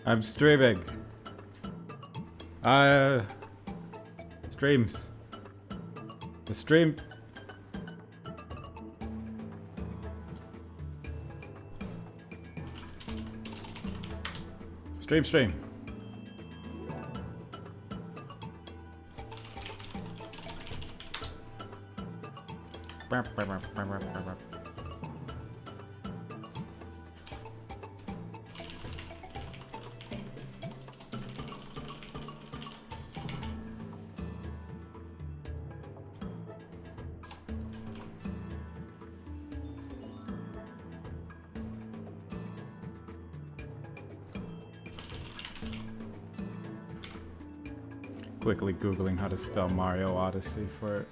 I'm streaming. Streams. The stream. Stream. Quickly Googling how to spell Mario Odyssey for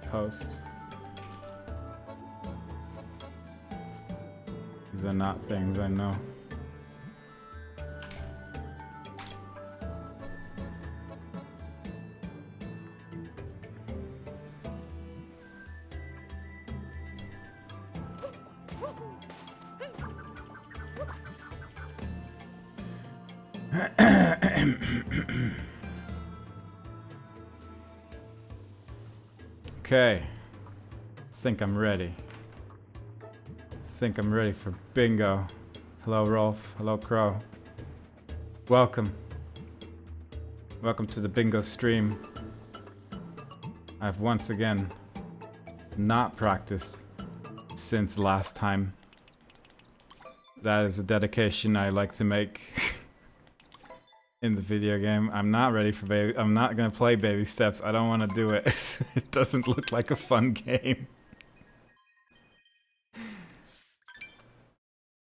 post. These are not things I know. Okay, think I'm ready. Think I'm ready for bingo. Hello Rolf, hello Crow. Welcome. Welcome to the bingo stream. I've once again not practiced since last time. That is a dedication I like to make in the video game. I'm not ready for baby. I'm not gonna play baby steps. I don't want to do it. It doesn't look like a fun game.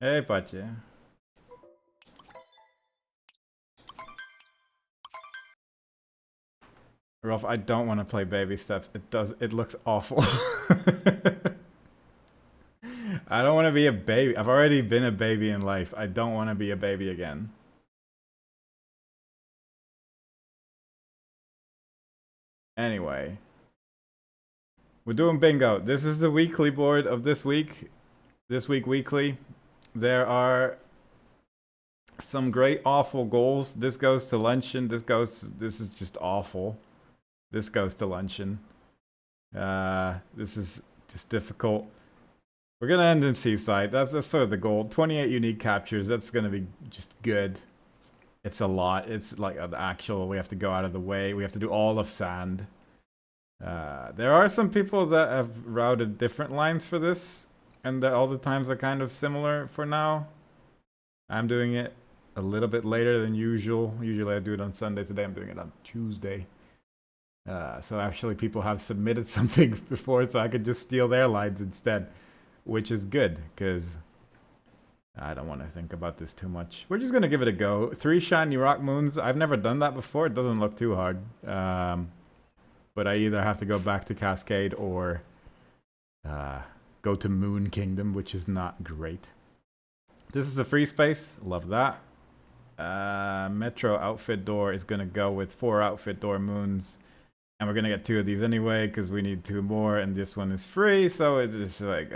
Hey, Pache. Rolf, I don't want to play baby steps. It looks awful. I don't want to be a baby. I've already been a baby in life. I don't want to be a baby again. Anyway, we're doing bingo. This is the weekly board of this week. This week weekly. There are some great awful goals. This goes to luncheon. This is just awful. This goes to luncheon. This is just difficult. We're gonna end in Seaside. That's sort of the goal. 28 unique captures. That's gonna be just good. It's a lot. It's like the actual, we have to go out of the way. We have to do all of sand. There are some people that have routed different lines for this, and all the times are kind of similar for now. I'm doing it a little bit later than usual. Usually I do it on Sunday. Today I'm doing it on Tuesday. So actually people have submitted something before, so I could just steal their lines instead, which is good, because I don't want to think about this too much. We're just going to give it a go. 3 shiny rock moons. I've never done that before. It doesn't look too hard. But I either have to go back to Cascade or go to Moon Kingdom, which is not great. This is a free space. Love that. Metro outfit door is going to go with 4 outfit door moons. And we're going to get 2 of these anyway because we need 2 more. And this one is free. So it's just like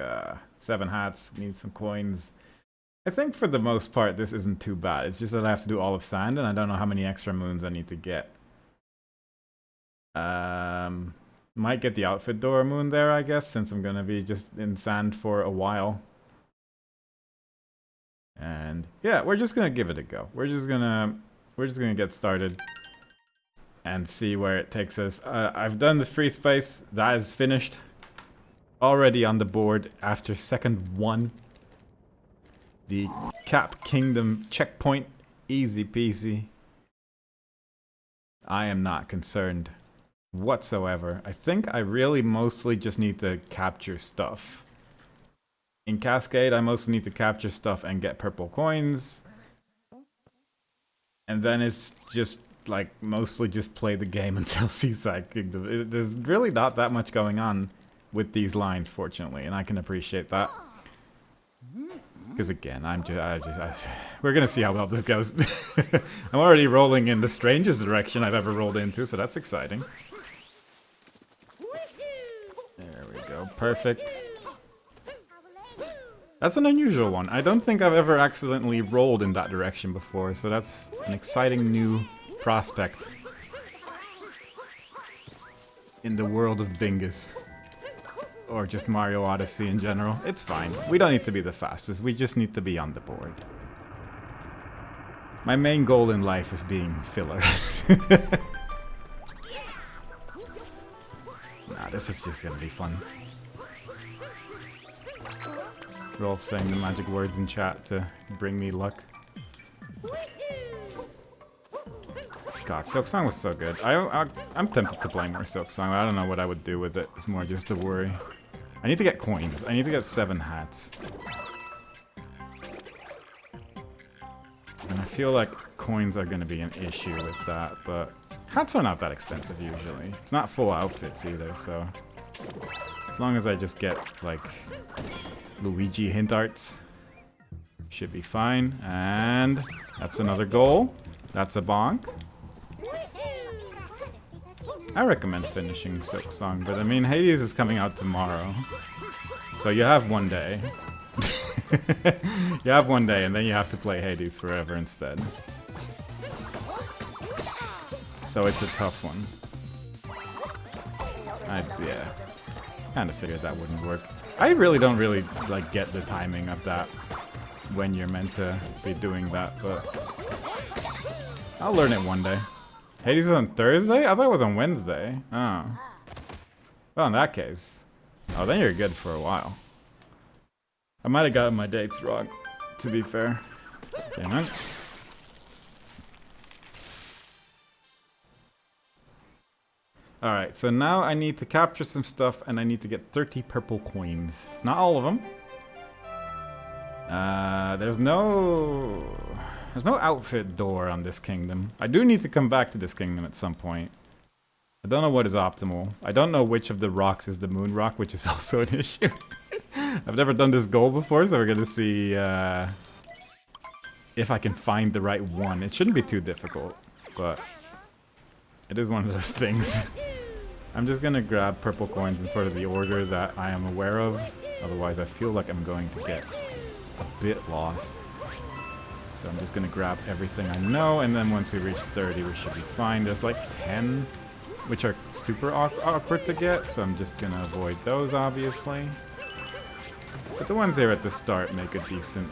7 hats. Need some coins. I think for the most part, this isn't too bad. It's just that I have to do all of sand, and I don't know how many extra moons I need to get. Might get the outfit door moon there, I guess, since I'm gonna be just in sand for a while. And yeah, we're just gonna give it a go. We're just gonna get started and see where it takes us. I've done the free space. That is finished. Already on the board after second 1. The Cap Kingdom checkpoint, easy peasy. I am not concerned whatsoever. I think I really mostly just need to capture stuff. In Cascade, I mostly need to capture stuff and get purple coins. And then it's just like mostly just play the game until Seaside Kingdom. There's really not that much going on with these lines, fortunately, and I can appreciate that. Because again, we're gonna see how well this goes. I'm already rolling in the strangest direction I've ever rolled into, so that's exciting. There we go, perfect. That's an unusual one. I don't think I've ever accidentally rolled in that direction before, so that's an exciting new prospect in the world of Bingus. Or just Mario Odyssey in general. It's fine. We don't need to be the fastest, we just need to be on the board. My main goal in life is being filler. Nah, this is just gonna be fun. Rolf saying the magic words in chat to bring me luck. God, Silk Song was so good. I'm tempted to play more Silk Song, but I don't know what I would do with it. It's more just a worry. I need to get coins. I need to get 7 hats. And I feel like coins are going to be an issue with that, but hats are not that expensive usually. It's not full outfits either, so as long as I just get like Luigi hint arts, should be fine. And that's another goal. That's a bonk. I recommend finishing Silk Song, but I mean Hades is coming out tomorrow, so you have one day. You have one day, and then you have to play Hades forever instead. So it's a tough one. Yeah, kind of figured that wouldn't work. I really don't like get the timing of that when you're meant to be doing that, but I'll learn it one day. Hades is on Thursday? I thought it was on Wednesday. Oh. Well, in that case. Oh, then you're good for a while. I might have gotten my dates wrong, to be fair. Damn it. Alright, so now I need to capture some stuff and I need to get 30 purple coins. It's not all of them. There's no outfit door on this kingdom. I do need to come back to this kingdom at some point. I don't know what is optimal. I don't know which of the rocks is the moon rock, which is also an issue. I've never done this goal before, so we're gonna see if I can find the right one. It shouldn't be too difficult, but it is one of those things. I'm just gonna grab purple coins in sort of the order that I am aware of. Otherwise, I feel like I'm going to get a bit lost. So I'm just gonna grab everything I know, and then once we reach 30, we should be fine. There's like 10, which are super awkward to get, so I'm just gonna avoid those, obviously. But the ones there at the start make a decent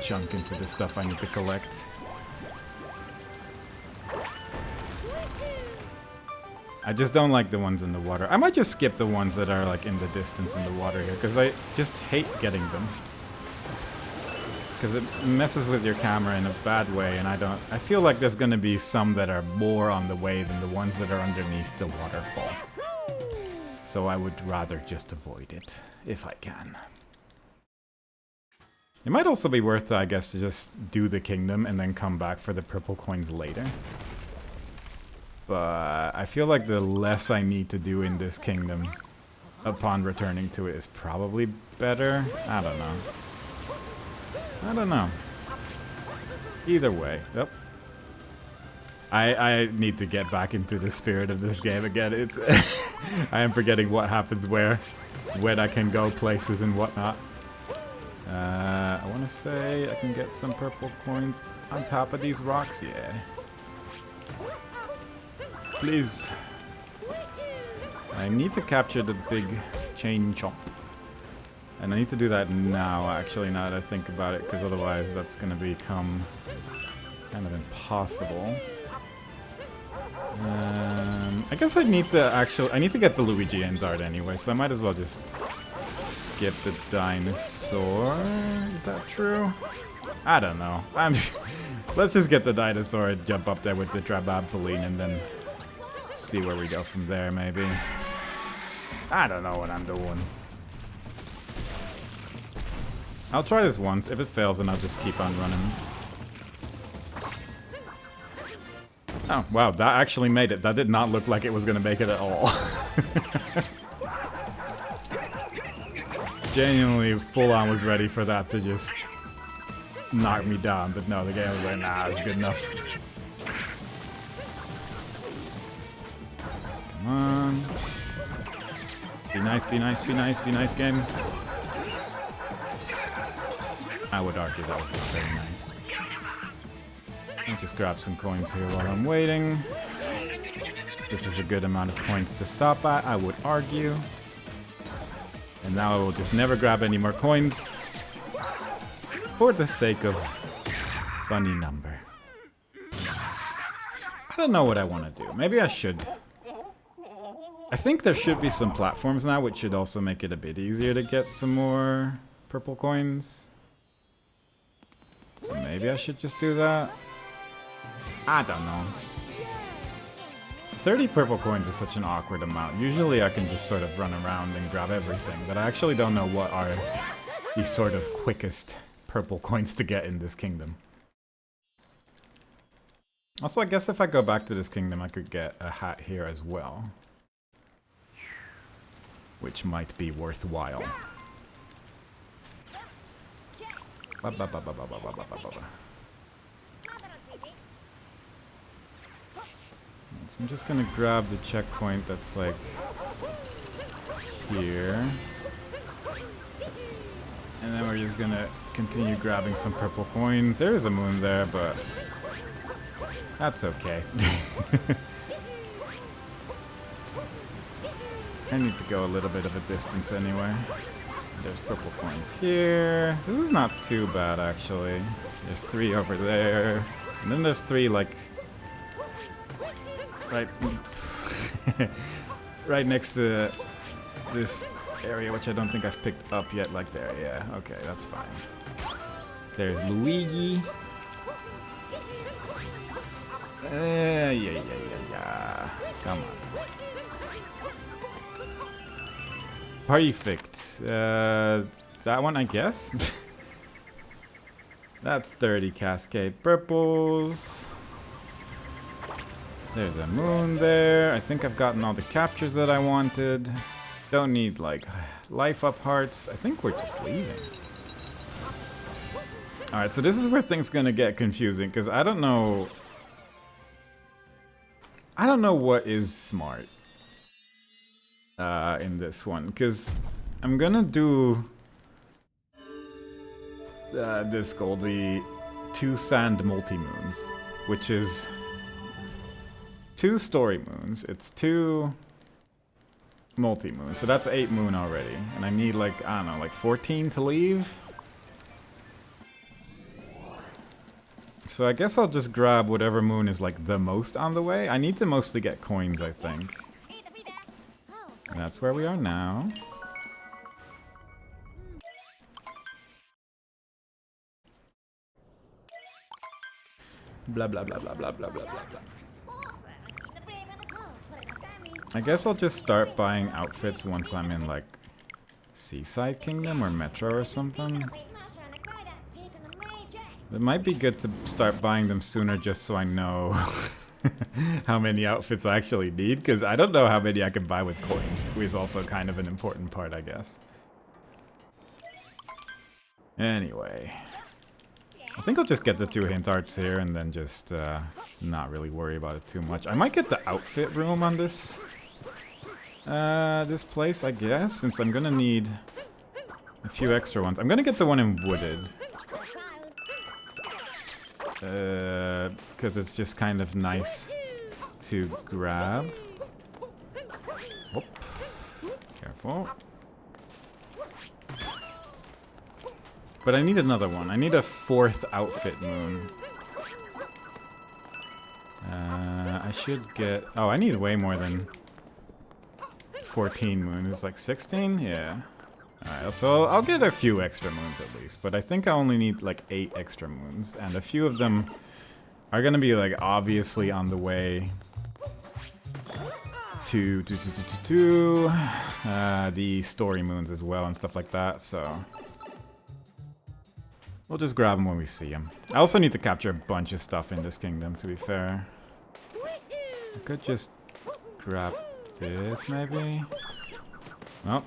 chunk into the stuff I need to collect. I just don't like the ones in the water. I might just skip the ones that are like in the distance in the water here, because I just hate getting them. Because it messes with your camera in a bad way, and I feel like there's gonna be some that are more on the way than the ones that are underneath the waterfall. So I would rather just avoid it, if I can. It might also be worth, I guess, to just do the kingdom and then come back for the purple coins later. But I feel like the less I need to do in this kingdom upon returning to it is probably better. I don't know. I don't know. Either way. Yep. I need to get back into the spirit of this game again. It's I am forgetting what happens where, when I can go places and whatnot. I want to say I can get some purple coins on top of these rocks. Yeah. Please. I need to capture the big chain chomp. And I need to do that now, actually, now that I think about it, because otherwise that's going to become kind of impossible. I guess I need to get the Luigi Enzard anyway, so I might as well just skip the dinosaur. Is that true? I don't know. Let's just get the dinosaur and jump up there with the Trabampoline and then see where we go from there, maybe. I don't know what I'm doing. I'll try this once. If it fails, then I'll just keep on running. Oh, wow, that actually made it. That did not look like it was going to make it at all. Genuinely, full on was ready for that to just knock me down, but no, the game was like, nah, it's good enough. Come on. Be nice, be nice, be nice, be nice, game. I would argue that was not very nice. I'll just grab some coins here while I'm waiting. This is a good amount of coins to stop at, I would argue. And now I will just never grab any more coins for the sake of funny number. I don't know what I want to do. Maybe I should. I think there should be some platforms now, which should also make it a bit easier to get some more purple coins. So maybe I should just do that. I don't know. 30 purple coins is such an awkward amount. Usually I can just sort of run around and grab everything, but I actually don't know what are the sort of quickest purple coins to get in this kingdom. Also, I guess if I go back to this kingdom, I could get a hat here as well, which might be worthwhile. So I'm just gonna grab the checkpoint that's like here. And then we're just gonna continue grabbing some purple coins. There is a moon there, but that's okay. I need to go a little bit of a distance anyway. There's purple coins here. This is not too bad, actually. There's 3 over there. And then there's 3, like, right, right next to this area, which I don't think I've picked up yet, like there. Yeah, okay, that's fine. There's Luigi. Yeah. Come on. Perfect. That one, I guess? That's 30 Cascade Purples. There's a moon there. I think I've gotten all the captures that I wanted. Don't need, like, life up hearts. I think we're just leaving. Alright, so this is where things gonna get confusing, because I don't know what is smart in this one, because I'm gonna do this goal, the 2 sand multi-moons, which is 2 story moons. It's 2 multi-moons, so that's 8 moon already, and I need, like, I don't know, like 14 to leave. So I guess I'll just grab whatever moon is, like, the most on the way. I need to mostly get coins, I think. And that's where we are now. Blah blah blah blah blah blah blah blah blah. I guess I'll just start buying outfits once I'm in, like, Seaside Kingdom or Metro or something. It might be good to start buying them sooner just so I know how many outfits I actually need, because I don't know how many I can buy with coins, which is also kind of an important part, I guess. Anyway, I think I'll just get the 2 hint arts here and then just not really worry about it too much. I might get the outfit room on this this place, I guess, since I'm gonna need a few extra ones. I'm gonna get the one in Wooded. Because it's just kind of nice to grab. Whoop. Careful. But I need another one. I need a 4th outfit moon. I should get... Oh, I need way more than 14 moon. It's like 16? Yeah. Alright, so I'll get a few extra moons at least, but I think I only need like 8 extra moons, and a few of them are gonna be like obviously on the way to the story moons as well and stuff like that, so we'll just grab them when we see them. I also need to capture a bunch of stuff in this kingdom, to be fair. I could just grab this maybe. Oh.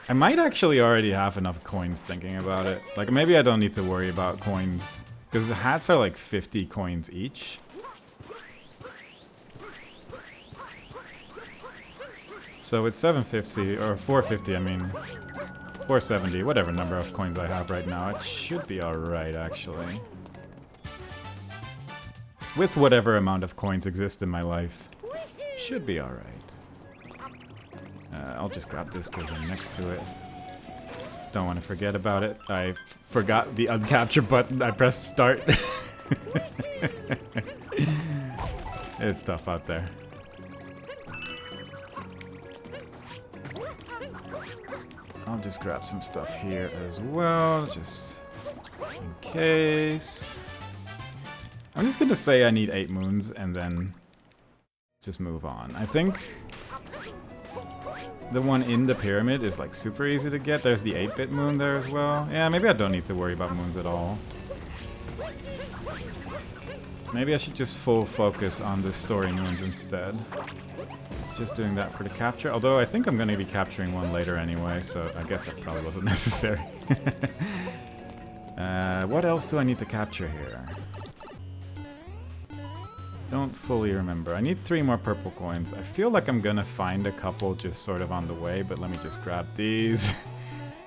I might actually already have enough coins thinking about it. Like, maybe I don't need to worry about coins, because the hats are like 50 coins each. So it's 750, or 450, I mean. 470, whatever number of coins I have right now. It should be alright, actually. With whatever amount of coins exist in my life. Should be alright. I'll just grab this because I'm next to it. Don't want to forget about it. I forgot the uncapture button. I pressed start. It's tough out there. I'll just grab some stuff here as well, just in case. I'm just gonna say I need 8 moons and then just move on. I think the one in the pyramid is like super easy to get. There's the 8-bit moon there as well. Yeah, maybe I don't need to worry about moons at all. Maybe I should just full focus on the story moons instead. Just doing that for the capture. Although I think I'm going to be capturing one later anyway, so I guess that probably wasn't necessary. What else do I need to capture here? Don't fully remember. I need 3 more purple coins. I feel like I'm gonna find a couple just sort of on the way, but let me just grab these.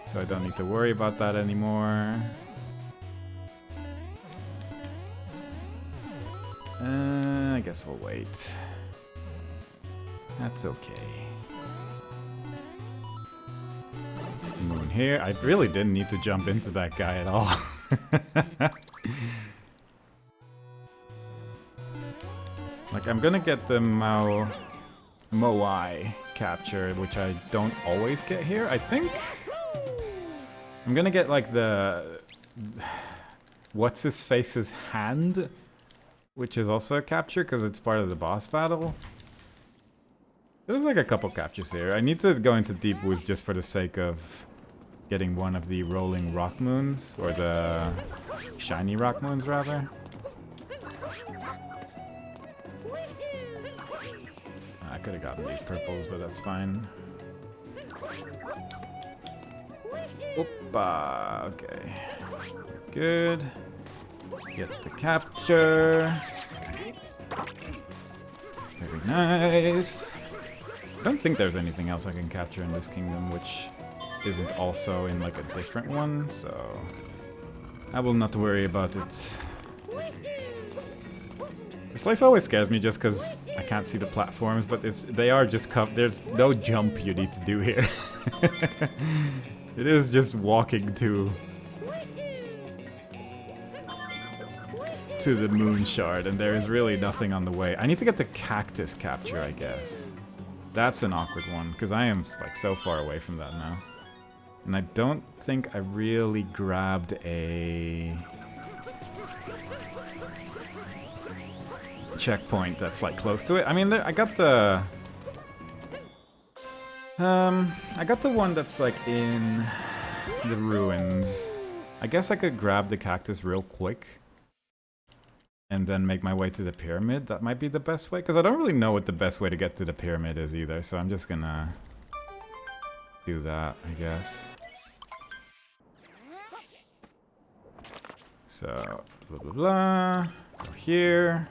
So I don't need to worry about that anymore. I guess we'll wait. That's okay. Moon here. I really didn't need to jump into that guy at all. Like, I'm gonna get the Moai capture, which I don't always get here. I think I'm gonna get like the what's-his-face's hand, which is also a capture because it's part of the boss battle. There's like a couple captures here. I need to go into Deep Woods just for the sake of getting one of the rolling rock moons, or the shiny rock moons rather. I could have gotten these purples, but that's fine. Oppa, okay. Good. Get the capture. Very nice. I don't think there's anything else I can capture in this kingdom, which isn't also in like a different one, so I will not worry about it. This place always scares me just because I can't see the platforms, but they are just there's no jump you need to do here. It is just walking to the moon shard, and there is really nothing on the way. I need to get the cactus capture, I guess. That's an awkward one, because I am like so far away from that now. And I don't think I really grabbed a checkpoint that's like close to it. I mean, I got the one that's like in the ruins. I guess I could grab the cactus real quick and then make my way to the pyramid. That might be the best way, because I don't really know what the best way to get to the pyramid is either, so I'm just gonna do that, I guess. So, blah blah blah, go here.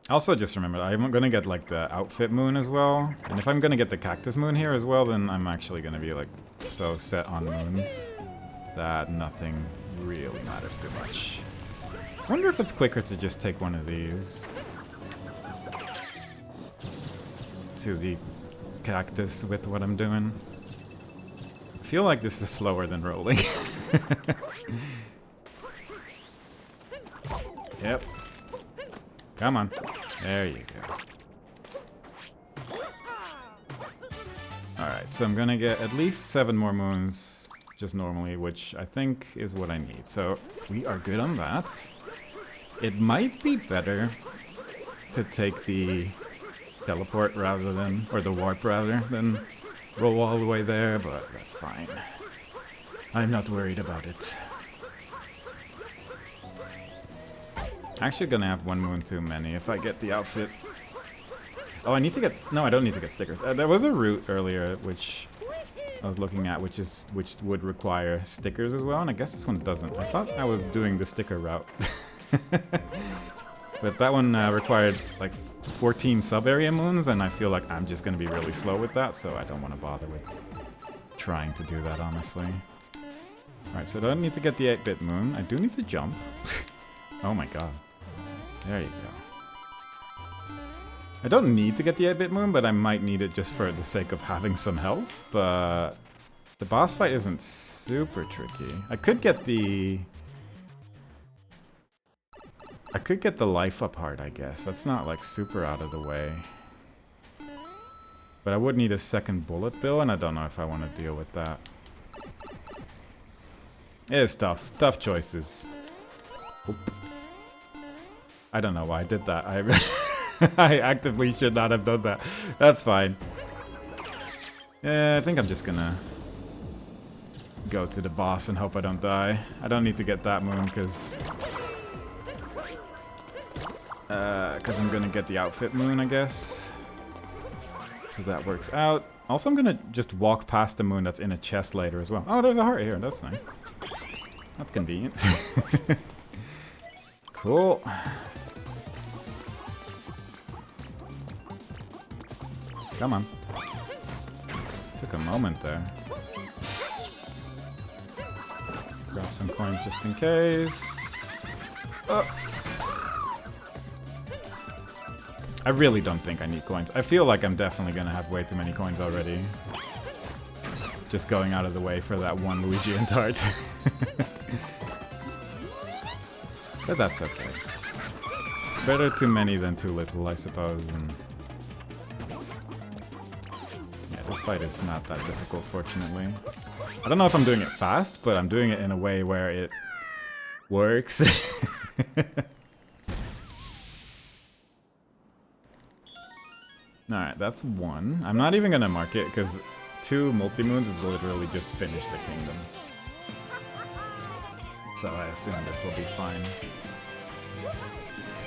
Also, just remember, I'm gonna get like the outfit moon as well, and if I'm gonna get the cactus moon here as well, then I'm actually gonna be like so set on moons that nothing really matters too much. I wonder if it's quicker to just take one of these to the cactus with what I'm doing. I feel like this is slower than rolling. Yep. Come on. There you go. Alright, so I'm gonna get at least 7 more moons just normally, which I think is what I need. So we are good on that. It might be better to take the teleport rather than, or the warp rather than roll all the way there, but that's fine. I'm not worried about it. Actually gonna have 1 moon too many if I get the outfit. Oh, I need to get, no, I don't need to get stickers. There was a route earlier which I was looking at, which would require stickers as well, and I guess this one doesn't. I thought I was doing the sticker route. But that one required like 14 sub-area moons, and I feel like I'm just going to be really slow with that, so I don't want to bother with trying to do that, honestly. Alright, so I don't need to get the 8-bit moon. I do need to jump. Oh my god. There you go. I don't need to get the 8-bit moon, but I might need it just for the sake of having some health, but the boss fight isn't super tricky. I could get the life up heart, I guess. That's not like super out of the way. But I would need a second bullet bill, and I don't know if I want to deal with that. It is tough. Tough choices. Oop. I don't know why I did that. I actively should not have done that. That's fine. Yeah, I think I'm just gonna go to the boss and hope I don't die. I don't need to get that moon because I'm gonna get the outfit moon, I guess. So that works out. Also, I'm gonna just walk past the moon that's in a chest later as well. Oh, there's a heart here. That's nice. That's convenient. Cool. Come on. Took a moment there. Grab some coins just in case. Oh. I really don't think I need coins. I feel like I'm definitely gonna have way too many coins already. Just going out of the way for that one Luigi and heart. But that's okay. Better too many than too little, I suppose. And yeah, this fight is not that difficult, fortunately. I don't know if I'm doing it fast, but I'm doing it in a way where it works. Alright, that's one. I'm not even gonna mark it because 2 multi-moons is literally just finish the kingdom. So I assume this will be fine.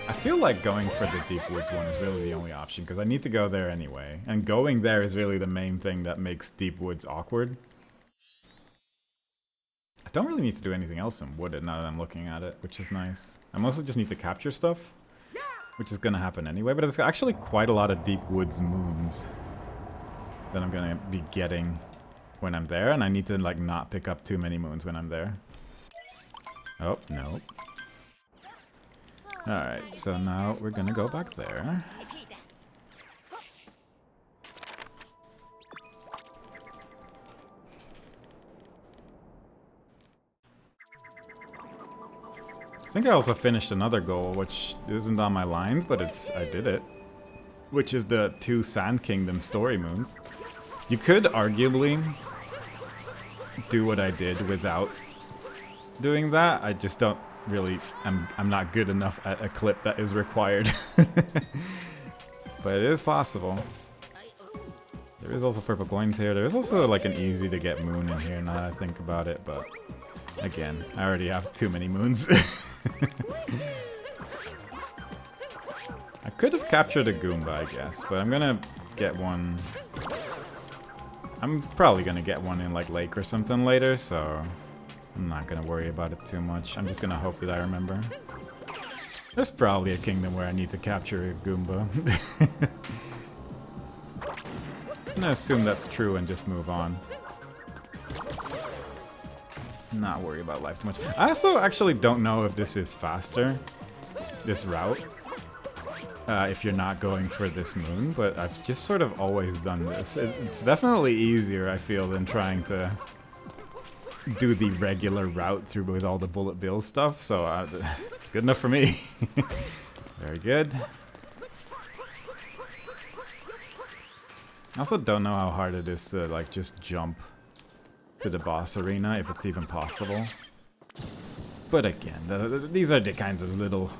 I feel like going for the Deep Woods one is really the only option because I need to go there anyway. And going there is really the main thing that makes Deep Woods awkward. I don't really need to do anything else in Wooded now that I'm looking at it, which is nice. I mostly just need to capture stuff, which is going to happen anyway, but it's actually quite a lot of Deep Woods moons that I'm going to be getting when I'm there, and I need to like not pick up too many moons when I'm there. Oh, no. Alright, so now we're going to go back there. I think I also finished another goal, which isn't on my lines, but I did it. Which is the 2 Sand Kingdom story moons. You could arguably do what I did without doing that. I just don't really, I'm not good enough at a clip that is required. But it is possible. There is also purple coins here. There is also like an easy to get moon in here now that I think about it, but again, I already have too many moons. I could have captured a Goomba, I guess, but I'm gonna get one. I'm probably gonna get one in like Lake or something later, so I'm not gonna worry about it too much. I'm just gonna hope that I remember. There's probably a kingdom where I need to capture a Goomba. I'm gonna assume that's true and just move on. Not worry about life too much. I also actually don't know if this is faster, this route, if you're not going for this moon, but I've just sort of always done this. It's definitely easier, I feel, than trying to do the regular route through with all the bullet bill stuff, so it's good enough for me. Very good. I also don't know how hard it is to like just jump to the boss arena, if it's even possible. But again, these are the kinds of little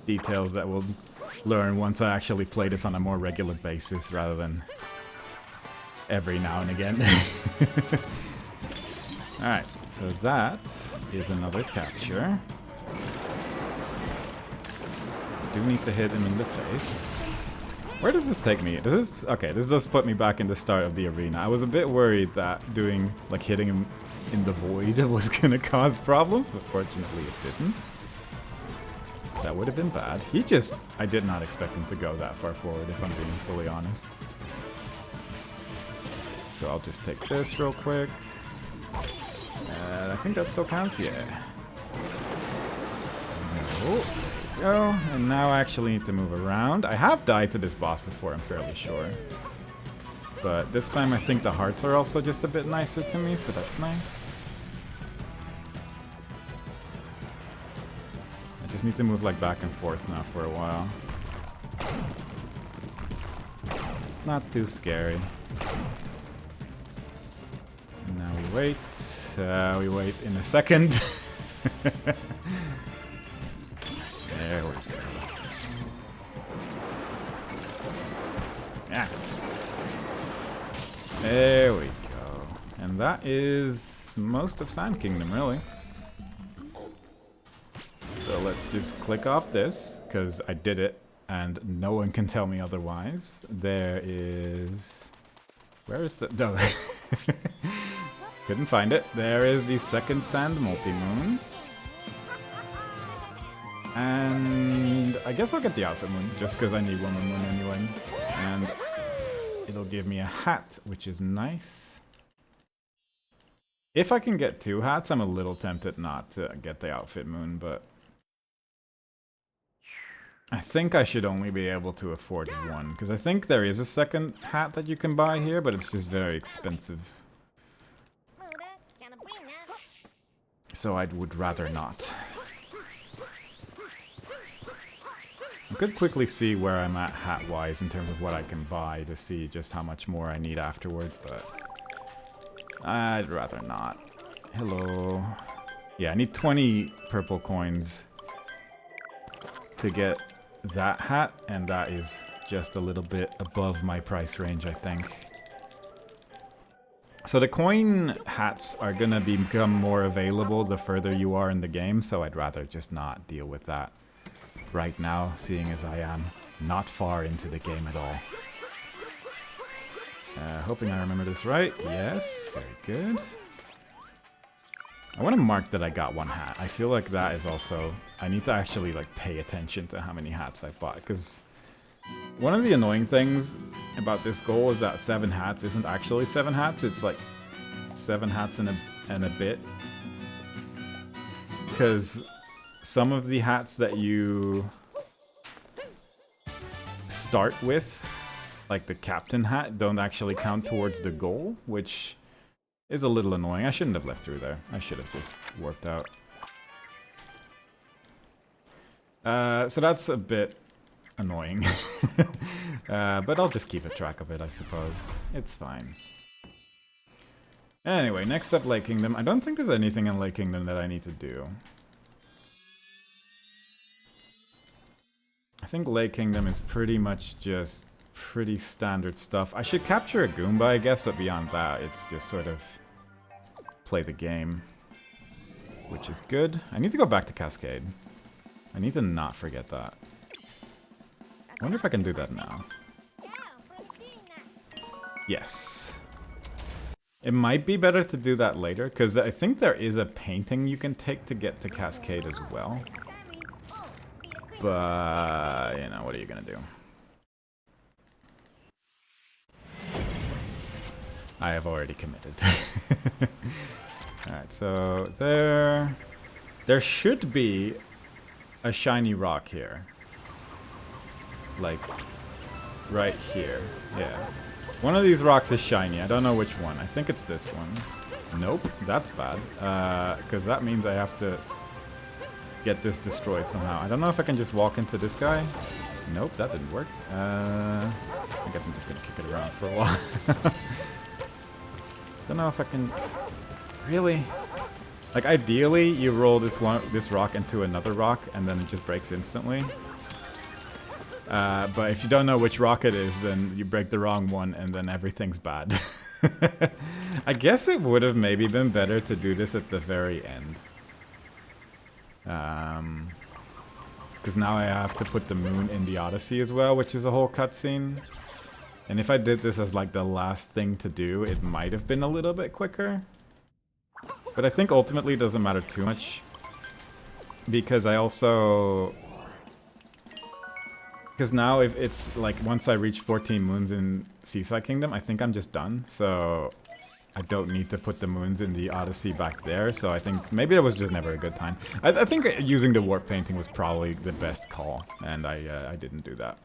details that we'll learn once I actually play this on a more regular basis, rather than every now and again. Alright, so that is another capture. Do need to hit him in the face. Where does this take me? Okay, this does put me back in the start of the arena. I was a bit worried that hitting him in the void was gonna cause problems, but fortunately it didn't. That would have been bad. I did not expect him to go that far forward, if I'm being fully honest. So I'll just take this real quick. I think that still counts, yeah. Oh, there we go. And now I actually need to move around. I have died to this boss before, I'm fairly sure. But this time I think the hearts are also just a bit nicer to me, so that's nice. I just need to move like back and forth now for a while. Not too scary. And now we wait. We wait in a second. There we go. Yeah. There we go. And that is most of Sand Kingdom, really. So let's just click off this, because I did it, and no one can tell me otherwise. There is... Where is the... No. Couldn't find it. There is the second Sand Multi-Moon. And I guess I'll get the Outfit Moon, just because I need one more moon anyway. And it'll give me a hat, which is nice. If I can get 2 hats, I'm a little tempted not to get the Outfit Moon, but... I think I should only be able to afford 1, because I think there is a second hat that you can buy here, but it's just very expensive. So I would rather not. I could quickly see where I'm at hat-wise in terms of what I can buy to see just how much more I need afterwards, but I'd rather not. Hello. Yeah, I need 20 purple coins to get that hat, and that is just a little bit above my price range, I think. So the coin hats are gonna become more available the further you are in the game, so I'd rather just not deal with that right now, seeing as I am not far into the game at all. Hoping I remember this right. Yes, very good. I want to mark that I got 1 hat. I feel like that is also... I need to actually like pay attention to how many hats I bought, because one of the annoying things about this goal is that 7 hats isn't actually 7 hats, it's like 7 hats and a bit. Because some of the hats that you start with, like the captain hat, don't actually count towards the goal, which is a little annoying. I shouldn't have left through there. I should have just warped out. So that's a bit annoying. But I'll just keep a track of it, I suppose. It's fine. Anyway, next up, Lake Kingdom. I don't think there's anything in Lake Kingdom that I need to do. I think Lake Kingdom is pretty much just pretty standard stuff. I should capture a Goomba, I guess, but beyond that, it's just sort of play the game, which is good. I need to go back to Cascade. I need to not forget that. I wonder if I can do that now. Yes. It might be better to do that later, because I think there is a painting you can take to get to Cascade as well. But, you know, what are you going to do? I have already committed. Alright, so there should be a shiny rock here. Like, right here. Yeah. One of these rocks is shiny. I don't know which one. I think it's this one. Nope, that's bad. Because that means I have to get this destroyed somehow. I don't know if I can just walk into this guy. Nope, that didn't work. I guess I'm just gonna kick it around for a while. Don't know if I can... Really? Like, ideally, you roll this rock into another rock, and then it just breaks instantly. But if you don't know which rock it is, then you break the wrong one, and then everything's bad. I guess it would have maybe been better to do this at the very end. Because now I have to put the moon in the Odyssey as well, which is a whole cutscene. And if I did this as like the last thing to do, it might have been a little bit quicker. But I think ultimately it doesn't matter too much. Because I also Because now if it's like once I reach 14 moons in Seaside Kingdom, I think I'm just done. So I don't need to put the moons in the Odyssey back there. So I think maybe it was just never a good time. I think using the warp painting was probably the best call, and I didn't do that.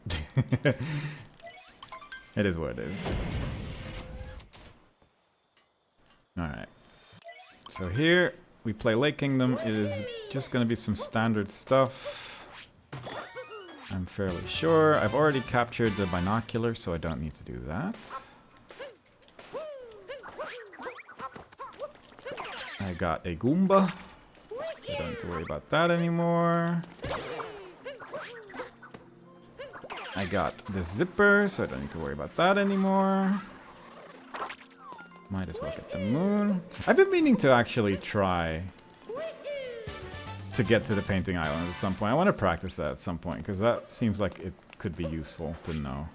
It is what it is. Alright. So here we play Lake Kingdom. It is just going to be some standard stuff. I'm fairly sure. I've already captured the binocular, so I don't need to do that. I got a Goomba, so I don't have to worry about that anymore. I got the zipper, so I don't need to worry about that anymore. Might as well get the moon. I've been meaning to actually try to get to the painting island at some point. I want to practice that at some point, because that seems like it could be useful to know.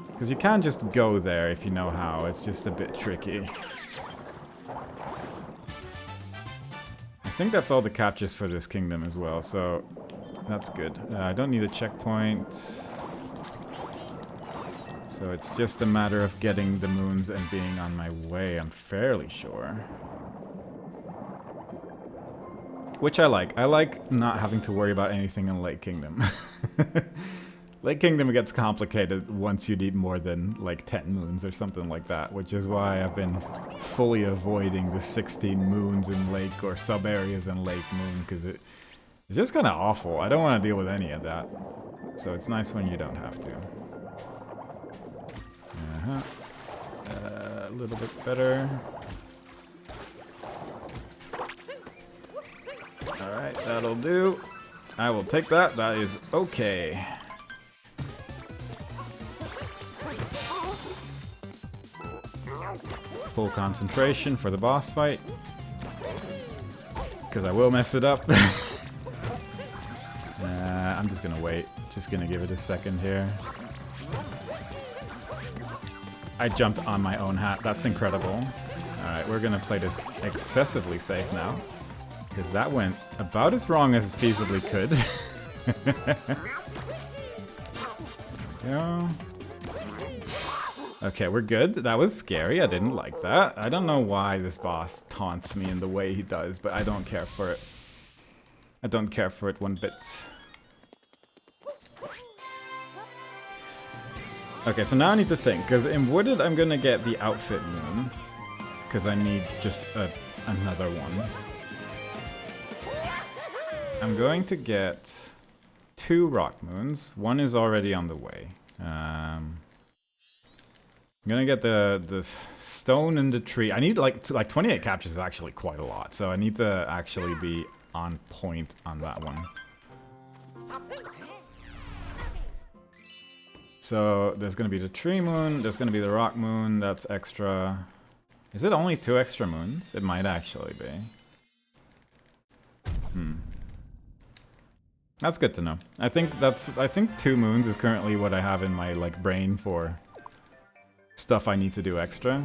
Because you can't just go there if you know how. It's just a bit tricky. I think that's all the captures for this kingdom as well, so that's good. I don't need a checkpoint. So it's just a matter of getting the moons and being on my way, I'm fairly sure. Which I like. I like not having to worry about anything in Lake Kingdom. Lake Kingdom gets complicated once you need more than like 10 moons or something like that, which is why I've been fully avoiding the 16 moons in Lake or sub-areas in Lake Moon, because it's just kind of awful. I don't want to deal with any of that. So it's nice when you don't have to. A little bit better. Alright, that'll do. I will take that. That is okay. Full concentration for the boss fight. Because I will mess it up. I'm just gonna wait. Just gonna give it a second here. I jumped on my own hat. That's incredible. Alright, we're gonna play this excessively safe now. Because that went about as wrong as it feasibly could. Yeah. Okay, we're good. That was scary. I didn't like that. I don't know why this boss taunts me in the way he does, but I don't care for it. I don't care for it one bit. Okay, so now I need to think, because in Wooded I'm gonna get the outfit moon, because I need just another one. I'm going to get 2 rock moons. One is already on the way. I'm gonna get the stone and the tree. I need like 28 captures is actually quite a lot, so I need to actually be on point on that one. So there's gonna be the tree moon, there's gonna be the rock moon, that's extra. Is it only 2 extra moons? It might actually be. That's good to know. I think 2 moons is currently what I have in my like brain for stuff I need to do extra.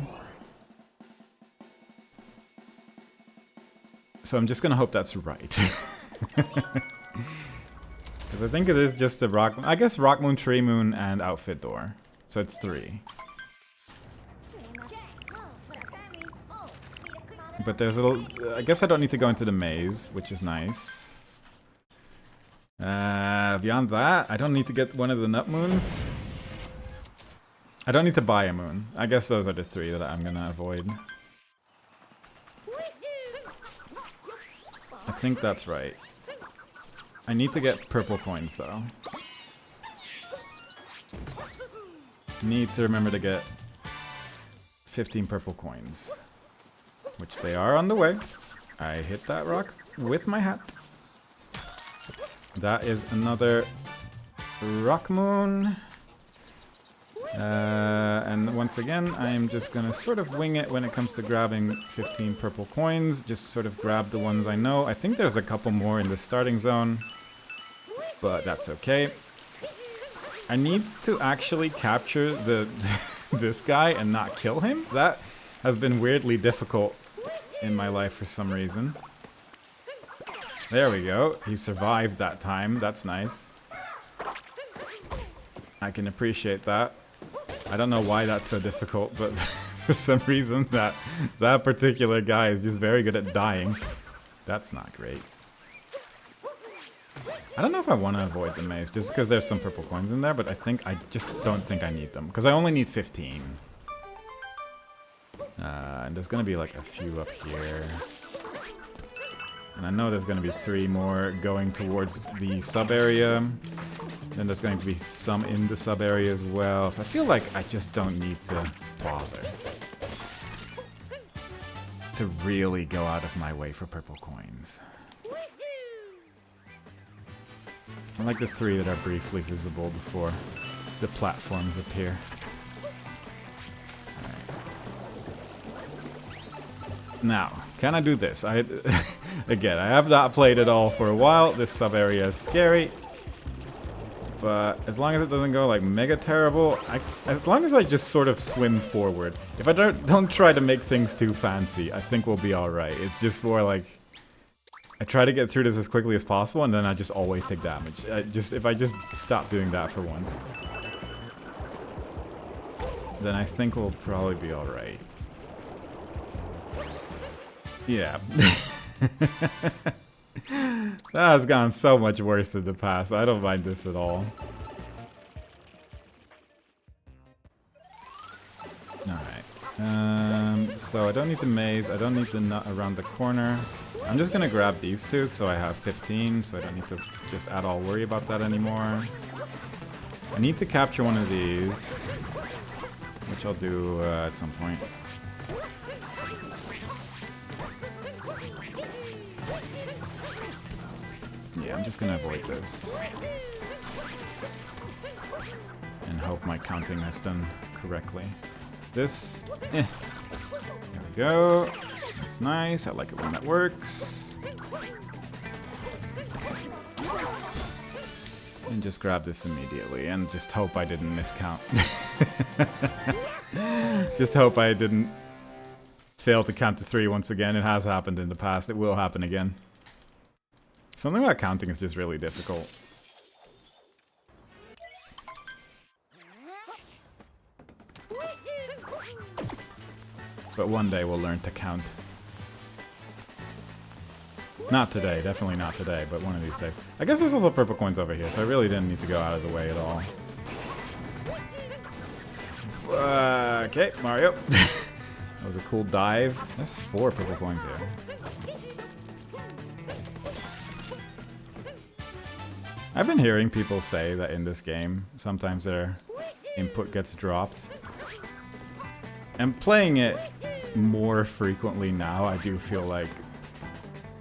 So I'm just gonna hope that's right. Because I think it is just a rock... I guess rock moon, tree moon, and outfit door. So it's 3. But there's a little... I guess I don't need to go into the maze, which is nice. Beyond that, I don't need to get one of the nut moons. I don't need to buy a moon. I guess those are the 3 that I'm gonna avoid. I think that's right. I need to get purple coins though. Need to remember to get 15 purple coins. Which they are on the way. I hit that rock with my hat. That is another rock moon. And once again, I'm just gonna sort of wing it when it comes to grabbing 15 purple coins. Just sort of grab the ones I know. I think there's a couple more in the starting zone, but that's okay. I need to actually capture this guy and not kill him. That has been weirdly difficult in my life for some reason. There we go. He survived that time. That's nice. I can appreciate that. I don't know why that's so difficult, but for some reason that particular guy is just very good at dying. That's not great. I don't know if I want to avoid the maze, just because there's some purple coins in there, but I just don't think I need them, because I only need 15. And there's going to be like a few up here. And I know there's going to be 3 more going towards the sub-area. Then there's going to be some in the sub-area as well. So I feel like I just don't need to bother to really go out of my way for purple coins. I like the 3 that are briefly visible before the platforms appear. Now, can I do this? Again, I have not played it all for a while. This sub-area is scary. But as long as it doesn't go like mega terrible, as long as I just sort of swim forward. If I don't try to make things too fancy, I think we'll be alright. It's just more like I try to get through this as quickly as possible, and then I just always take damage. If I just stop doing that for once, then I think we'll probably be alright. Yeah. That has gone so much worse in the past. I don't mind this at all. Alright. So I don't need the maze. I don't need the nut around the corner. I'm just gonna grab these 2 so I have 15, so I don't need to just at all worry about that anymore. I need to capture one of these, which I'll do at some point. Yeah, I'm just gonna avoid this. And hope my counting is done correctly. This, There we go. That's nice. I like it when that works. And just grab this immediately and just hope I didn't miscount. Just hope I didn't fail to count to 3 once again. It has happened in the past. It will happen again. Something about counting is just really difficult. But one day we'll learn to count. Not today, definitely not today, but one of these days. I guess there's also purple coins over here, so I really didn't need to go out of the way at all. Okay, Mario. That was a cool dive. There's 4 purple coins here. I've been hearing people say that in this game, sometimes their input gets dropped. And playing it more frequently now, I do feel like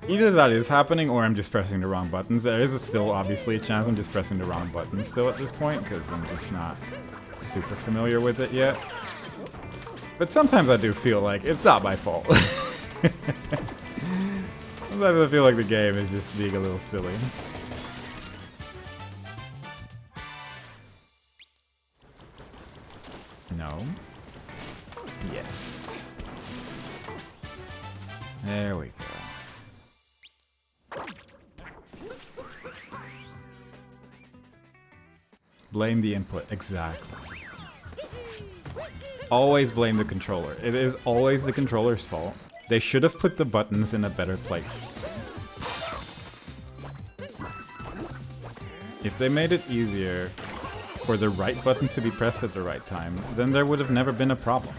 either that is happening or I'm just pressing the wrong buttons. There is still obviously a chance I'm just pressing the wrong buttons still at this point, because I'm just not super familiar with it yet. But sometimes I do feel like it's not my fault. Sometimes I feel like the game is just being a little silly. No. Yes. There we go. Blame the input, exactly. Always blame the controller. It is always the controller's fault. They should have put the buttons in a better place. If they made it easier for the right button to be pressed at the right time, then there would have never been a problem.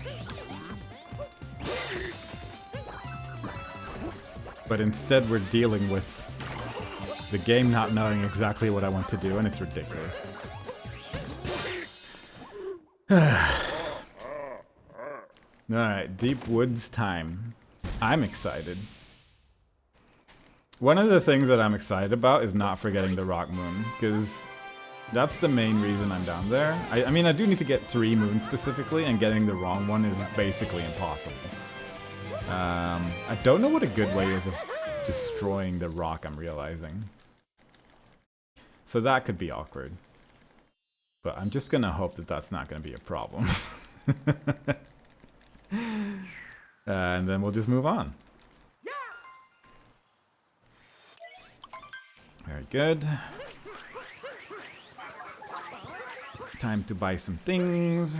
But instead we're dealing with the game not knowing exactly what I want to do, and it's ridiculous. Alright, Deep Woods time. I'm excited. One of the things that I'm excited about is not forgetting the Rock Moon, because that's the main reason I'm down there. I mean, I do need to get 3 moons specifically, and getting the wrong one is basically impossible. I don't know what a good way is of destroying the rock, I'm realizing. So that could be awkward. But I'm just gonna hope that that's not gonna be a problem. And then we'll just move on. Very good. Time to buy some things.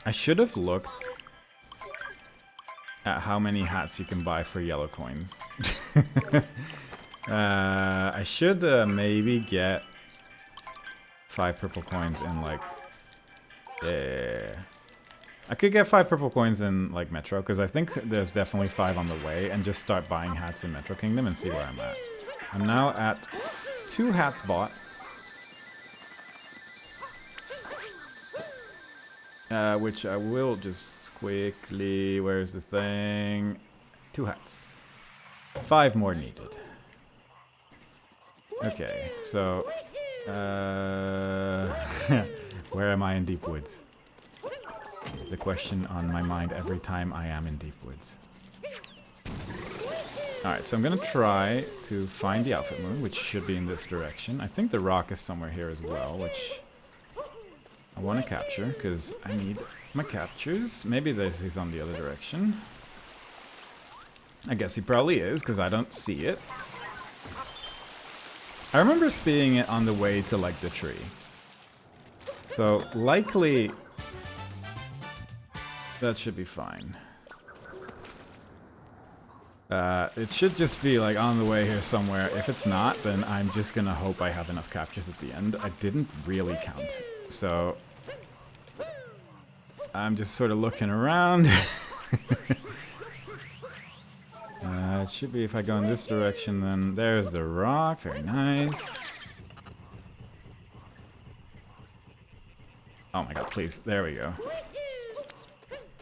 I should have looked at how many hats you can buy for yellow coins. I should maybe get 5 purple coins in like... Yeah. I could get 5 purple coins in like Metro, because I think there's definitely 5 on the way, and just start buying hats in Metro Kingdom and see where I'm at. I'm now at 2 hats bought. Which I will just quickly... Where's the thing? 2 hats. 5 more needed. Okay, so... where am I in Deep Woods? The question on my mind every time I am in Deep Woods. Alright, so I'm gonna try to find the Outfit Moon, which should be in this direction. I think the rock is somewhere here as well, which I want to capture, because I need my captures. Maybe he's on the other direction. I guess he probably is, because I don't see it. I remember seeing it on the way to, like, the tree. So, likely... that should be fine. It should just be, like, on the way here somewhere. If it's not, then I'm just gonna hope I have enough captures at the end. I didn't really count. So... I'm just sort of looking around. It should be, if I go in this direction, then there's the rock. Very nice. Oh my god, please. There we go.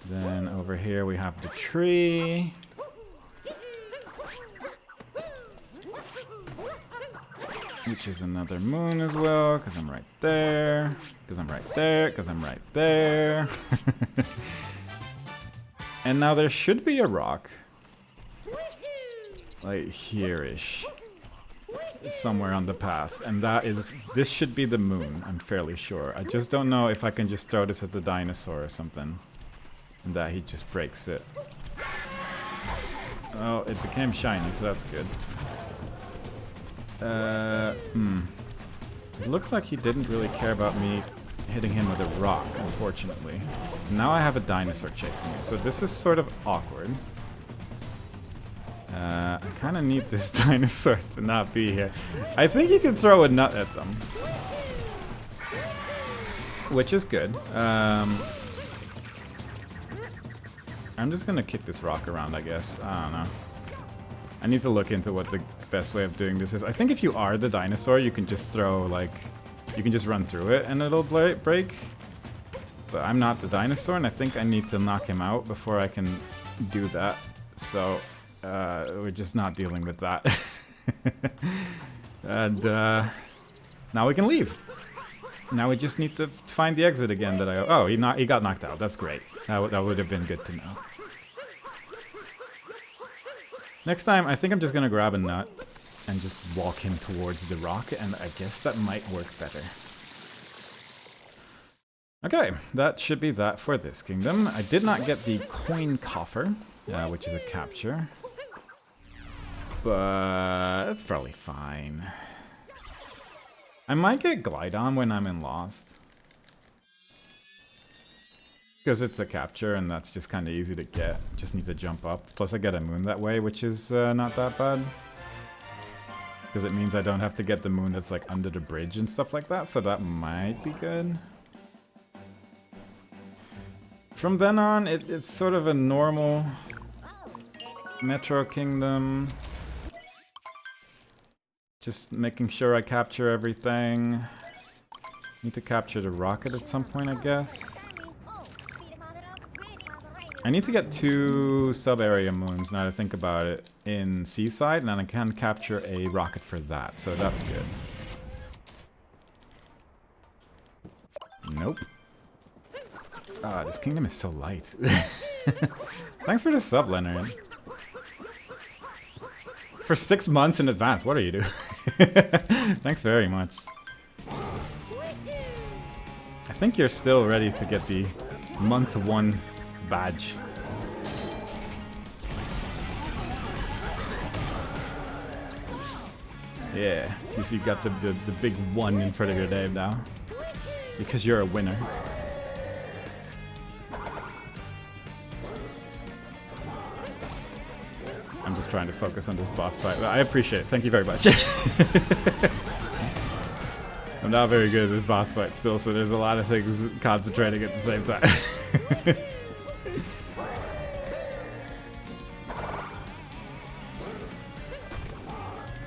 Then over here we have the tree. Which is another moon as well, because I'm right there. Because I'm right there, because I'm right there. And now there should be a rock. Like here-ish. Somewhere on the path. And that is... this should be the moon, I'm fairly sure. I just don't know if I can just throw this at the dinosaur or something. And that he just breaks it. Oh, it became shiny, so that's good. It looks like he didn't really care about me hitting him with a rock, unfortunately. Now I have a dinosaur chasing me, so this is sort of awkward. I kind of need this dinosaur to not be here. I think you can throw a nut at them. Which is good. I'm just gonna kick this rock around, I guess. I don't know. I need to look into what the best way of doing this is. I think if you are the dinosaur, you can just throw, like... you can just run through it and it'll break. But I'm not the dinosaur, and I think I need to knock him out before I can do that. So, we're just not dealing with that. And, now we can leave. Now we just need to find the exit again that I... oh, he got knocked out. That's great. That would have been good to know. Next time, I think I'm just gonna grab a nut and just walk him towards the rock, and I guess that might work better. Okay, that should be that for this kingdom. I did not get the coin coffer, which is a capture. But it's probably fine. I might get Glidon when I'm in Lost. Because it's a capture, and that's just kind of easy to get. Just need to jump up. Plus I get a moon that way, which is not that bad. Because it means I don't have to get the moon that's like under the bridge and stuff like that, so that might be good. From then on, it's sort of a normal Metro Kingdom. Just making sure I capture everything. Need to capture the rocket at some point, I guess. I need to get 2 sub-area moons, now that I think about it, in Seaside, and then I can capture a rocket for that, so that's good. Nope. Ah, this kingdom is so light. Thanks for the sub, Leonard. For 6 months in advance, what are you doing? Thanks very much. I think you're still ready to get the month 1 badge. Yeah, you see you got the big 1 in front of your name now. Because you're a winner. I'm just trying to focus on this boss fight. I appreciate it. Thank you very much. I'm not very good at this boss fight still, so there's a lot of things concentrating at the same time.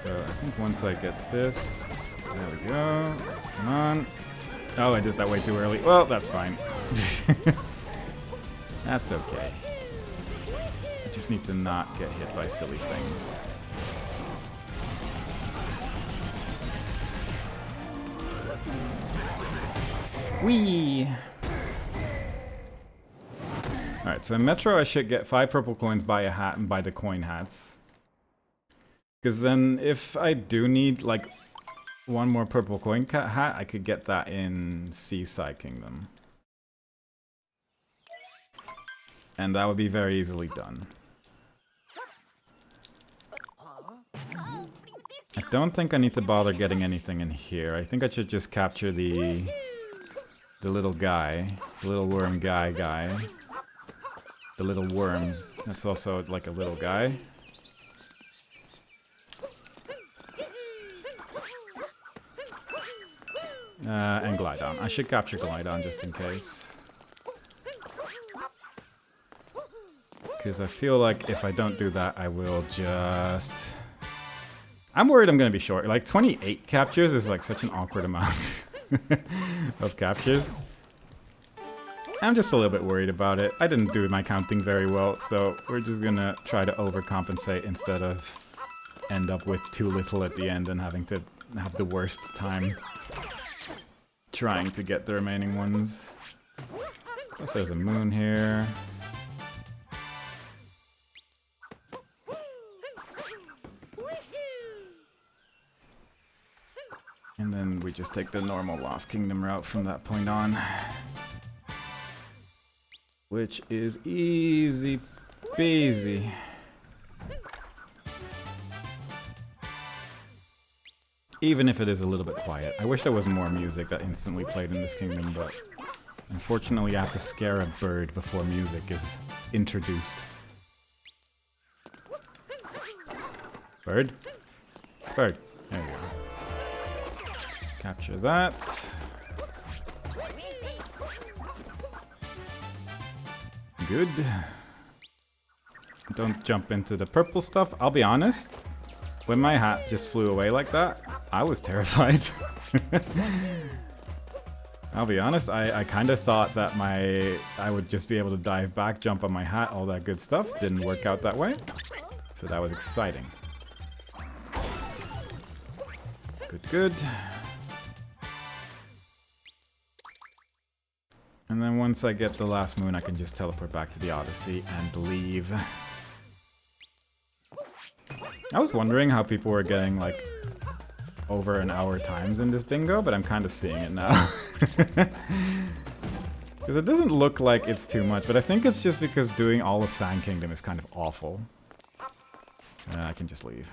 So I think once I get this, there we go. Come on. Oh, I did that way too early. Well, that's fine. That's okay. I just need to not get hit by silly things. Whee! Alright, so in Metro I should get 5 purple coins, buy a hat, and buy the coin hats. Because then if I do need, like, 1 more purple coin hat, I could get that in Seaside Kingdom. And that would be very easily done. I don't think I need to bother getting anything in here. I think I should just capture the little guy. The little worm guy. The little worm. That's also like a little guy. And Glydon. I should capture Glydon just in case. Because I feel like if I don't do that, I will just... I'm worried I'm going to be short. Like, 28 captures is like such an awkward amount of captures. I'm just a little bit worried about it. I didn't do my counting very well, so we're just going to try to overcompensate instead of end up with too little at the end and having to have the worst time trying to get the remaining ones. Plus there's a moon here. And then we just take the normal Lost Kingdom route from that point on. Which is easy peasy. Even if it is a little bit quiet. I wish there was more music that instantly played in this kingdom, but unfortunately I have to scare a bird before music is introduced. Bird? Bird. There you go. Capture that. Good. Don't jump into the purple stuff. I'll be honest. When my hat just flew away like that, I was terrified. I'll be honest, I kind of thought that I would just be able to dive back, jump on my hat, all that good stuff. Didn't work out that way. So that was exciting. Good, good. And then once I get the last moon, I can just teleport back to the Odyssey and leave. I was wondering how people were getting, like, over an hour times in this bingo, but I'm kind of seeing it now. Because it doesn't look like it's too much, but I think it's just because doing all of Sand Kingdom is kind of awful. I can just leave.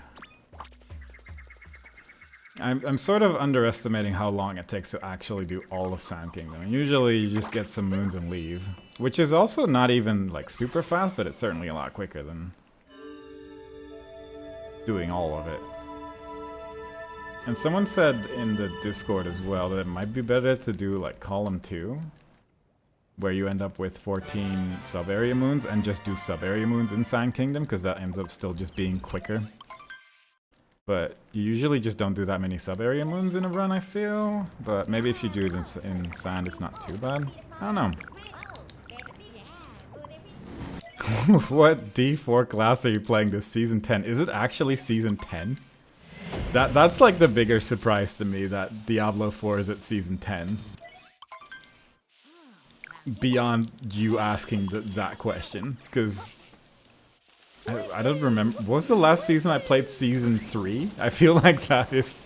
I'm sort of underestimating how long it takes to actually do all of Sand Kingdom. Usually you just get some moons and leave. Which is also not even, like, super fast, but it's certainly a lot quicker than doing all of it. And someone said in the Discord as well that it might be better to do, like, Column 2, where you end up with 14 sub-area moons and just do sub-area moons in Sand Kingdom, because that ends up still just being quicker. But you usually just don't do that many sub-area moons in a run, I feel. But maybe if you do it in Sand, it's not too bad. I don't know. What D4 class are you playing this Season 10? Is it actually Season 10? That's like the bigger surprise to me, that Diablo 4 is at Season 10. Beyond you asking that question, because I don't remember. What was the last season I played? Season 3? I feel like that is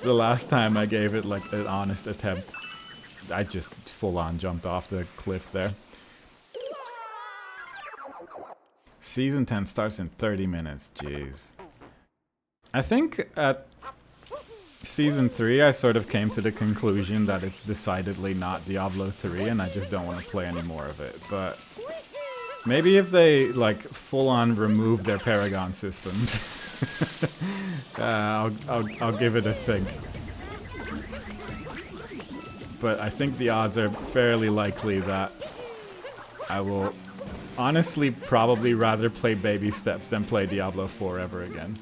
the last time I gave it like an honest attempt. I just full on jumped off the cliff there. Season 10 starts in 30 minutes, jeez. I think at Season 3, I sort of came to the conclusion that it's decidedly not Diablo 3, and I just don't want to play any more of it. But maybe if they, like, full-on remove their Paragon system, I'll give it a think. But I think the odds are fairly likely that I will honestly probably rather play Baby Steps than play Diablo 4 ever again.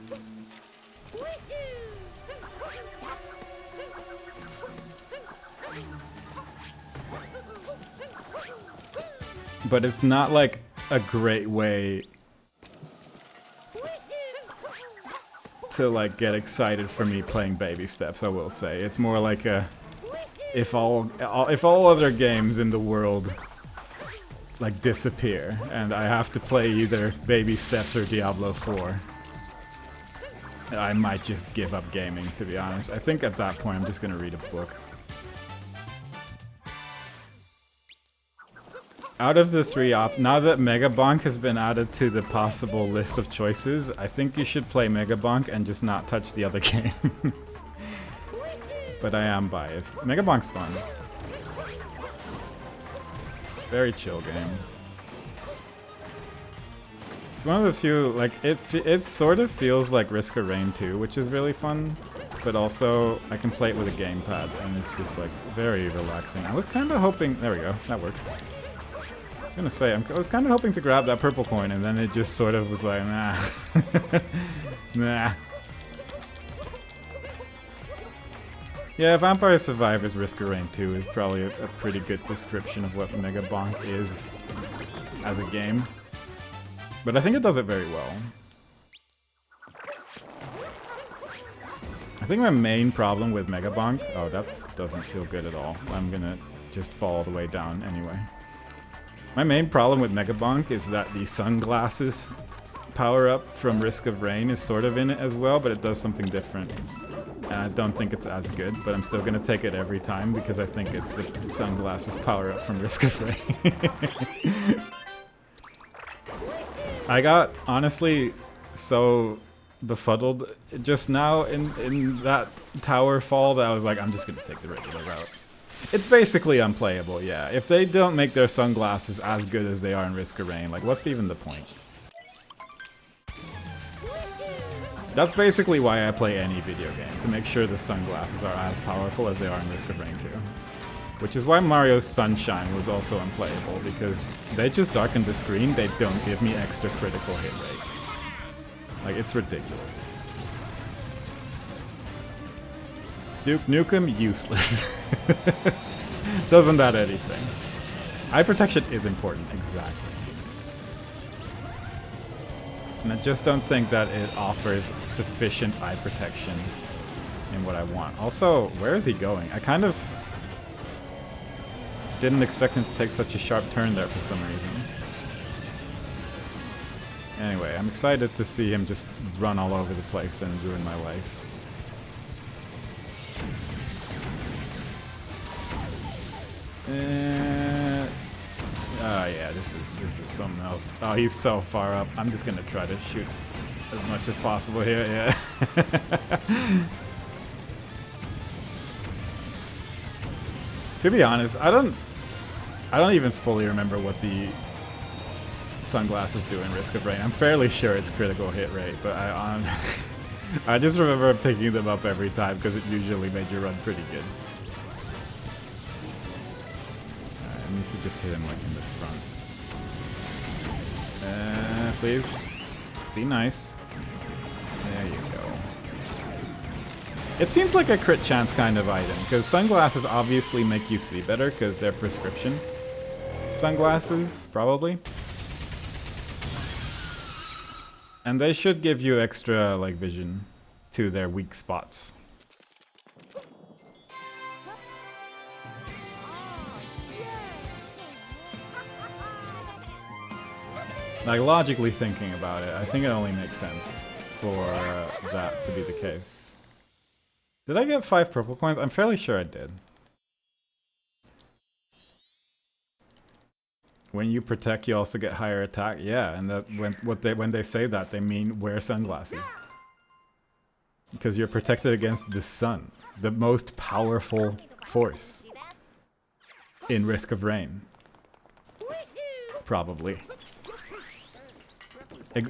But it's not like a great way to like get excited for me playing Baby Steps, I will say. It's more like a if all other games in the world like disappear and I have to play either Baby Steps or Diablo 4, I might just give up gaming, to be honest. I think at that point I'm just gonna read a book. Out of the three now that Mega Bonk has been added to the possible list of choices, I think you should play Mega Bonk and just not touch the other games. But I am biased. Mega Bonk's fun. Very chill game. It's one of the few, like, it sort of feels like Risk of Rain 2, which is really fun. But also, I can play it with a gamepad, and it's just, like, very relaxing. I was kind of hoping... There we go. That worked. I was gonna say, I was kind of hoping to grab that purple coin, and then it just sort of was like, nah. Nah. Yeah, Vampire Survivors Risk of Rain 2 is probably a pretty good description of what Mega Bonk is as a game. But I think it does it very well. I think my main problem with Mega Bonk... Oh, that doesn't feel good at all. I'm gonna just fall all the way down anyway. My main problem with Mega Bonk is that the sunglasses power-up from Risk of Rain is sort of in it as well, but it does something different. And I don't think it's as good, but I'm still gonna take it every time because I think it's the sunglasses power-up from Risk of Rain. I got, honestly, so befuddled just now in that tower fall that I was like, I'm just gonna take the regular route. It's basically unplayable, yeah. If they don't make their sunglasses as good as they are in Risk of Rain, like, what's even the point? That's basically why I play any video game, to make sure the sunglasses are as powerful as they are in Risk of Rain 2. Which is why Mario's Sunshine was also unplayable, because they just darken the screen, they don't give me extra critical hit rate. Like, it's ridiculous. Duke Nukem, useless. Doesn't add anything. Eye protection is important, exactly. And I just don't think that it offers sufficient eye protection in what I want. Also, where is he going? I kind of didn't expect him to take such a sharp turn there for some reason. Anyway, I'm excited to see him just run all over the place and ruin my life. Oh yeah, this is something else. Oh, he's so far up. I'm just gonna try to shoot as much as possible here, yeah. To be honest, I don't even fully remember what the sunglasses do in Risk of Rain. I'm fairly sure it's critical hit rate, but I just remember picking them up every time because it usually made you run pretty good. I need to just hit him like in the front. Please. Be nice. There you go. It seems like a crit chance kind of item, because sunglasses obviously make you see better because they're prescription sunglasses, probably. And they should give you extra like vision to their weak spots. Like, logically thinking about it, I think it only makes sense for that to be the case. Did I get 5 purple coins? I'm fairly sure I did. When you protect, you also get higher attack. Yeah, and that when they say that, they mean wear sunglasses. Because you're protected against the sun. the most powerful force in Risk of Rain. Probably.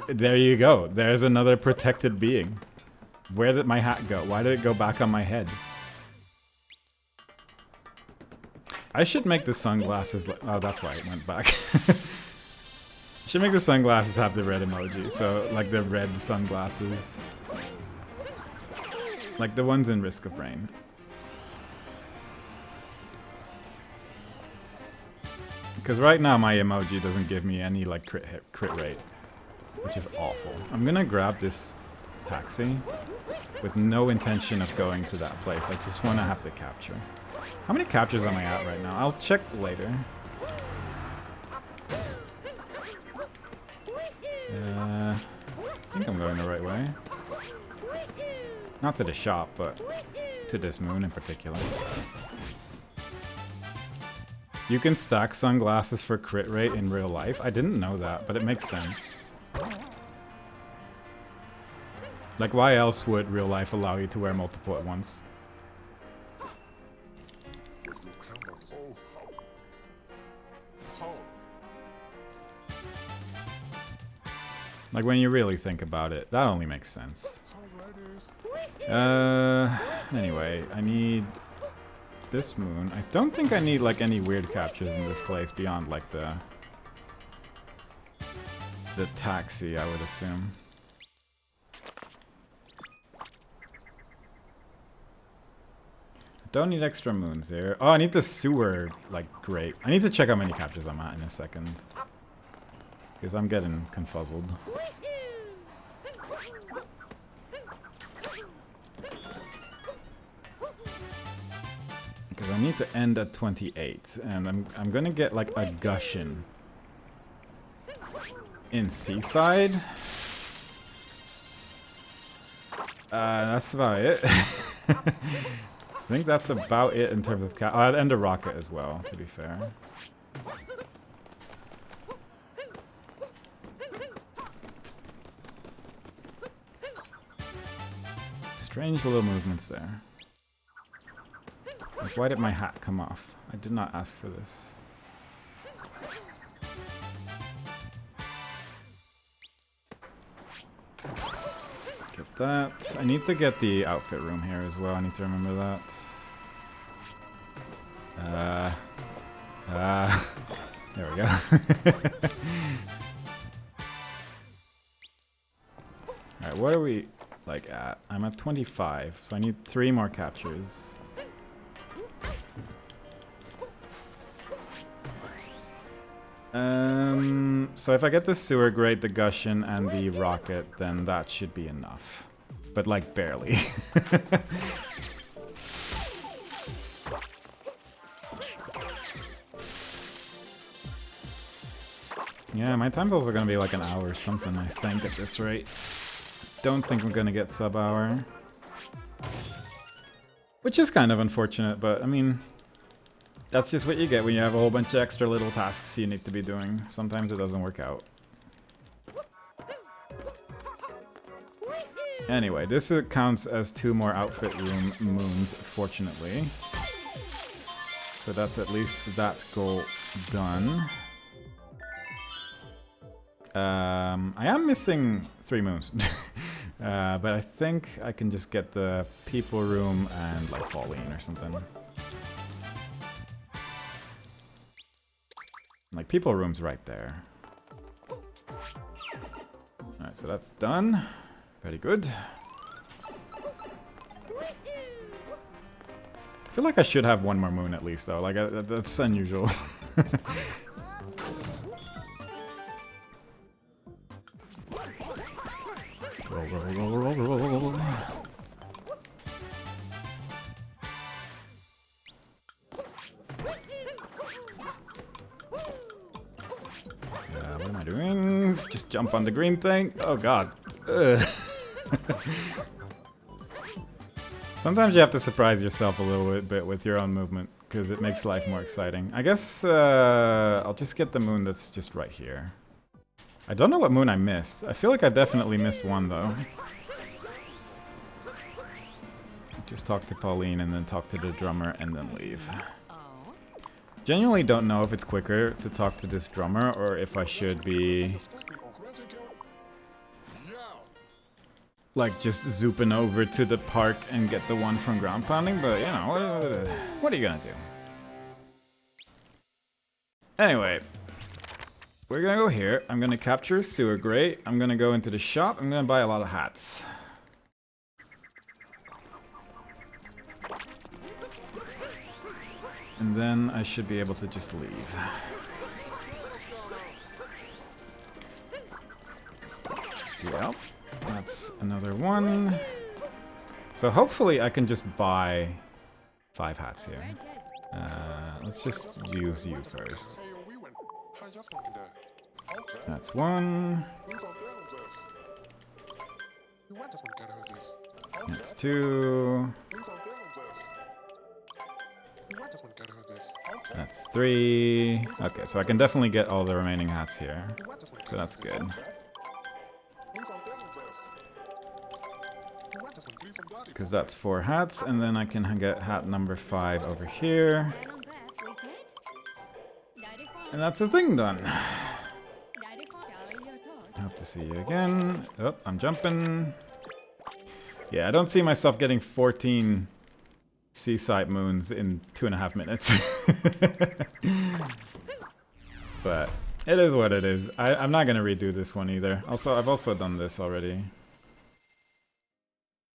There you go. There's another protected being. Where did my hat go? Why did it go back on my head? I should make the sunglasses... Oh, that's why it went back. Should make the sunglasses have the red emoji. So, like the red sunglasses. Like the ones in Risk of Rain. Because right now my emoji doesn't give me any like crit rate. Which is awful. I'm gonna grab this taxi with no intention of going to that place. I just want to have the capture. How many captures am I at right now? I'll check later. I think I'm going the right way. Not to the shop, but to this moon in particular. You can stack sunglasses for crit rate in real life. I didn't know that, but it makes sense. Like, why else would real life allow you to wear multiple at once? Like, when you really think about it, that only makes sense. Anyway, I need this moon. I don't think I need, like, any weird captures in this place beyond, like, the taxi, I would assume. Don't need extra moons here. Oh, I need the sewer, like, grate. I need to check how many captures I'm at in a second. Because I'm getting confuzzled. Because I need to end at 28. And I'm gonna get, like, a Gushin in Seaside. That's about it. I think that's about it in terms of cap. Oh, and a rocket as well, to be fair. Strange little movements there. Like, why did my hat come off? I did not ask for this. Get that. I need to get the outfit room here as well. I need to remember that. There we go. Alright, what are we, like, at? I'm at 25, so I need 3 more captures. So if I get the sewer grate, the Gushin, and the rocket, then that should be enough. But, like, barely. Yeah, my time's also gonna be like an hour or something, I think, at this rate. Don't think I'm gonna get sub-hour. Which is kind of unfortunate, but, I mean... That's just what you get when you have a whole bunch of extra little tasks you need to be doing. Sometimes it doesn't work out. Anyway, this counts as 2 more outfit room moons, fortunately. So that's at least that goal done. I am missing 3 moons. But I think I can just get the people room and like Pauline or something. Like, people room's right there. Alright, so that's done. Very good. I feel like I should have 1 more moon at least, though. Like, that's unusual. Roll. What am I doing? Just jump on the green thing? Oh god. Sometimes you have to surprise yourself a little bit with your own movement, because it makes life more exciting. I guess I'll just get the moon that's just right here. I don't know what moon I missed. I feel like I definitely missed one, though. Just talk to Pauline and then talk to the drummer and then leave. Genuinely don't know if it's quicker to talk to this drummer or if I should be like just zooping over to the park and get the one from ground pounding, but you know, what are you gonna do? Anyway, we're gonna go here. I'm gonna capture a sewer grate. I'm gonna go into the shop. I'm gonna buy a lot of hats. And then I should be able to just leave. Yep, that's another one. So hopefully I can just buy 5 hats here. Let's just use you first. That's one. That's 2. That's 3. Okay, so I can definitely get all the remaining hats here. So that's good. Because that's 4 hats, and then I can get hat number 5 over here. And that's a thing done. Hope to see you again. Oh, I'm jumping. Yeah, I don't see myself getting 14 seaside moons in 2.5 minutes. But it is what it is. I'm not gonna redo this one either. Also, I've also done this already.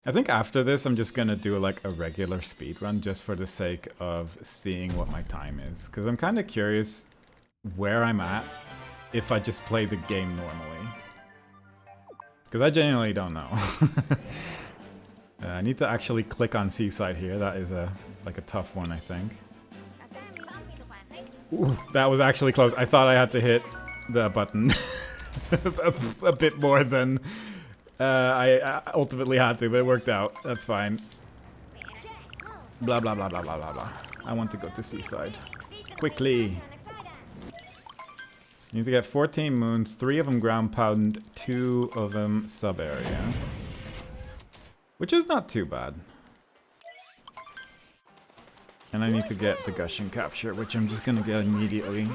I think after this I'm just gonna do like a regular speedrun just for the sake of seeing what my time is. Because I'm kind of curious where I'm at if I just play the game normally. Because I genuinely don't know. I need to actually click on Seaside here. That is like a tough one, I think. Ooh, that was actually close. I thought I had to hit the button a bit more than I ultimately had to, but it worked out. That's fine. Blah, blah, blah, blah, blah, blah, blah. I want to go to Seaside. Quickly. You need to get 14 moons, 3 of them ground pound, 2 of them sub area. Which is not too bad. And I need to get the Gushing Capture, which I'm just gonna get immediately.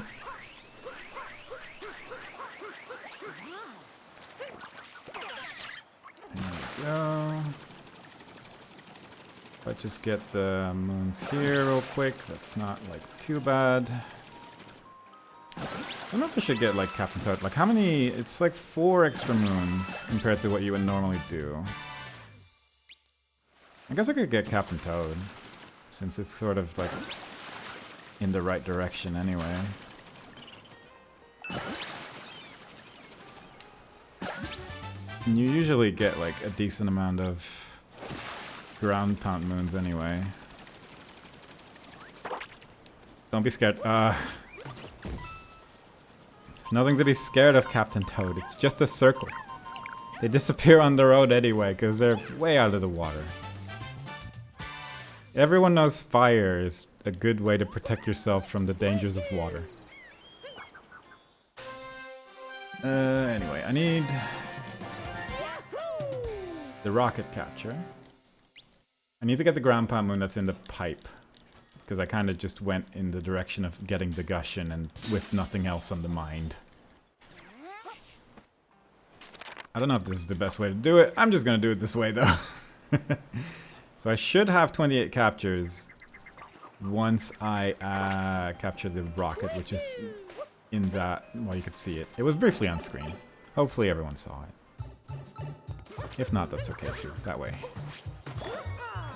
There we go. If I just get the moons here real quick, that's not like too bad. I don't know if I should get like Captain Toad. Like how many? It's like 4 extra moons compared to what you would normally do. I guess I could get Captain Toad, since it's sort of like in the right direction anyway. And you usually get like a decent amount of ground pound moons anyway. Don't be scared. There's nothing to be scared of, Captain Toad. It's just a circle. They disappear on the road anyway, because they're way out of the water. Everyone knows fire is a good way to protect yourself from the dangers of water. Anyway, I need the rocket catcher. I need to get the ground pound moon that's in the pipe. Because I kind of just went in the direction of getting the Gushing and with nothing else on the mind. I don't know if this is the best way to do it. I'm just going to do it this way though. So I should have 28 captures once I capture the rocket, which is in that, well, you could see it. It was briefly on screen. Hopefully everyone saw it. If not, that's okay too, that way.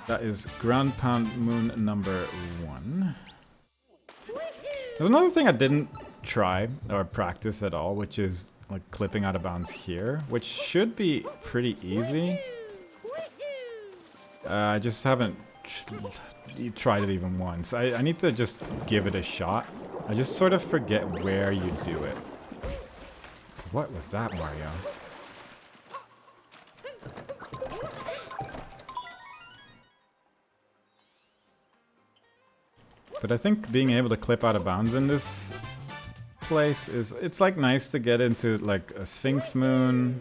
That is ground pound moon number 1. There's another thing I didn't try or practice at all, which is like clipping out of bounds here, which should be pretty easy. I just haven't tried it even once. I need to just give it a shot. I just sort of forget where you do it. What was that, Mario? But I think being able to clip out of bounds in this place is, it's like nice to get into like a Sphinx Moon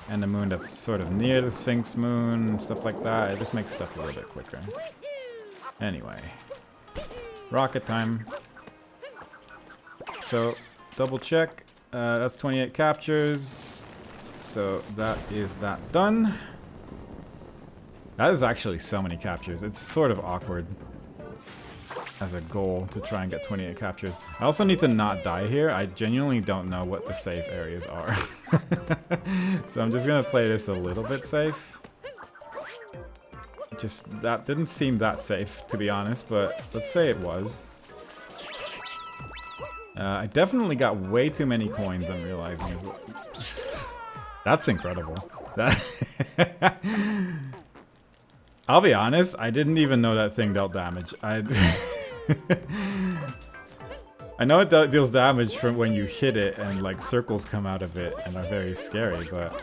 and a moon that's sort of near the Sphinx moon and stuff like that. It just makes stuff a little bit quicker. Anyway, rocket time. So, double check. That's 28 captures. So that is that done. That is actually so many captures. It's sort of awkward as a goal to try and get 28 captures. I also need to not die here. I genuinely don't know what the safe areas are. So I'm just gonna play this a little bit safe. Just, that didn't seem that safe, to be honest, but let's say it was. I definitely got way too many coins, I'm realizing as well. That's incredible. That I'll be honest, I didn't even know that thing dealt damage. I know it deals damage from when you hit it and like circles come out of it and are very scary, but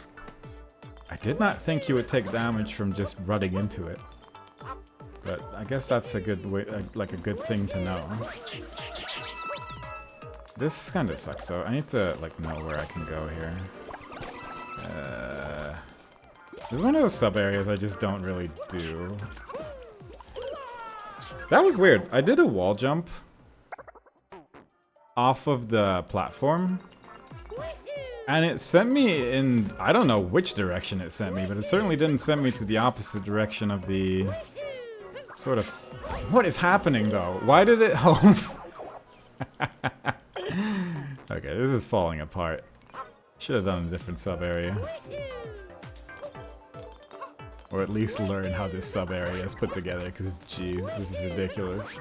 I did not think you would take damage from just running into it. But I guess that's a good way, like a good thing to know. This kind of sucks though. I need to like know where I can go here. This is one of those sub areas I just don't really do. That was weird. I did a wall jump off of the platform, and it sent me in, I don't know which direction it sent me, but it certainly didn't send me to the opposite direction of the sort of... What is happening though? Why did it home? Okay, this is falling apart. Should have done a different sub area. Or at least learn how this sub area is put together, because jeez, this is ridiculous.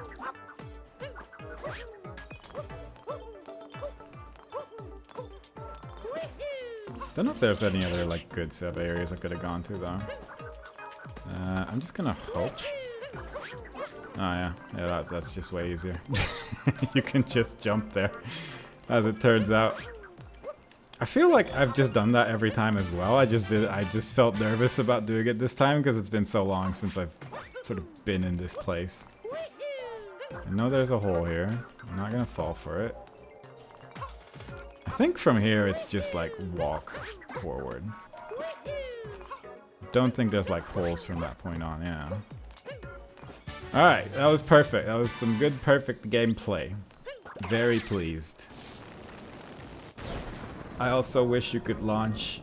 Don't know if there's any other like good sub areas I could have gone to though. I'm just gonna hope. Oh yeah, that's just way easier. You can just jump there, as it turns out. I feel like I've just done that every time as well. I just felt nervous about doing it this time because it's been so long since I've sort of been in this place. I know there's a hole here. I'm not gonna fall for it. I think from here it's just like walk forward. Don't think there's like holes from that point on, yeah. Alright, that was perfect. That was some good, perfect gameplay. Very pleased. I also wish you could launch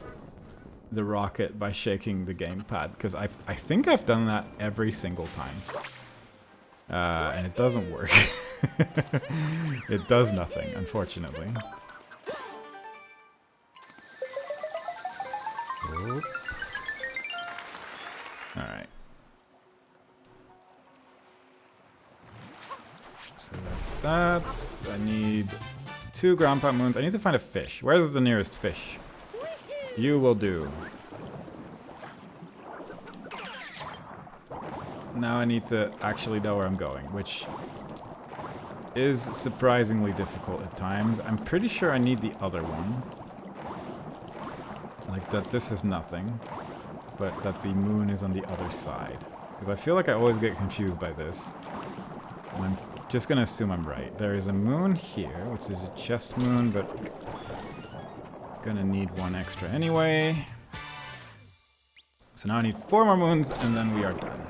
the rocket by shaking the gamepad, because I think I've done that every single time. And it doesn't work. It does nothing, unfortunately. Oh. Alright. So that's that. I need 2 ground pound moons. I need to find a fish. Where's the nearest fish? You will do. Now I need to actually know where I'm going, which is surprisingly difficult at times. I'm pretty sure I need the other one. Like that this is nothing, but that the moon is on the other side. Because I feel like I always get confused by this. And I'm just gonna assume I'm right. There is a moon here, which is a chest moon, but gonna need one extra anyway. So now I need 4 more moons, and then we are done.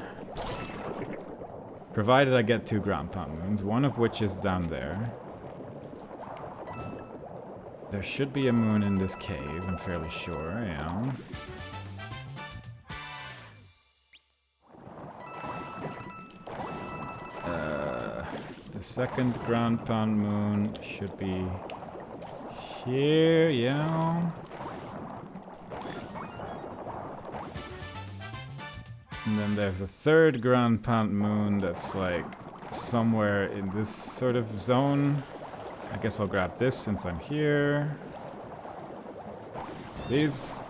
Provided I get 2 ground pound moons, one of which is down there. There should be a moon in this cave, I'm fairly sure, yeah. The second ground pound moon should be here, yeah. And then there's a third ground pound moon that's like somewhere in this sort of zone. I guess I'll grab this since I'm here. These.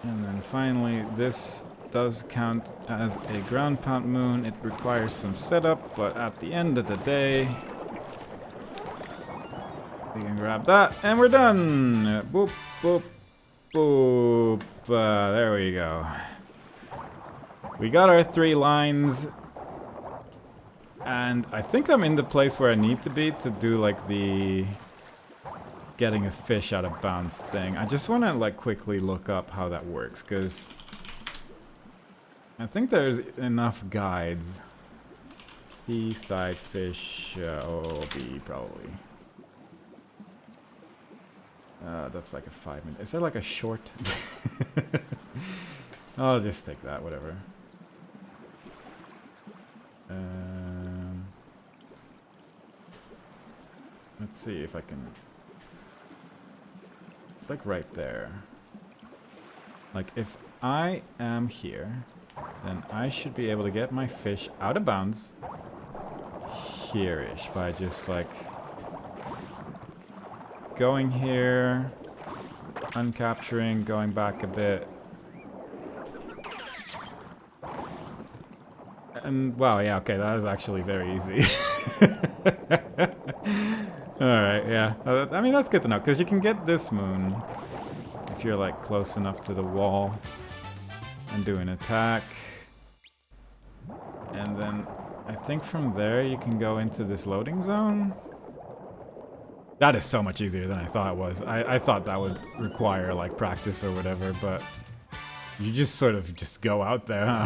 And then finally, this does count as a ground pound moon. It requires some setup, but at the end of the day, we can grab that, and we're done! Boop, boop, boop. There we go. We got our 3 lines. And I think I'm in the place where I need to be to do like the getting a fish out of bounds thing. I just want to like quickly look up how that works, because I think there's enough guides. Seaside fish, OB probably. That's like a 5-minute. Is there like a short? I'll just take that, whatever. Let's see if I can. It's like right there. Like if I am here, then I should be able to get my fish out of bounds here-ish by just like going here, uncapturing, going back a bit. And wow, yeah, okay, that is actually very easy. Alright, yeah. I mean, that's good to know, because you can get this moon if you're like close enough to the wall and do an attack. And then I think from there you can go into this loading zone. That is so much easier than I thought it was. I thought that would require like practice or whatever, but you just sort of just go out there, huh?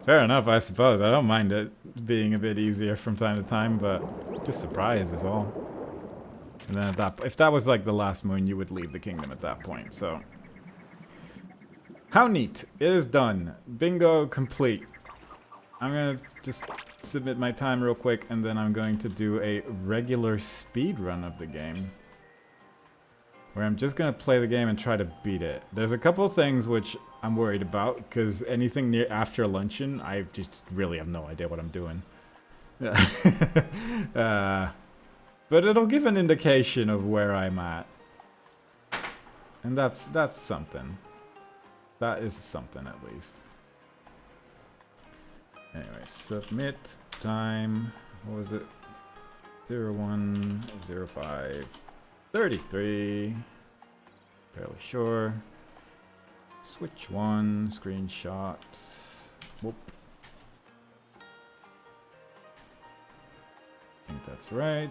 Fair enough, I suppose. I don't mind it being a bit easier from time to time, but just surprise is all. And then if that was like the last moon, you would leave the kingdom at that point, so. How neat. It is done. Bingo complete. I'm gonna just submit my time real quick, and then I'm going to do a regular speed run of the game, where I'm just gonna play the game and try to beat it. There's a couple things which I'm worried about, because anything near after luncheon, I just really have no idea what I'm doing. But it'll give an indication of where I'm at. And that's something. That is something at least. Anyway, submit time. What was it? 0105 33. Fairly sure. Switch one, screenshot. Whoop. I think that's right.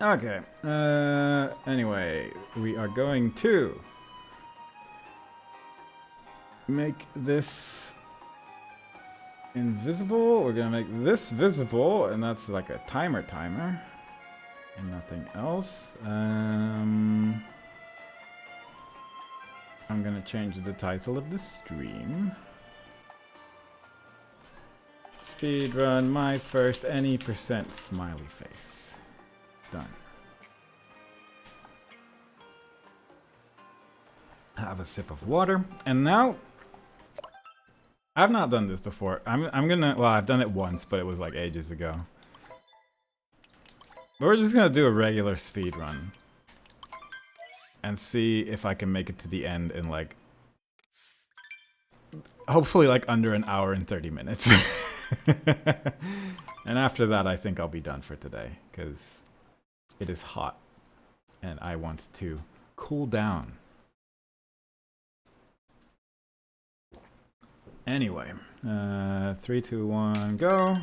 Okay, anyway, we are going to make this invisible. We're gonna make this visible, and that's like a timer and nothing else. I'm gonna change the title of the stream. Speedrun my first any % smiley face. Done. Have a sip of water, and now I've not done this before. I'm gonna, well, I've done it once, but it was like ages ago. But we're just gonna do a regular speed run and see if I can make it to the end in like, hopefully like under an hour and 30 minutes. And after that, I think I'll be done for today, because it is hot, and I want to cool down. Anyway, 3, 2, 1, go.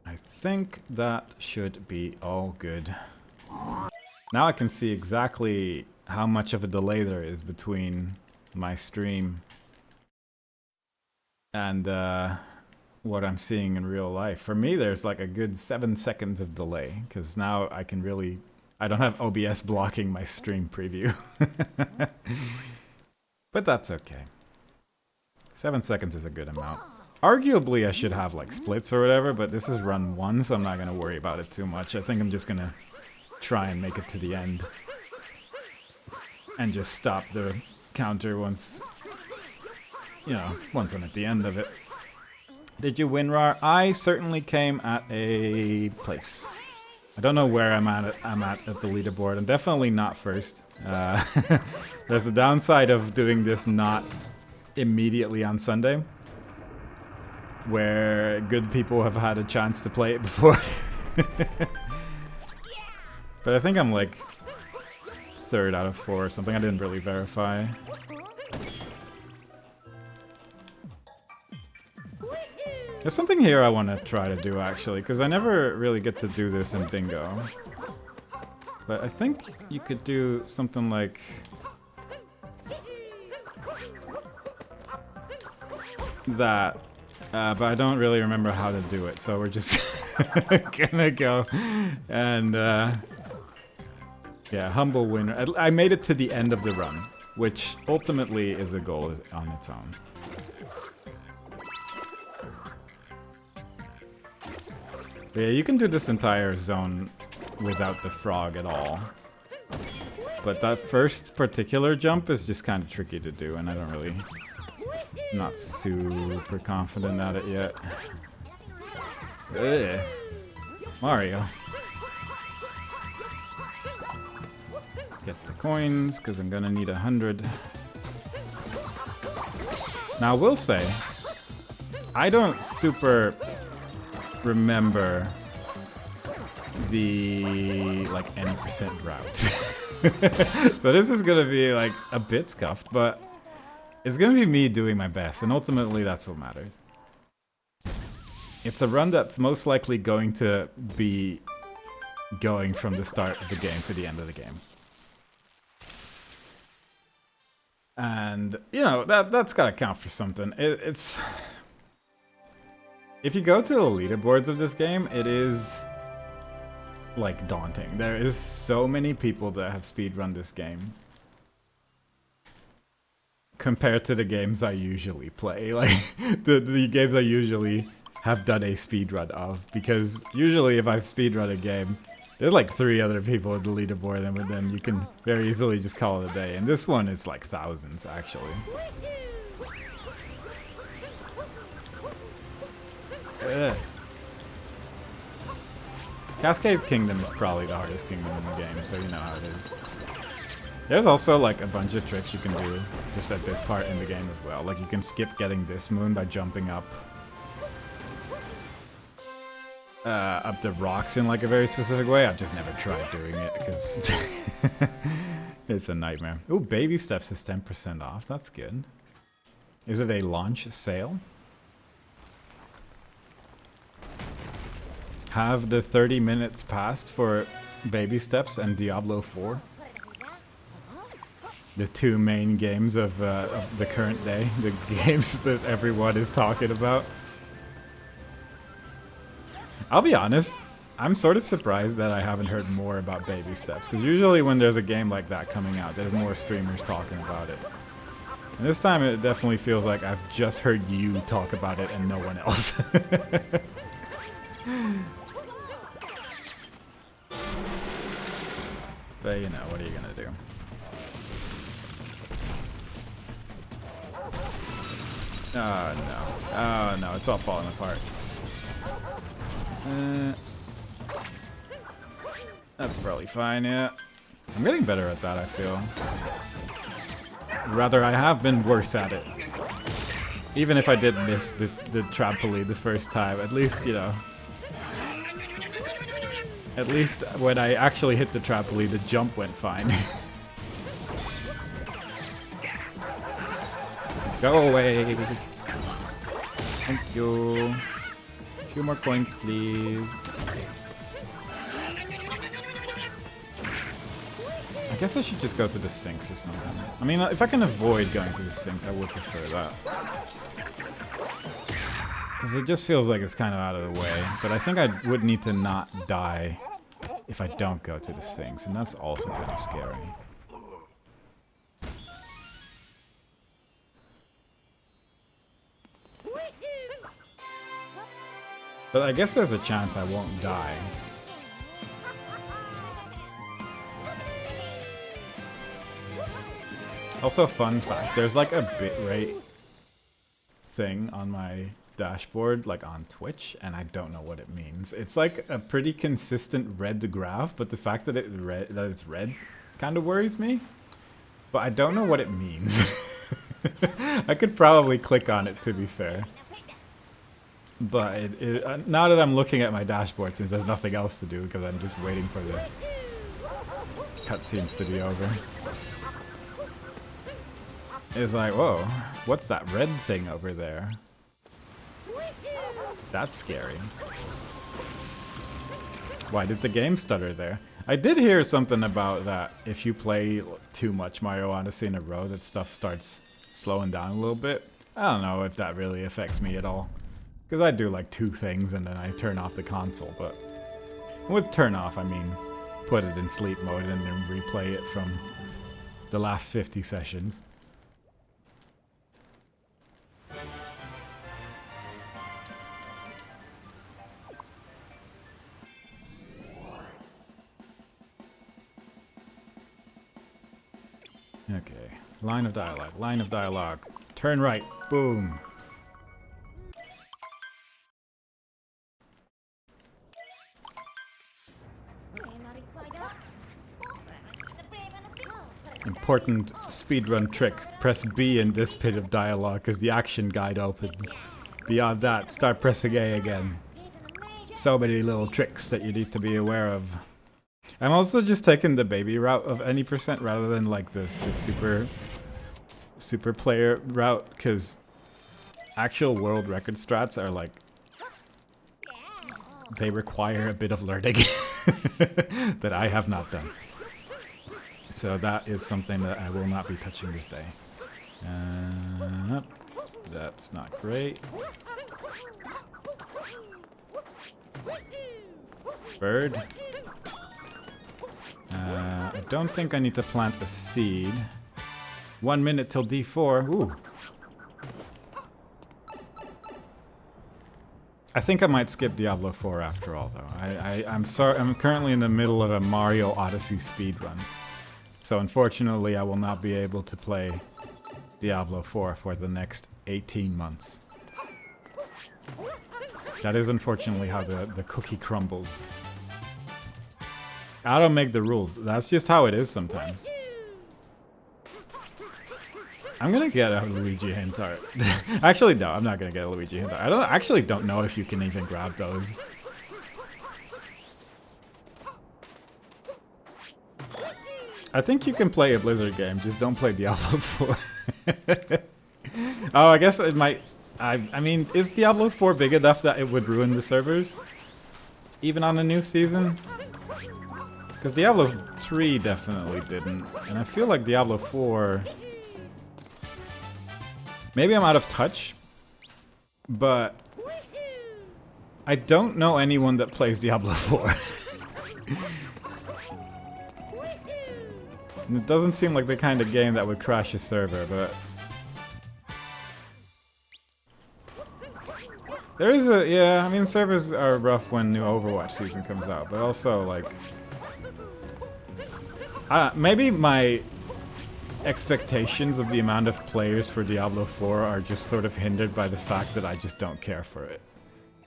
I think that should be all good. Now I can see exactly how much of a delay there is between my stream and what I'm seeing in real life. For me, there's like a good 7 seconds of delay, because now I can really, I don't have OBS blocking my stream preview. But that's okay. 7 seconds is a good amount. Arguably I should have like splits or whatever, but this is run 1, so I'm not gonna worry about it too much. I think I'm just gonna try and make it to the end and just stop the counter once you know, once I'm at the end of it. Did you win, Rar? I certainly came at a place. I don't know where I'm at the leaderboard. I'm definitely not first. There's the downside of doing this not immediately on Sunday, where good people have had a chance to play it before. But I think I'm like 3rd out of 4 or something. I didn't really verify. There's something here I want to try to do, actually, because I never really get to do this in bingo. But I think you could do something like... that. But I don't really remember how to do it, so we're just gonna go and... yeah, humble winner. I made it to the end of the run, which ultimately is a goal on its own. Yeah, you can do this entire zone without the frog at all. But that first particular jump is just kind of tricky to do, and I don't really... not super confident at it yet. Ugh. Mario. Get the coins, because I'm gonna need 100. Now, I will say, I don't super remember the, like, N% route. So this is gonna be, like, a bit scuffed, but it's gonna be me doing my best, and ultimately that's what matters. It's a run that's most likely going to be going from the start of the game to the end of the game. And, you know, that's gotta count for something. It's... If you go to the leaderboards of this game, it is, like, daunting. There is so many people that have speedrun this game compared to the games I usually play. Like, the games I usually have done a speedrun of. Because usually if I've speedrun a game, there's like 3 other people at the leaderboard, and then you can very easily just call it a day. And this one, it's like thousands, actually. Ugh. Cascade Kingdom is probably the hardest kingdom in the game, so you know how it is. There's also like a bunch of tricks you can do just at this part in the game as well. Like you can skip getting this moon by jumping up the rocks in like a very specific way. I've just never tried doing it because it's a nightmare. Ooh, Baby Steps is 10% off. That's good. Is it a launch sale? Have the 30 minutes passed for Baby Steps and Diablo 4? The 2 main games of the current day. The games that everyone is talking about. I'll be honest, I'm sort of surprised that I haven't heard more about Baby Steps. Because usually when there's a game like that coming out, there's more streamers talking about it. And this time it definitely feels like I've just heard you talk about it and no one else. But you know, what are you gonna do? Oh no. Oh no, it's all falling apart. That's probably fine, yeah. I'm getting better at that, I feel. Rather, I have been worse at it. Even if I did miss the trampoline the first time, at least, you know. At least when I actually hit the trampoline, the jump went fine. Go away. Thank you. A few more coins, please. I guess I should just go to the Sphinx or something. I mean, if I can avoid going to the Sphinx, I would prefer that. Because it just feels like it's kind of out of the way. But I think I would need to not die if I don't go to the Sphinx, and that's also kind of scary. But I guess there's a chance I won't die. Also, fun fact, there's like a bit rate thing on my dashboard, like on Twitch, and I don't know what it means. It's like a pretty consistent red graph, but the fact that it's red kind of worries me. But I don't know what it means. I could probably click on it, to be fair. But now that I'm looking at my dashboard, since there's nothing else to do, because I'm just waiting for the cutscenes to be over. It's like, whoa, what's that red thing over there? That's scary. Why did the game stutter there? I did hear something about that if you play too much Mario Odyssey in a row, that stuff starts slowing down a little bit. I don't know if that really affects me at all. Because I do like 2 things and then I turn off the console, but with turn off I mean put it in sleep mode and then replay it from the last 50 sessions. Okay, line of dialogue, line of dialogue. Turn right, boom. Important speedrun trick. Press B in this bit of dialogue as the action guide opens. Beyond that, start pressing A again. So many little tricks that you need to be aware of. I'm also just taking the baby route of any percent rather than like the super player route, because actual world record strats are like, they require a bit of learning that I have not done. So that is something that I will not be touching this day. That's not great. Bird. I don't think I need to plant a seed. 1 minute till D4. Ooh. I think I might skip Diablo 4 after all, though. I'm sorry. I'm currently in the middle of a Mario Odyssey speedrun. So unfortunately, I will not be able to play Diablo 4 for the next 18 months. That is unfortunately how the cookie crumbles. I don't make the rules. That's just how it is sometimes. I'm gonna get a Luigi hint art. Actually, no, I'm not gonna get a Luigi hint art. I actually don't know if you can even grab those. I think you can play a Blizzard game, just don't play Diablo 4. Oh, I guess it might... I mean, is Diablo 4 big enough that it would ruin the servers? Even on the new season? Because Diablo 3 definitely didn't. And I feel like Diablo 4... Maybe I'm out of touch, but... I don't know anyone that plays Diablo 4. It doesn't seem like the kind of game that would crash a server, but... There is a... Yeah, I mean, servers are rough when new Overwatch season comes out, but also, like... maybe my expectations of the amount of players for Diablo 4 are just sort of hindered by the fact that I just don't care for it.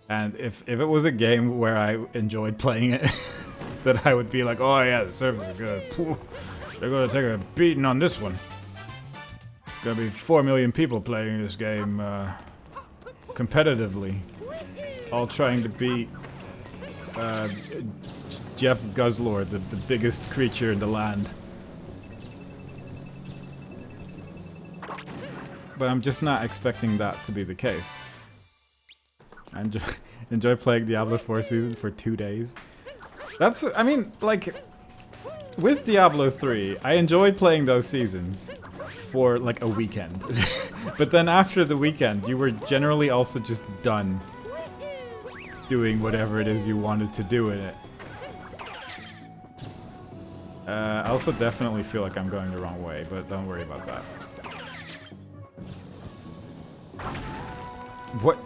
And if it was a game where I enjoyed playing it, that I would be like, oh yeah, the servers are good. Phew. They're gonna take a beating on this one. Gonna be 4 million people playing this game competitively, all trying to beat Jeff Guzzlord, the biggest creature in the land. But I'm just not expecting that to be the case. I enjoy playing Diablo 4 season for 2 days. That's, I mean, like... With Diablo 3, I enjoyed playing those seasons for like a weekend. But then after the weekend, you were generally also just done doing whatever it is you wanted to do in it. I also definitely feel like I'm going the wrong way, but don't worry about that. What?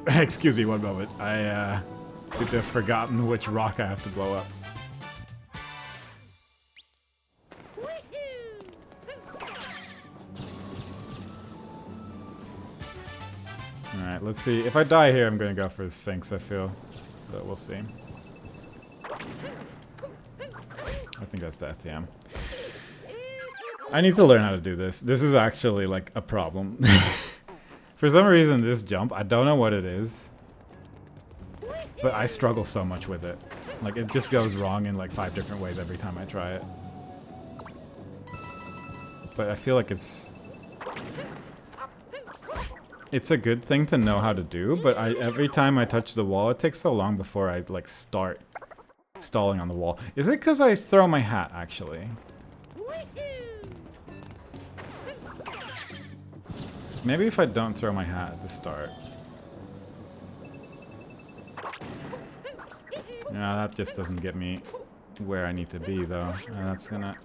Excuse me one moment. I seem to have forgotten which rock I have to blow up. Alright, let's see. If I die here, I'm gonna go for the Sphinx, I feel. But we'll see. I think that's the FTM. I need to learn how to do this. This is actually like a problem. For some reason, this jump, I don't know what it is. But I struggle so much with it. Like, it just goes wrong in like 5 different ways every time I try it. But I feel like it's a good thing to know how to do, but every time I touch the wall, it takes so long before I like start stalling on the wall. Is it because I throw my hat, actually? Maybe if I don't throw my hat at the start. No, that just doesn't get me where I need to be, though. That's gonna...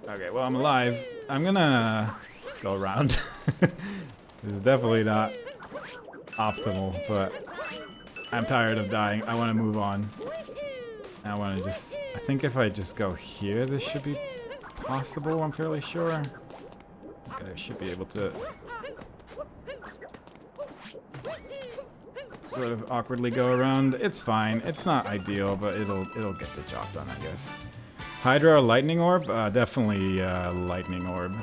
Okay, well, I'm alive. I'm gonna go around. This is definitely not optimal, but I'm tired of dying. I want to move on. I want to just... I think if I just go here, this should be possible, I'm fairly sure. Okay, I should be able to... sort of awkwardly go around. It's fine. It's not ideal, but it'll get the job done, I guess. Hydra or lightning orb? Definitely lightning orb.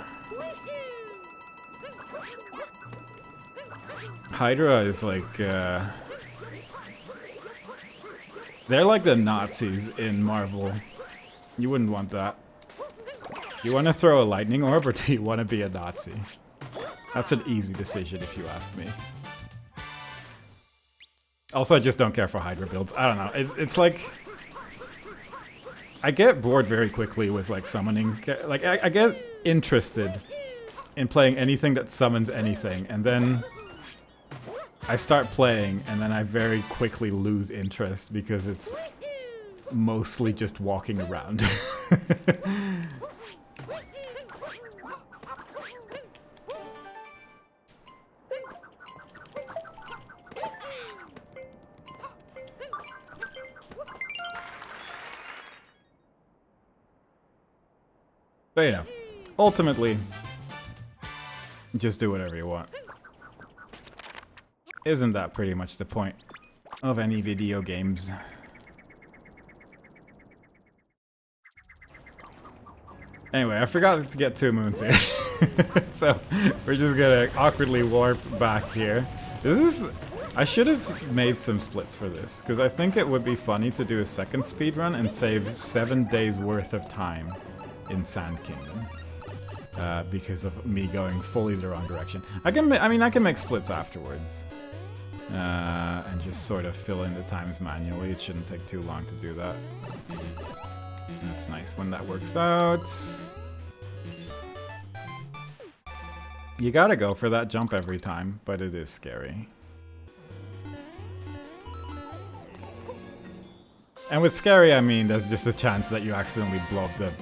Hydra is like they're like the Nazis in Marvel. You wouldn't want that. You want to throw a lightning orb, or do you want to be a Nazi? That's an easy decision if you ask me. Also, I just don't care for Hydra builds. I don't know. It's like... I get bored very quickly with, like, summoning. Like, I get interested in playing anything that summons anything, and then I start playing, and then I very quickly lose interest because it's mostly just walking around. But you know, ultimately, just do whatever you want. Isn't that pretty much the point of any video games? Anyway, I forgot to get 2 moons here. So, we're just gonna awkwardly warp back here. This is... I should have made some splits for this, because I think it would be funny to do a second speedrun and save 7 days worth of time in Sand Kingdom, because of me going fully the wrong direction. I mean, I can make splits afterwards, and just sort of fill in the times manually. It shouldn't take too long to do that. And it's nice when that works out. You gotta go for that jump every time, but it is scary. And with scary, I mean, there's just a chance that you accidentally blow up the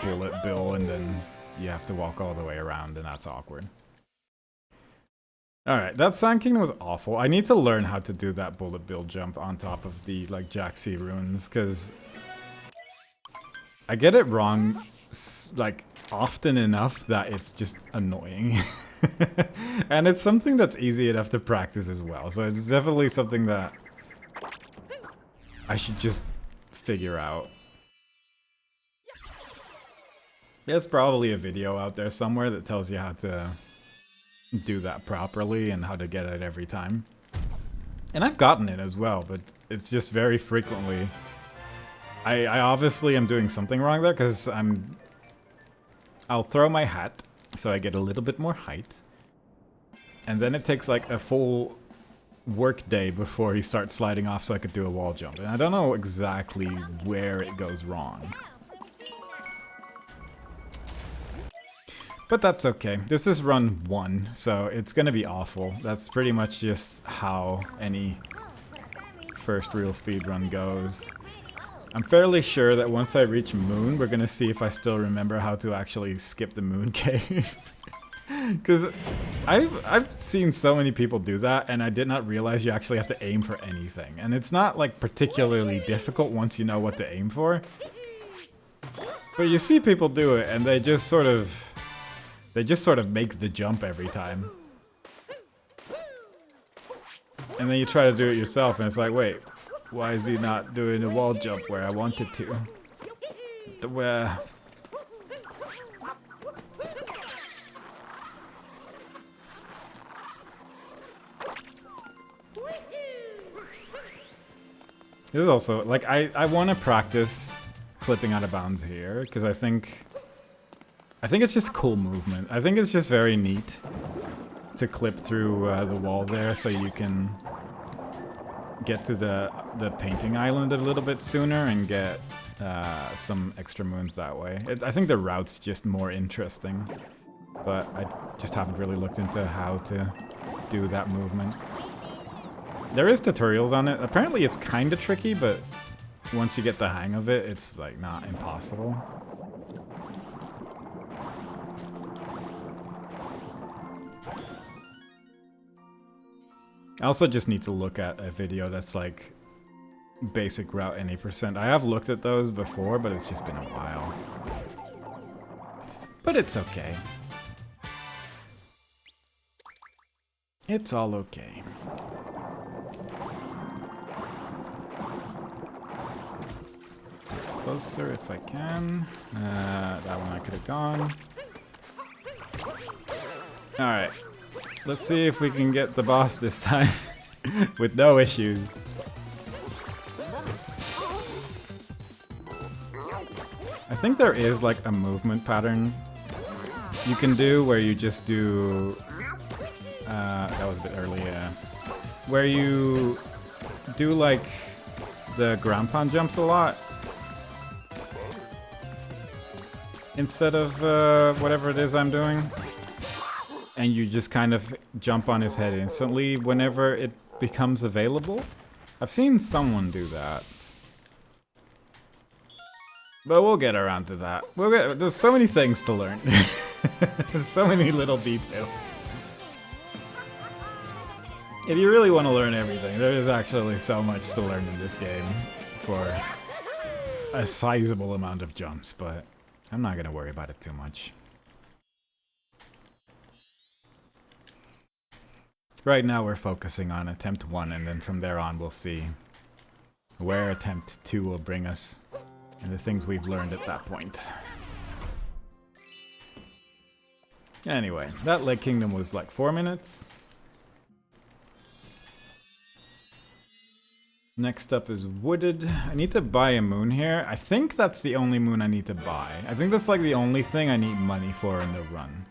bullet bill and then you have to walk all the way around, and that's awkward. Alright, that Sand Kingdom was awful. I need to learn how to do that bullet bill jump on top of the, like, Jaxi runes, because I get it wrong, like, often enough that it's just annoying. And it's something that's easy enough to practice as well, so it's definitely something that I should just figure out. There's probably a video out there somewhere that tells you how to do that properly and how to get it every time. And I've gotten it as well, but it's just very frequently... I obviously am doing something wrong there, because I'll throw my hat, so I get a little bit more height. And then it takes like a full work day before he starts sliding off so I could do a wall jump. And I don't know exactly where it goes wrong. But that's okay. This is run 1, so it's gonna be awful. That's pretty much just how any first real speedrun goes. I'm fairly sure that once I reach Moon, we're gonna see if I still remember how to actually skip the Moon Cave. Because I've seen so many people do that, and I did not realize you actually have to aim for anything. And it's not like particularly difficult once you know what to aim for. But you see people do it, and they just sort of make the jump every time. And then you try to do it yourself, and it's like, wait, why is he not doing the wall jump where I wanted to? This is also, like, I want to practice clipping out of bounds here, because I think it's just cool movement. I think it's just very neat to clip through the wall there so you can get to the painting island a little bit sooner and get some extra moons that way. I think the route's just more interesting, but I just haven't really looked into how to do that movement. There is tutorials on it. Apparently it's kind of tricky, but once you get the hang of it, it's like not impossible. I also just need to look at a video that's like basic route any percent. I have looked at those before, but it's just been a while. But it's okay. It's all okay. Closer if I can. That one I could have gone. Alright. Let's see if we can get the boss this time with no issues. I think there is like a movement pattern you can do where you just do... that was a bit early, yeah. Where you do like the ground pound jumps a lot. Instead of whatever it is I'm doing. And you just kind of jump on his head instantly whenever it becomes available. I've seen someone do that. But we'll get around to that. There's so many things to learn. There's so many little details. If you really want to learn everything, there is actually so much to learn in this game for a sizable amount of jumps, but I'm not going to worry about it too much. Right now we're focusing on attempt 1, and then from there on we'll see where attempt 2 will bring us and the things we've learned at that point. Anyway, that Lake Kingdom was like 4 minutes. Next up is Wooded. I need to buy a moon here. I think that's the only moon I need to buy. I think that's like the only thing I need money for in the run.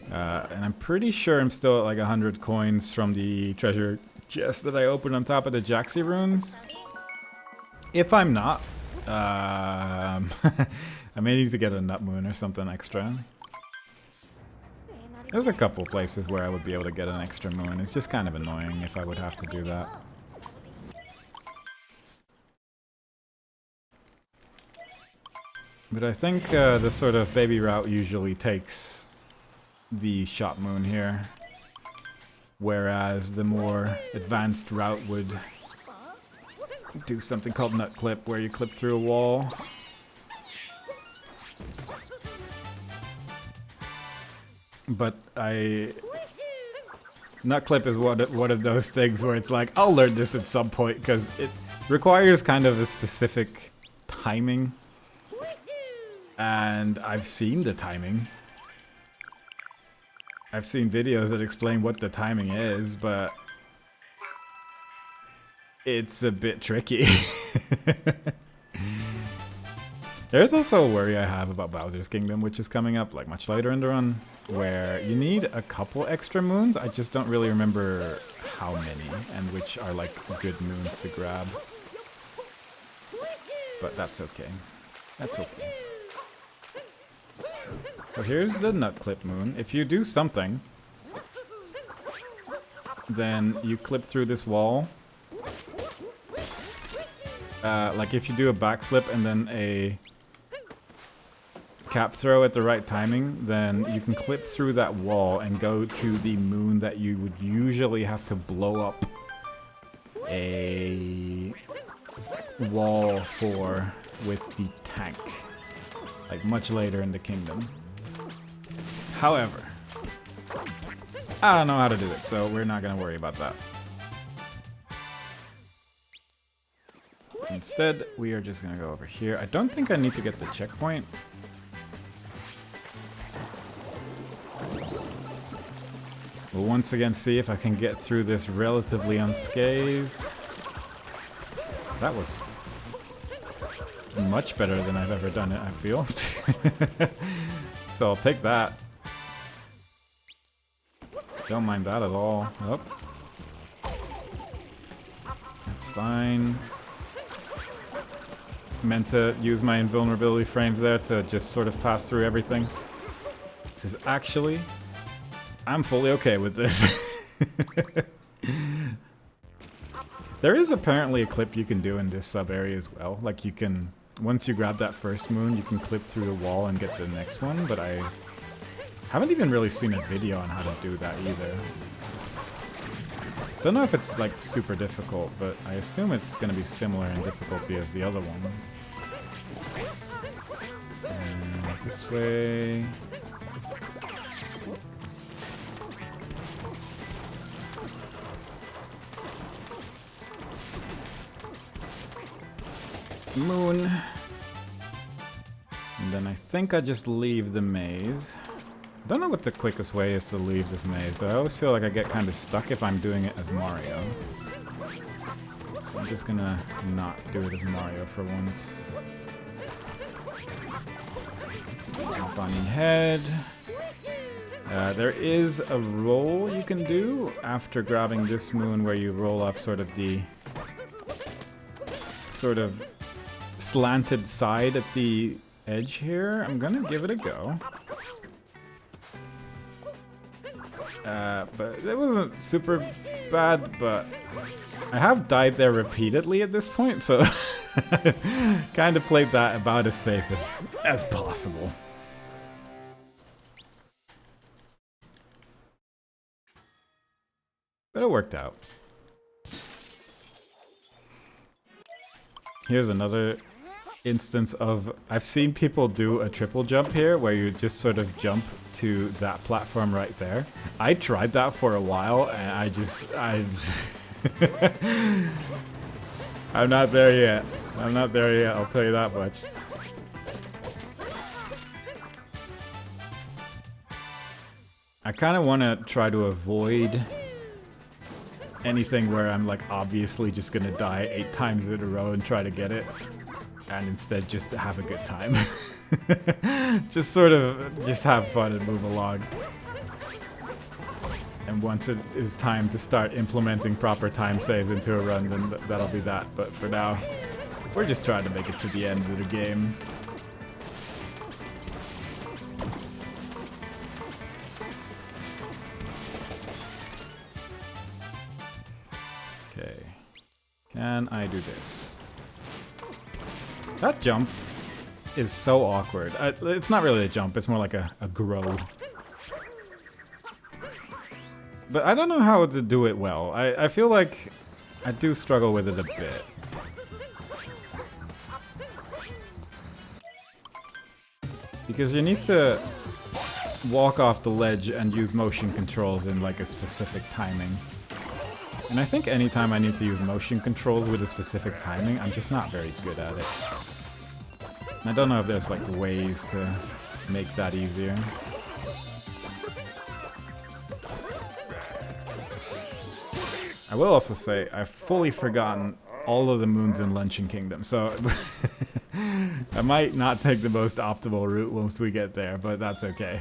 And I'm pretty sure I'm still at like 100 coins from the treasure chest that I opened on top of the Jaxi runes. If I'm not, I may need to get a nut moon or something extra. There's a couple places where I would be able to get an extra moon. It's just kind of annoying if I would have to do that. But I think the sort of baby route usually takes the shop moon here, whereas the more advanced route would do something called nut clip, where you clip through a wall. But nut clip is one of those things where it's like, I'll learn this at some point, because it requires kind of a specific timing, and I've seen the timing. I've seen videos that explain what the timing is, but it's a bit tricky. There's also a worry I have about Bowser's Kingdom, which is coming up like much later in the run, where you need a couple extra moons. I just don't really remember how many and which are like good moons to grab. But that's okay. That's okay. So here's the nut clip moon. If you do something, then you clip through this wall. Like if you do a backflip and then a cap throw at the right timing, then you can clip through that wall and go to the moon that you would usually have to blow up a wall for with the tank, like much later in the kingdom. However, I don't know how to do it, so we're not gonna worry about that. Instead, we are just gonna go over here. I don't think I need to get the checkpoint. We'll once again see if I can get through this relatively unscathed. That was much better than I've ever done it, I feel. So I'll take that. Don't mind that at all. Oh. That's fine. Meant to use my invulnerability frames there to just sort of pass through everything. This is actually... I'm fully okay with this. There is apparently a clip you can do in this sub area as well. Like you can, once you grab that first moon, you can clip through the wall and get the next one, but I haven't even really seen a video on how to do that either. Don't know if it's like super difficult, but I assume it's going to be similar in difficulty as the other one. And this way... Moon. And then I think I just leave the maze. I don't know what the quickest way is to leave this maze, but I always feel like I get kind of stuck if I'm doing it as Mario. So I'm just gonna not do it as Mario for once. Hop on ahead. There is a roll you can do after grabbing this moon where you roll off sort of the slanted side at the edge here. I'm gonna give it a go. But it wasn't super bad, but I have died there repeatedly at this point, so kind of played that about as safe as possible. But it worked out. Here's another instance of... I've seen people do a triple jump here where you just sort of jump to that platform right there. I tried that for a while and I'm not there yet. I'm not there yet, I'll tell you that much. I kind of want to try to avoid anything where I'm like obviously just gonna die 8 times in a row and try to get it, and instead just have a good time. Just sort of just have fun and move along. And once it is time to start implementing proper time saves into a run, then that'll be that. But for now, we're just trying to make it to the end of the game. Okay. Can I do this? That jump is so awkward. It's not really a jump, it's more like a grow. But I don't know how to do it well. I feel like I do struggle with it a bit. Because you need to walk off the ledge and use motion controls in like a specific timing. And I think anytime I need to use motion controls with a specific timing, I'm just not very good at it. And I don't know if there's like ways to make that easier. I will also say, I've fully forgotten all of the moons in Luncheon Kingdom, so I might not take the most optimal route once we get there, but that's okay.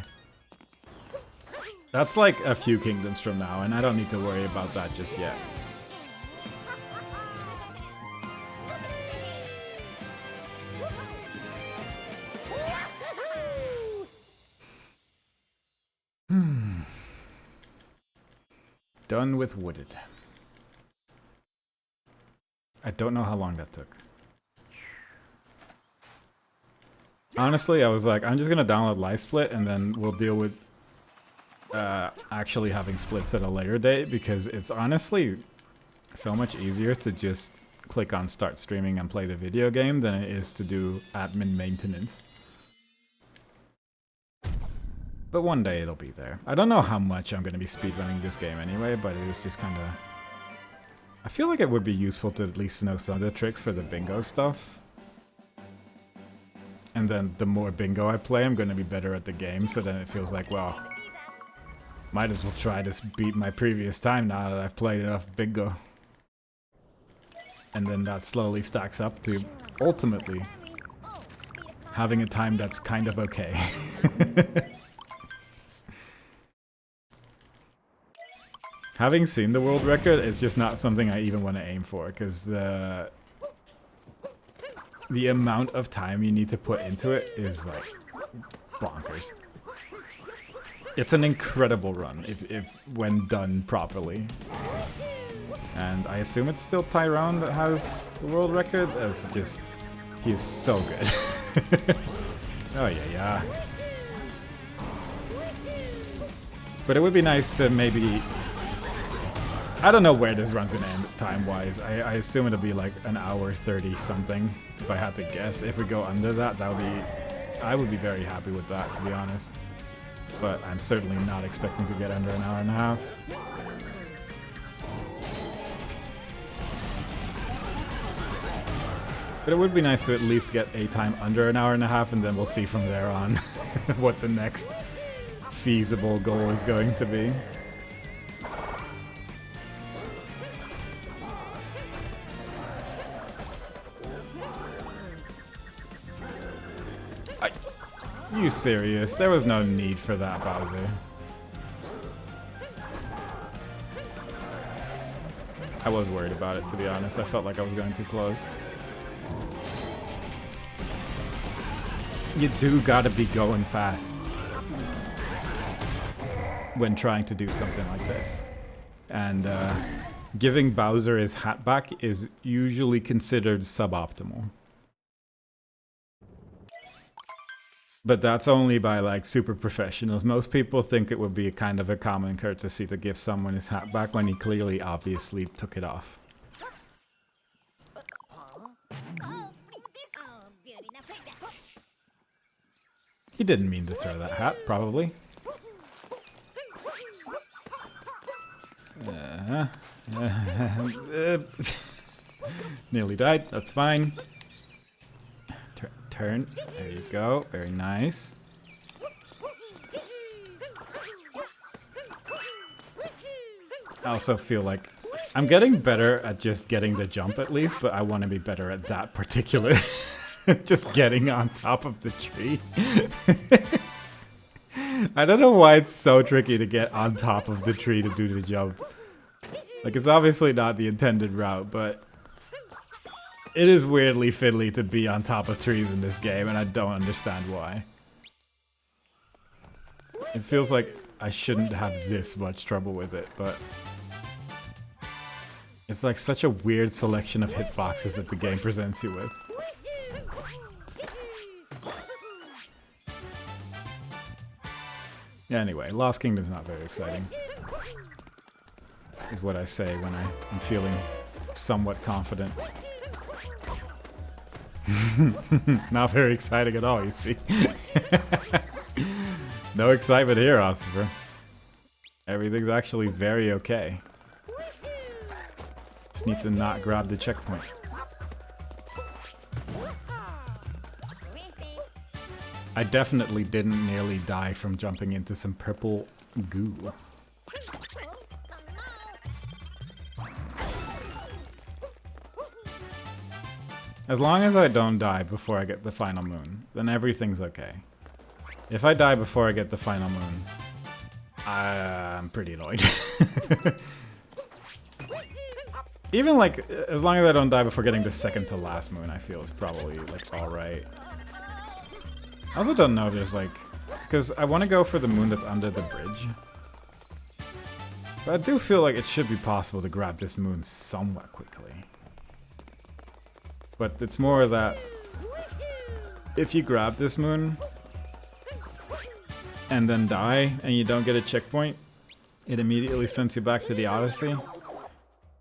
That's like a few kingdoms from now, and I don't need to worry about that just yet. Done with Wooded. I don't know how long that took. Honestly, I was like, I'm just gonna download LiveSplit and then we'll deal with actually having splits at a later date, because it's honestly so much easier to just click on start streaming and play the video game than it is to do admin maintenance. But one day it'll be there. I don't know how much I'm going to be speedrunning this game anyway, but it is just kind of... I feel like it would be useful to at least know some of the tricks for the bingo stuff. And then the more bingo I play, I'm going to be better at the game, so then it feels like, well, might as well try to beat my previous time now that I've played enough bingo. And then that slowly stacks up to, ultimately, having a time that's kind of okay. Having seen the world record, it's just not something I even want to aim for, because the amount of time you need to put into it is like bonkers. It's an incredible run if when done properly. And I assume it's still Tyrone that has the world record. That's just, he's so good. Oh yeah. But it would be nice to maybe... I don't know where this run's gonna end time-wise. I assume it'll be like an hour 30 something, if I had to guess. If we go under that, that would be... I would be very happy with that, to be honest. But I'm certainly not expecting to get under an hour and a half. But it would be nice to at least get a time under an hour and a half, and then we'll see from there on what the next feasible goal is going to be. Are you serious? There was no need for that, Bowser. I was worried about it, to be honest. I felt like I was going too close. You do gotta be going fast when trying to do something like this. And giving Bowser his hat back is usually considered suboptimal. But that's only by like super professionals. Most people think it would be a kind of a common courtesy to give someone his hat back when he clearly obviously took it off. He didn't mean to throw that hat, probably. Nearly died, that's fine. Turn, there you go, very nice. I also feel like I'm getting better at just getting the jump at least, but I want to be better at that particular... just getting on top of the tree. I don't know why it's so tricky to get on top of the tree to do the jump. Like, it's obviously not the intended route, but it is weirdly fiddly to be on top of trees in this game, and I don't understand why. It feels like I shouldn't have this much trouble with it, but it's like such a weird selection of hitboxes that the game presents you with. Anyway, Lost Kingdom's not very exciting, is what I say when I'm feeling somewhat confident. Not very exciting at all, you see. No excitement here, Ossifer. Everything's actually very okay. Just need to not grab the checkpoint. I definitely didn't nearly die from jumping into some purple goo. As long as I don't die before I get the final moon, then everything's okay. If I die before I get the final moon, I'm pretty annoyed. Even like, as long as I don't die before getting the second to last moon, I feel is probably like alright. I also don't know if there's like... Because I want to go for the moon that's under the bridge. But I do feel like it should be possible to grab this moon somewhat quickly. But it's more that... if you grab this moon... and then die, and you don't get a checkpoint, it immediately sends you back to the Odyssey.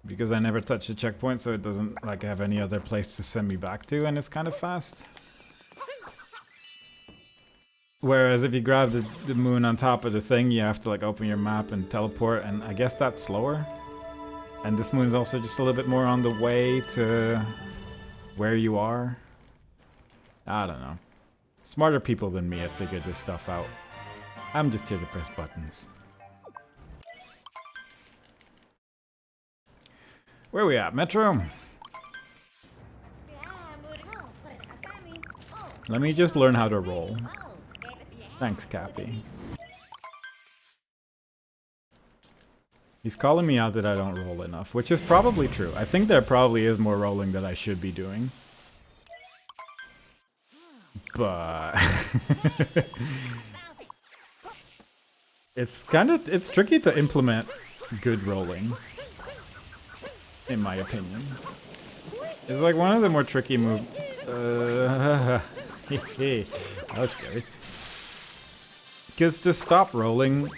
Because I never touched the checkpoint, so it doesn't like have any other place to send me back to, and it's kind of fast. Whereas if you grab the moon on top of the thing, you have to like open your map and teleport, and I guess that's slower. And this moon is also just a little bit more on the way to where you are. I don't know. Smarter people than me have figured this stuff out. I'm just here to press buttons. Where are we at? Metro? Let me just learn how to roll. Thanks, Cappy. He's calling me out that I don't roll enough, which is probably true. I think there probably is more rolling that I should be doing. But it's tricky to implement good rolling, in my opinion. It's like one of the more tricky moves. That was scary. Because to stop rolling,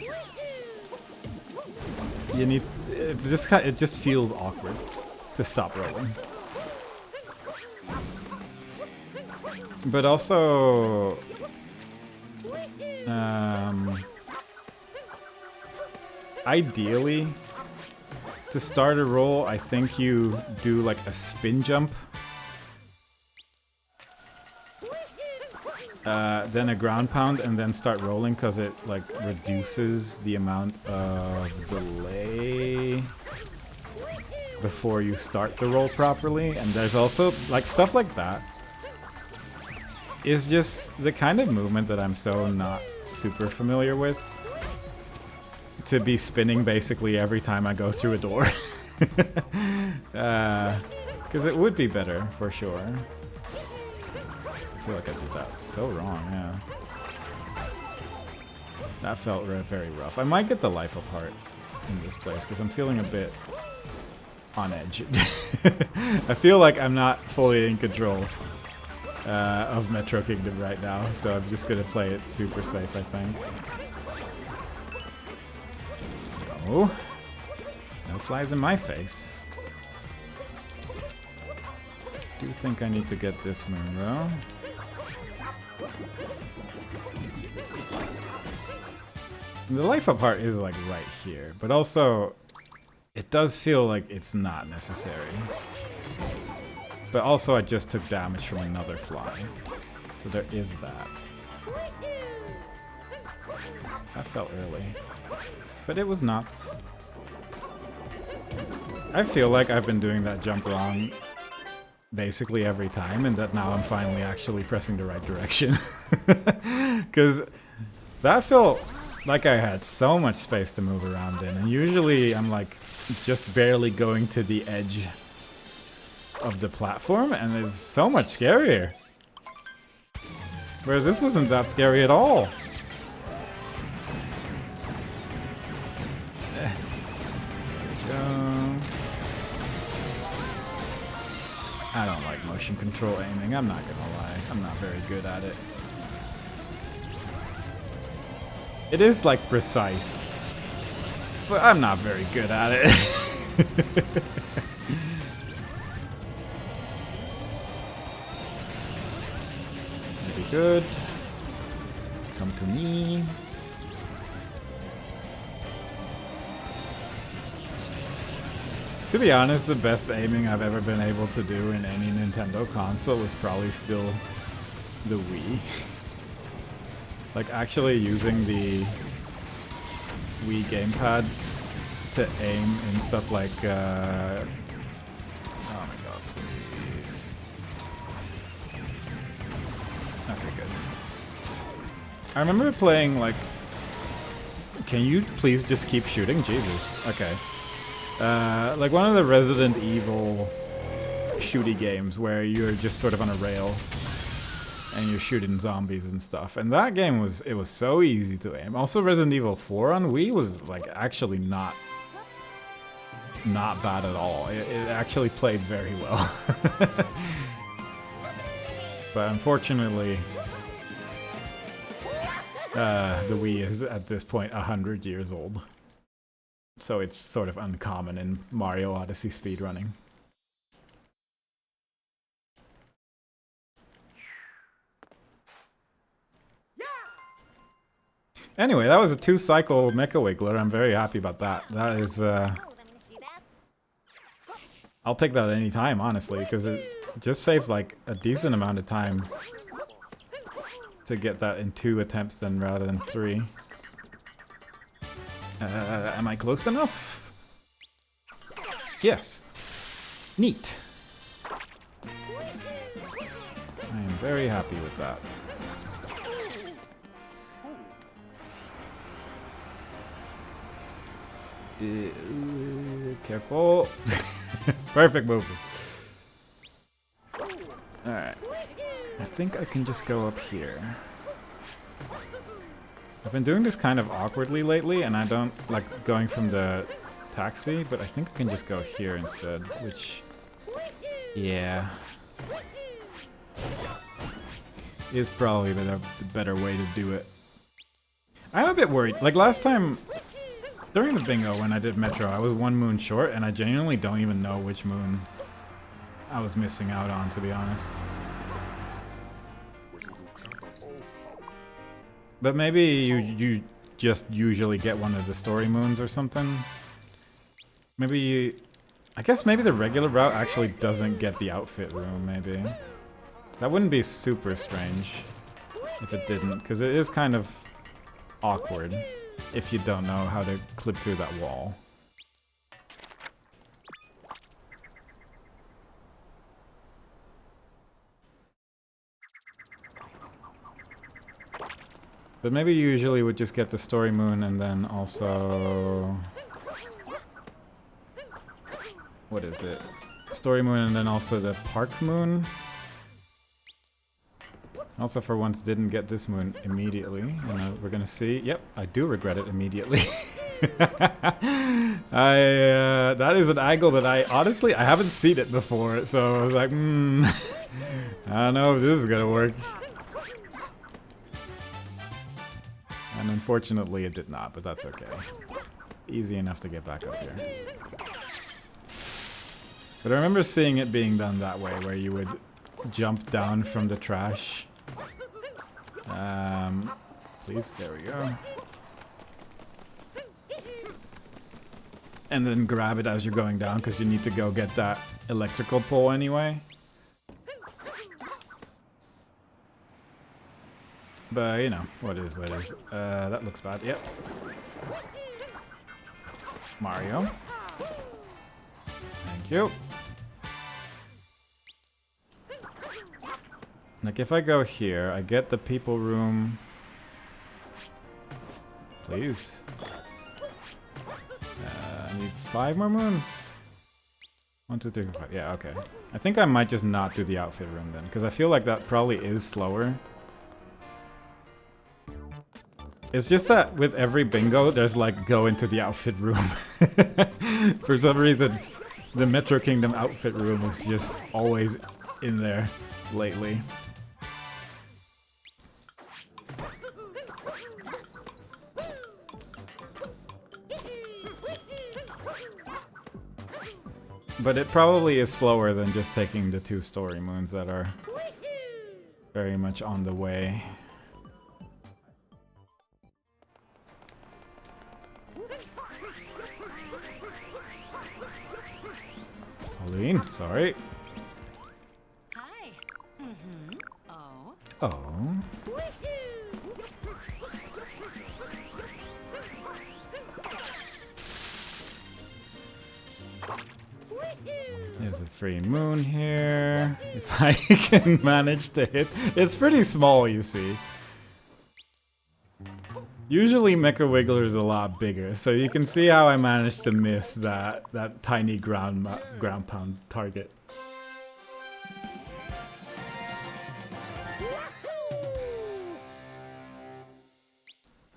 you need. It just feels awkward to stop rolling. But also, ideally, to start a roll, I think you do like a spin jump, then a ground pound, and then start rolling, because it like reduces the amount of delay before you start the roll properly. And there's also like stuff like that is just the kind of movement that I'm so not super familiar with. To be spinning basically every time I go through a door. Because it would be better, for sure. I feel like I did that so wrong, yeah. That felt very rough. I might get the life apart in this place, because I'm feeling a bit on edge. I feel like I'm not fully in control of Metro Kingdom right now, so I'm just gonna play it super safe, I think. Oh, no flies in my face. Do think I need to get this moon though. The life up part is like right here, but also it does feel like it's not necessary. But also I just took damage from another fly, so there is that. That felt early, but it was not. I feel like I've been doing that jump wrong basically every time, and that now I'm finally actually pressing the right direction. Because that felt like I had so much space to move around in, and usually I'm like just barely going to the edge of the platform, and it's so much scarier. Whereas this wasn't that scary at all. There we go. I don't like motion control aiming, I'm not gonna lie. I'm not very good at it. It is like precise, but I'm not very good at it. Very good. Come to me. To be honest, the best aiming I've ever been able to do in any Nintendo console is probably still the Wii. Like actually using the Wii gamepad to aim in stuff like oh my god, please. Okay, good. I remember playing like, can you please just keep shooting? Jesus. Okay. Like one of the Resident Evil shooty games where you're just sort of on a rail and you're shooting zombies and stuff. And that game was so easy to aim. Also Resident Evil 4 on Wii was like actually not bad at all. It actually played very well. But unfortunately, the Wii is at this point 100 years old. So it's sort of uncommon in Mario Odyssey speedrunning. Anyway, that was a 2-cycle Mecha Wiggler. I'm very happy about that. That is, I'll take that at any time, honestly, because it just saves like a decent amount of time to get that in 2 attempts then rather than 3. Am I close enough? Yes. Neat. I am very happy with that. Careful. Perfect move. Alright. I think I can just go up here. I've been doing this kind of awkwardly lately, and I don't like going from the taxi, but I think I can just go here instead, which... yeah. Is probably the better way to do it. I'm a bit worried. Like last time, during the bingo when I did Metro, I was 1 moon short, and I genuinely don't even know which moon I was missing out on, to be honest. But maybe you just usually get one of the story moons or something. Maybe you... I guess maybe the regular route actually doesn't get the outfit room, maybe. That wouldn't be super strange if it didn't, because it is kind of awkward if you don't know how to clip through that wall. But maybe you usually would just get the story moon and then also... what is it? Story moon and then also the park moon. Also for once didn't get this moon immediately. And we're gonna see. Yep, I do regret it immediately. That is an angle that I haven't seen it before, so I was like, I don't know if this is gonna work. And unfortunately it did not, but that's okay. Easy enough to get back up here. But I remember seeing it being done that way, where you would jump down from the trash. Please, there we go. And then grab it as you're going down, because you need to go get that electrical pole anyway. But, you know, what is what is. That looks bad, yep. Mario. Thank you. Like, if I go here, I get the people room. Please. I need 5 more moons. 1, 2, 3, 4, 5. Yeah, okay. I think I might just not do the outfit room then, because I feel like that probably is slower. It's just that with every bingo, there's like, go into the outfit room. For some reason, the Metro Kingdom outfit room is just always in there lately. But it probably is slower than just taking the 2 story moons that are very much on the way. Pauline, sorry. Hi. Oh. Oh. There's a free moon here. If I can manage to hit. It's pretty small, you see. Usually Mecha Wiggler is a lot bigger, so you can see how I managed to miss that tiny ground pound target.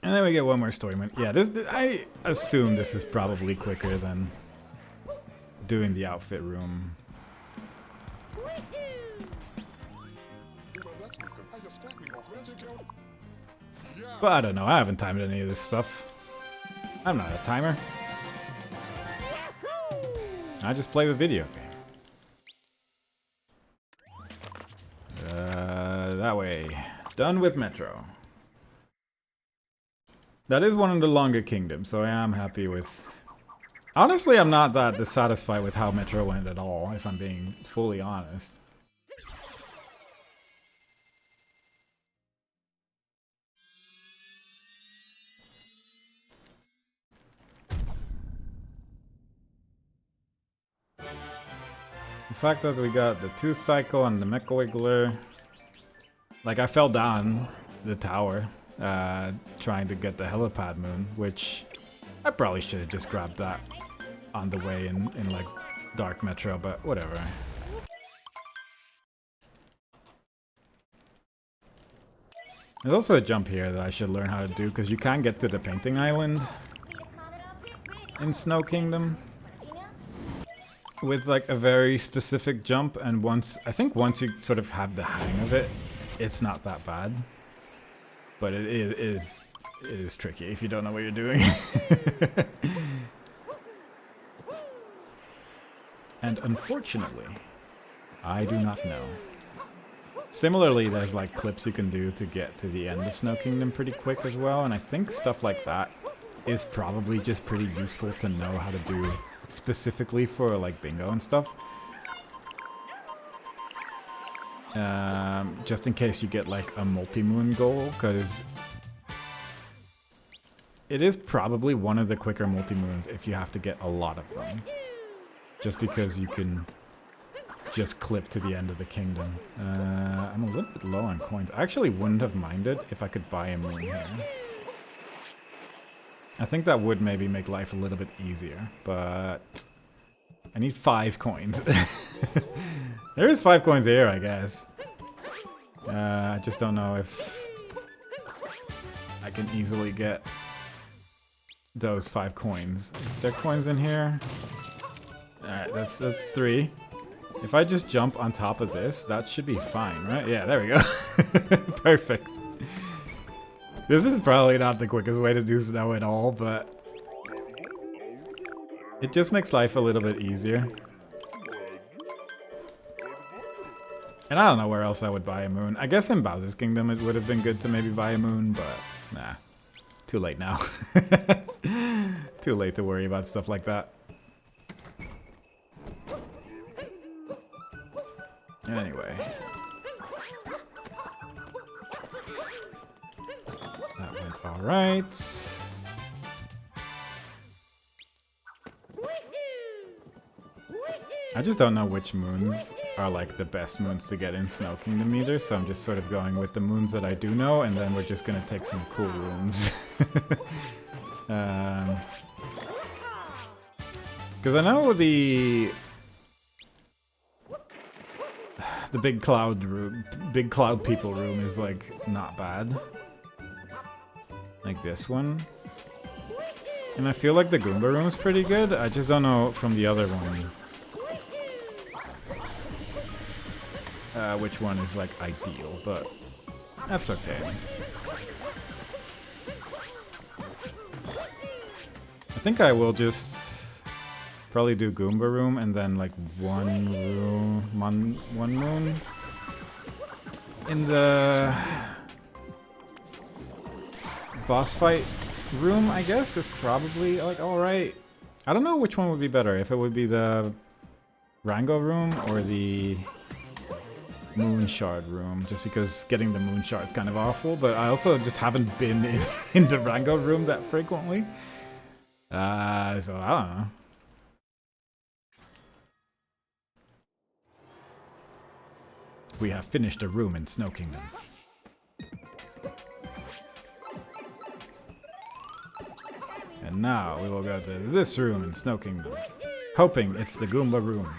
And then we get one more story moon. Yeah, I assume this is probably quicker than doing the outfit room. But I don't know, I haven't timed any of this stuff. I'm not a timer. I just play the video game. That way. Done with Metro. That is one of the longer kingdoms, so I am happy with... Honestly, I'm not that dissatisfied with how Metro went at all, if I'm being fully honest. The fact that we got the 2 Cycle and the Mecha Wiggler... Like, I fell down the tower trying to get the helipad moon, which I probably should have just grabbed that on the way in like Dark Metro, but whatever. There's also a jump here that I should learn how to do, because you can get to the painting island in Snow Kingdom with like a very specific jump, and I think once you sort of have the hang of it, it's not that bad. But it is tricky if you don't know what you're doing. And unfortunately, I do not know. Similarly, there's like clips you can do to get to the end of Snow Kingdom pretty quick as well, and I think stuff like that is probably just pretty useful to know how to do specifically for like bingo and stuff. Just in case you get like a multi-moon goal, because it is probably one of the quicker multi-moons if you have to get a lot of them. Just because you can just clip to the end of the kingdom. I'm a little bit low on coins. I actually wouldn't have minded if I could buy a moon here. I think that would maybe make life a little bit easier, but I need 5 coins. There is 5 coins here, I guess. I just don't know if I can easily get those 5 coins. Is there coins in here? Alright, that's 3. If I just jump on top of this, that should be fine, right? Yeah, there we go. Perfect. This is probably not the quickest way to do snow at all, but it just makes life a little bit easier. And I don't know where else I would buy a moon. I guess in Bowser's Kingdom it would have been good to maybe buy a moon, but nah. Too late now. Too late to worry about stuff like that. Anyway. That went alright. I just don't know which moons are like the best moons to get in Snow Kingdom either, so I'm just sort of going with the moons that I do know, and then we're just gonna take some cool rooms. Because I know the big cloud room, big cloud people room is like not bad. Like this one. And I feel like the Goomba room is pretty good. I just don't know from the other one. Which one is like ideal, but that's okay. I think I will just probably do Goomba room and then like one moon in the boss fight room, I guess, is probably like alright. I don't know which one would be better, if it would be the Rango room or the Moon Shard room, just because getting the Moon Shard is kind of awful, but I also just haven't been in the Rango room that frequently. So I don't know. We have finished a room in Snow Kingdom. And now we will go to this room in Snow Kingdom, hoping it's the Goomba room.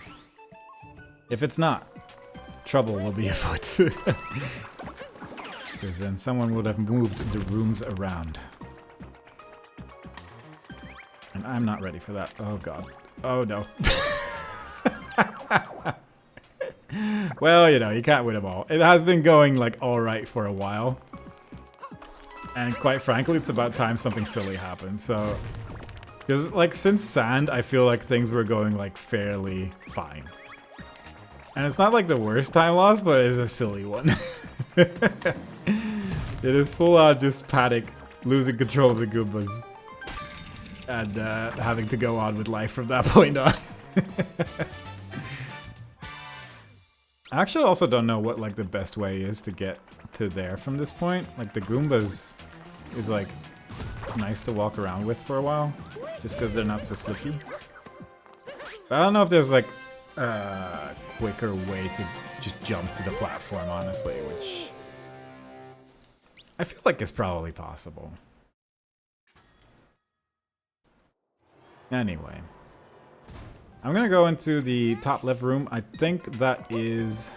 If it's not, trouble will be afoot. Because then someone would have moved the rooms around. And I'm not ready for that. Oh god. Oh no. Well, you know, you can't win them all. It has been going like alright for a while. And quite frankly, it's about time something silly happened. So, because like since Sand, I feel like things were going like fairly fine. And it's not like the worst time loss, but it's a silly one. It is full on just panic losing control of the Goombas. And having to go on with life from that point on. I actually also don't know what like the best way is to get to there from this point. Like the Goombas is like nice to walk around with for a while, just because they're not so slippy. But I don't know if there's like a quicker way to just jump to the platform, honestly, which I feel like is probably possible. Anyway, I'm gonna go into the top left room. I think that is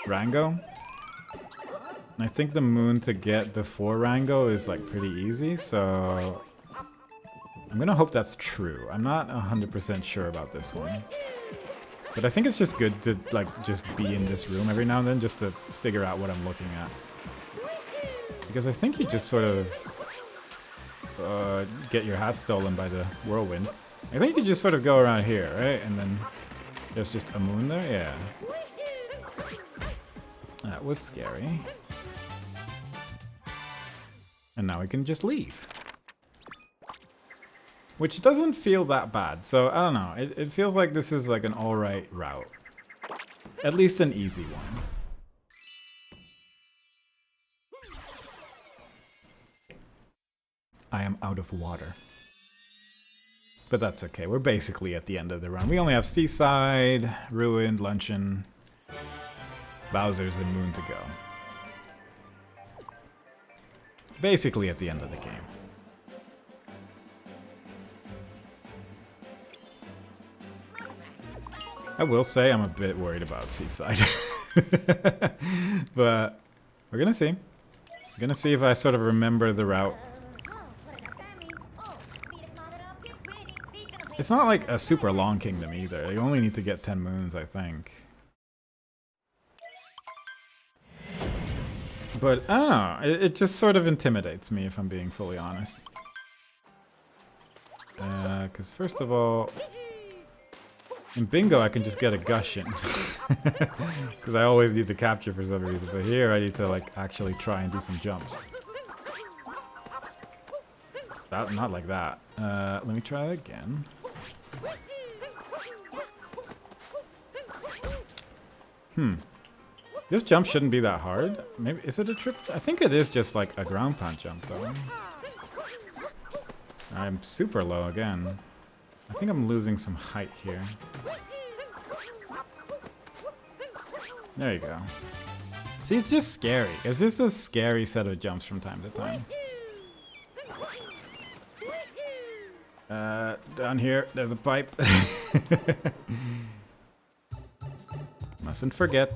Rango. And I think the moon to get before Rango is like pretty easy, so I'm gonna hope that's true. I'm not 100% sure about this one. But I think it's just good to like just be in this room every now and then just to figure out what I'm looking at. Because I think you just sort of get your hat stolen by the whirlwind. I think you just sort of go around here, right? And then there's just a moon there? Yeah. That was scary. And now we can just leave. Which doesn't feel that bad, so I don't know. It feels like this is like an alright route. At least an easy one. I am out of water. But that's okay, we're basically at the end of the run. We only have Seaside, Ruined, Luncheon, Bowser's, and Moon to go. Basically at the end of the game. I will say I'm a bit worried about Seaside. But we're gonna see. We're gonna see if I sort of remember the route. It's not like a super long kingdom either. You only need to get 10 moons, I think. But I don't know, it just sort of intimidates me if I'm being fully honest. Because first of all, in Bingo I can just get a Gushing. Because I always need to capture for some reason, but here I need to like actually try and do some jumps. Not like that. Let me try again. This jump shouldn't be that hard. Maybe, is it a trip? I think it is just like a ground pound jump though. I'm super low again. I think I'm losing some height here. There you go. See, it's just scary. It's just a scary set of jumps from time to time. Down here, there's a pipe. Mustn't forget.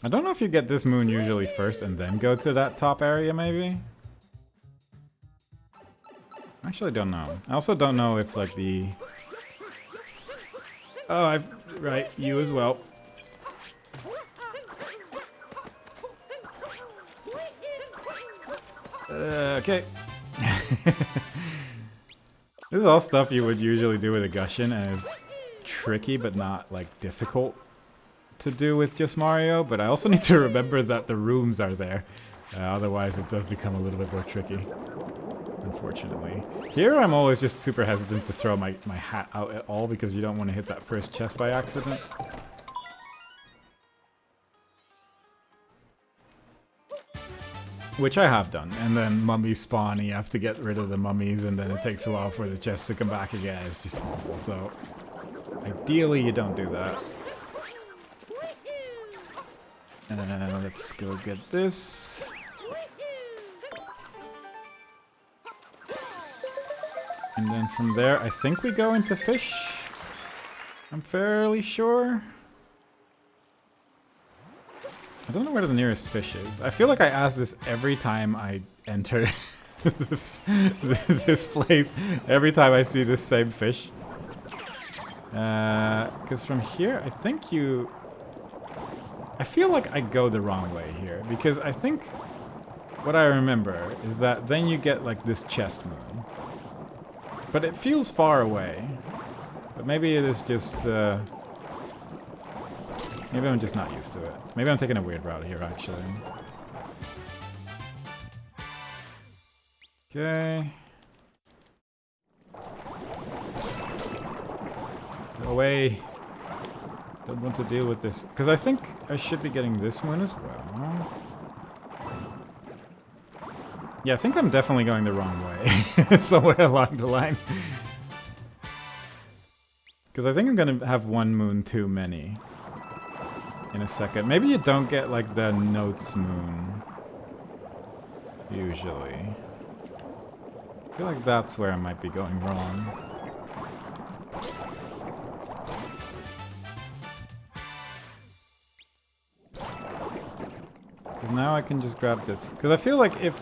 I don't know if you get this moon usually first and then go to that top area, maybe? Actually, don't know. I also don't know if, like, the... Oh, right, you as well. Okay. This is all stuff you would usually do with a Gushing, and it's tricky but not, like, difficult to do with just Mario, but I also need to remember that the rooms are there. Otherwise it does become a little bit more tricky, unfortunately. Here I'm always just super hesitant to throw my hat out at all because you don't want to hit that first chest by accident. Which I have done, and then mummies spawn and you have to get rid of the mummies and then it takes a while for the chests to come back again. It's just awful, so ideally you don't do that. Let's go get this. And then from there, I think we go into fish. I'm fairly sure. I don't know where the nearest fish is. I feel like I ask this every time I enter this place. Every time I see this same fish. Because from here, I think you... I feel like I go the wrong way here. Because I think what I remember is that then you get like this chest moon. But it feels far away. But maybe it is just... Maybe I'm just not used to it. Maybe I'm taking a weird route here, actually. Okay. Go away. Don't want to deal with this. Because I think I should be getting this one as well. Yeah, I think I'm definitely going the wrong way. Somewhere along the line. Because I think I'm going to have one moon too many. In a second. Maybe you don't get like the notes moon. Usually. I feel like that's where I might be going wrong. Because now I can just grab this. Because I feel like if...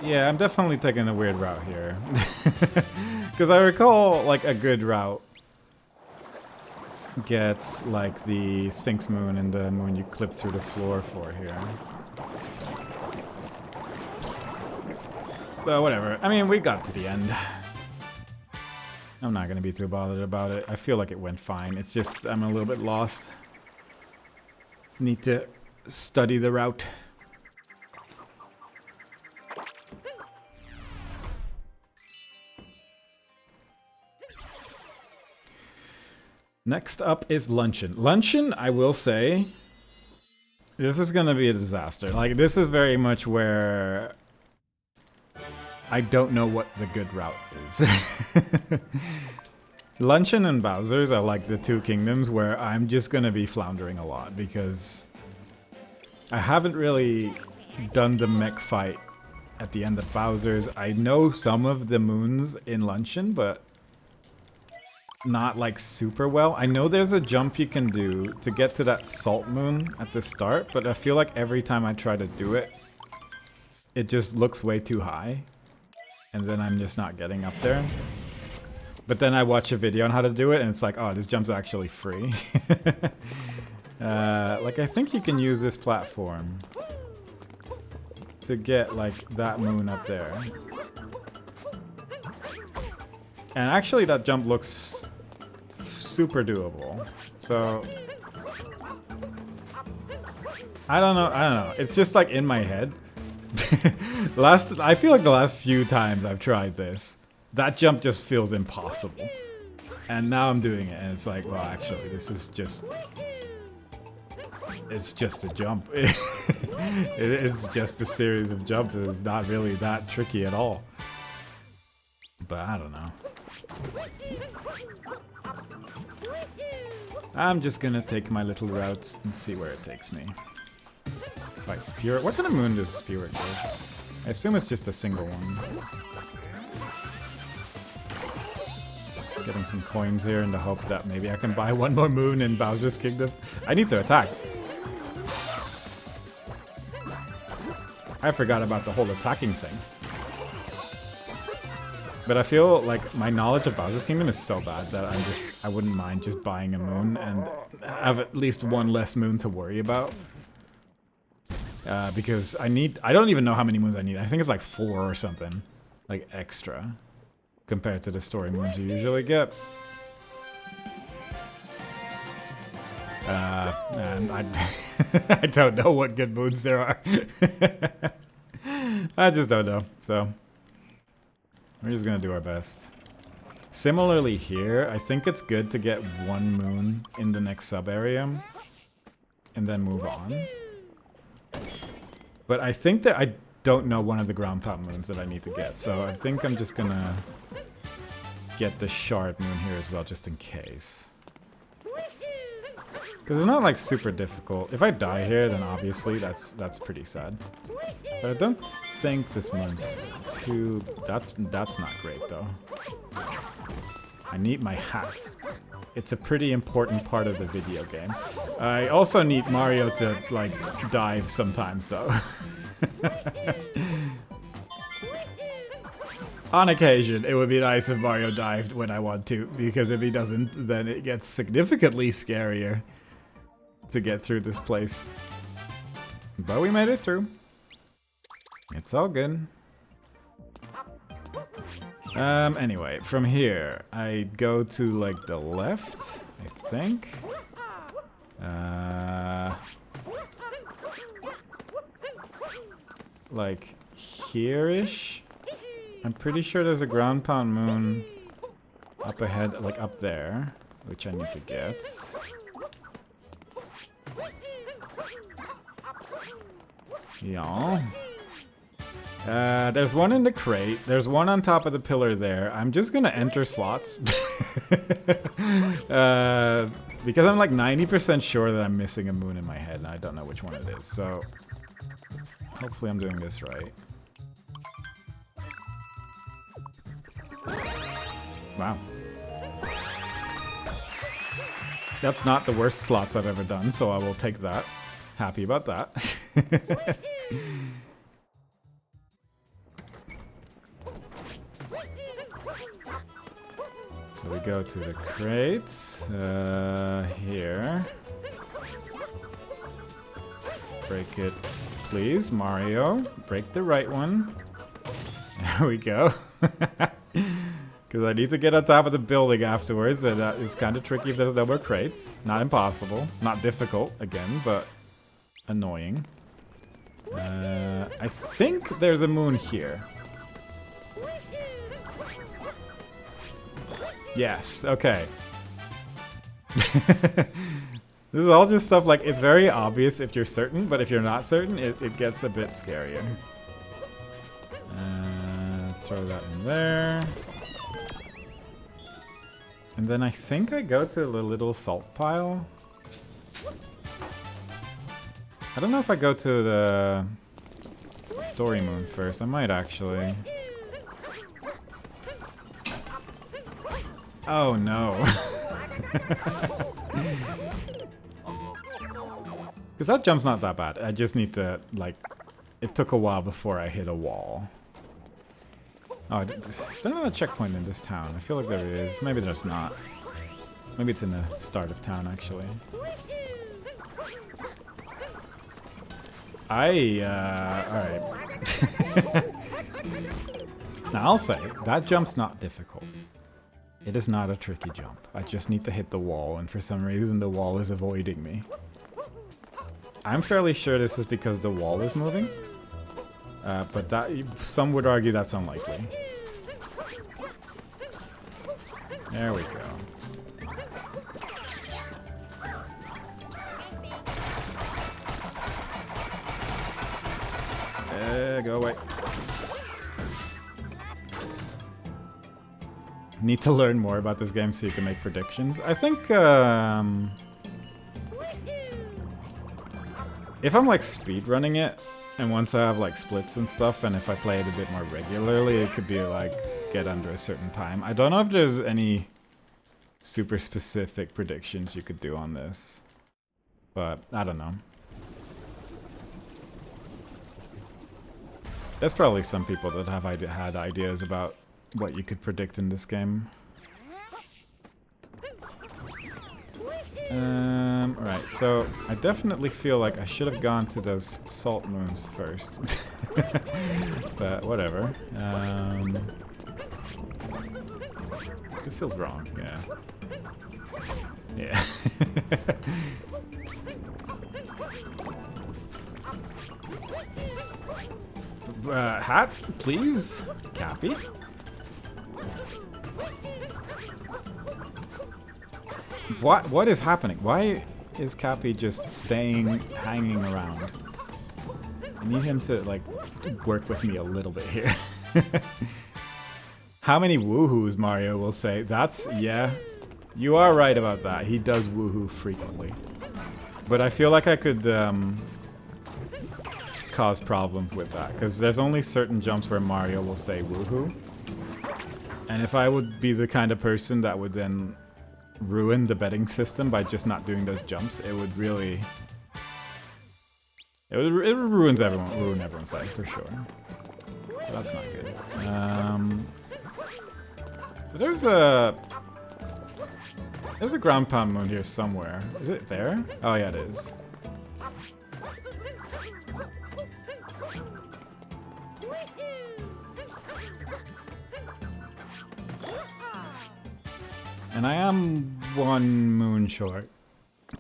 Yeah, I'm definitely taking a weird route here. Because I recall like a good route gets like the Sphinx moon and the moon you clip through the floor for here. But whatever. I mean, we got to the end. I'm not going to be too bothered about it. I feel like it went fine. It's just I'm a little bit lost. Need to study the route. Next up is luncheon. Luncheon, I will say, this is going to be a disaster. Like, this is very much where I don't know what the good route is. Luncheon and Bowser's are like the two kingdoms where I'm just going to be floundering a lot because I haven't really done the mech fight at the end of Bowser's. I know some of the moons in Luncheon, but not like super well. I know there's a jump you can do to get to that salt moon at the start, but I feel like every time I try to do it, it just looks way too high. And then I'm just not getting up there. But then I watch a video on how to do it and it's like, oh, this jump's actually free. Like I think you can use this platform to get like that moon up there. And actually that jump looks super doable. So I don't know. It's just like in my head. I feel like the last few times I've tried this, that jump just feels impossible. And now I'm doing it and it's like, well, actually this is just it's just a jump. It's just a series of jumps. It's not really that tricky at all. But I don't know. I'm just gonna take my little route and see where it takes me. Fight Spirit. What kind of moon does Spirit do? I assume it's just a single one. Just getting some coins here in the hope that maybe I can buy one more moon in Bowser's Kingdom. I need to attack. I forgot about the whole attacking thing. But I feel like my knowledge of Bowser's Kingdom is so bad that I wouldn't mind just buying a moon and have at least one less moon to worry about. Because I don't even know how many moons I need. I think it's like 4 or something. Like extra. Compared to the story moons you usually get. And I don't know what good moons there are. I just don't know, so we're just gonna do our best. Similarly here, I think it's good to get one moon in the next sub-area and then move on. But I think that I don't know one of the ground pound moons that I need to get, so I think I'm just gonna get the shard moon here as well, just in case. Because it's not like super difficult. If I die here, then obviously that's pretty sad. But I don't think this moon's too... That's not great though. I need my hat. It's a pretty important part of the video game. I also need Mario to like dive sometimes though. On occasion, it would be nice if Mario dived when I want to, because if he doesn't, then it gets significantly scarier to get through this place. But we made it through. It's all good. Anyway, from here, I go to like the left, I think. Like here-ish. I'm pretty sure there's a ground pound moon up ahead, like up there, which I need to get. Yeah. There's one in the crate. There's one on top of the pillar there. I'm just gonna enter slots. Because I'm like 90% sure that I'm missing a moon in my head and I don't know which one it is. So hopefully I'm doing this right. Wow. That's not the worst slots I've ever done, so I will take that. Happy about that. So we go to the crate. Here. Break it, please, Mario. Break the right one. There we go. Because I need to get on top of the building afterwards, and that is kind of tricky if there's no more crates. Not impossible. Not difficult, again, but annoying. I think there's a moon here. Yes, okay. This is all just stuff like, it's very obvious if you're certain, but if you're not certain, it gets a bit scarier. Throw that in there. And then I think I go to the little salt pile. I don't know if I go to the story moon first. I might actually. Oh no. Because that jump's not that bad. I just need to, like, it took a while before I hit a wall. Oh, is there another checkpoint in this town? I feel like there is. Maybe there's not. Maybe it's in the start of town, actually. Alright. Now, I'll say, that jump's not difficult. It is not a tricky jump. I just need to hit the wall, and for some reason the wall is avoiding me. I'm fairly sure this is because the wall is moving. But that, some would argue that's unlikely. There we go. Go away. Need to learn more about this game so you can make predictions. I think, if I'm like speedrunning it, and once I have like splits and stuff, and if I play it a bit more regularly, it could be like get under a certain time. I don't know if there's any super specific predictions you could do on this, but I don't know. There's probably some people that have had ideas about what you could predict in this game. Right, so I definitely feel like I should have gone to those salt moons first. But whatever. This feels wrong, yeah. Yeah. Hat, please? Cappy? What is happening? Why is Cappy just hanging around? I need him to, like, work with me a little bit here. How many woohoos Mario will say? That's, yeah, you are right about that. He does woohoo frequently. But I feel like I could, cause problems with that, because there's only certain jumps where Mario will say woohoo. And if I would be the kind of person that would then ruin the betting system by just not doing those jumps, it would really... It ruin everyone's life, for sure. So that's not good. So there's a ground pound moon here somewhere. Is it there? Oh yeah, it is. And I am one moon short.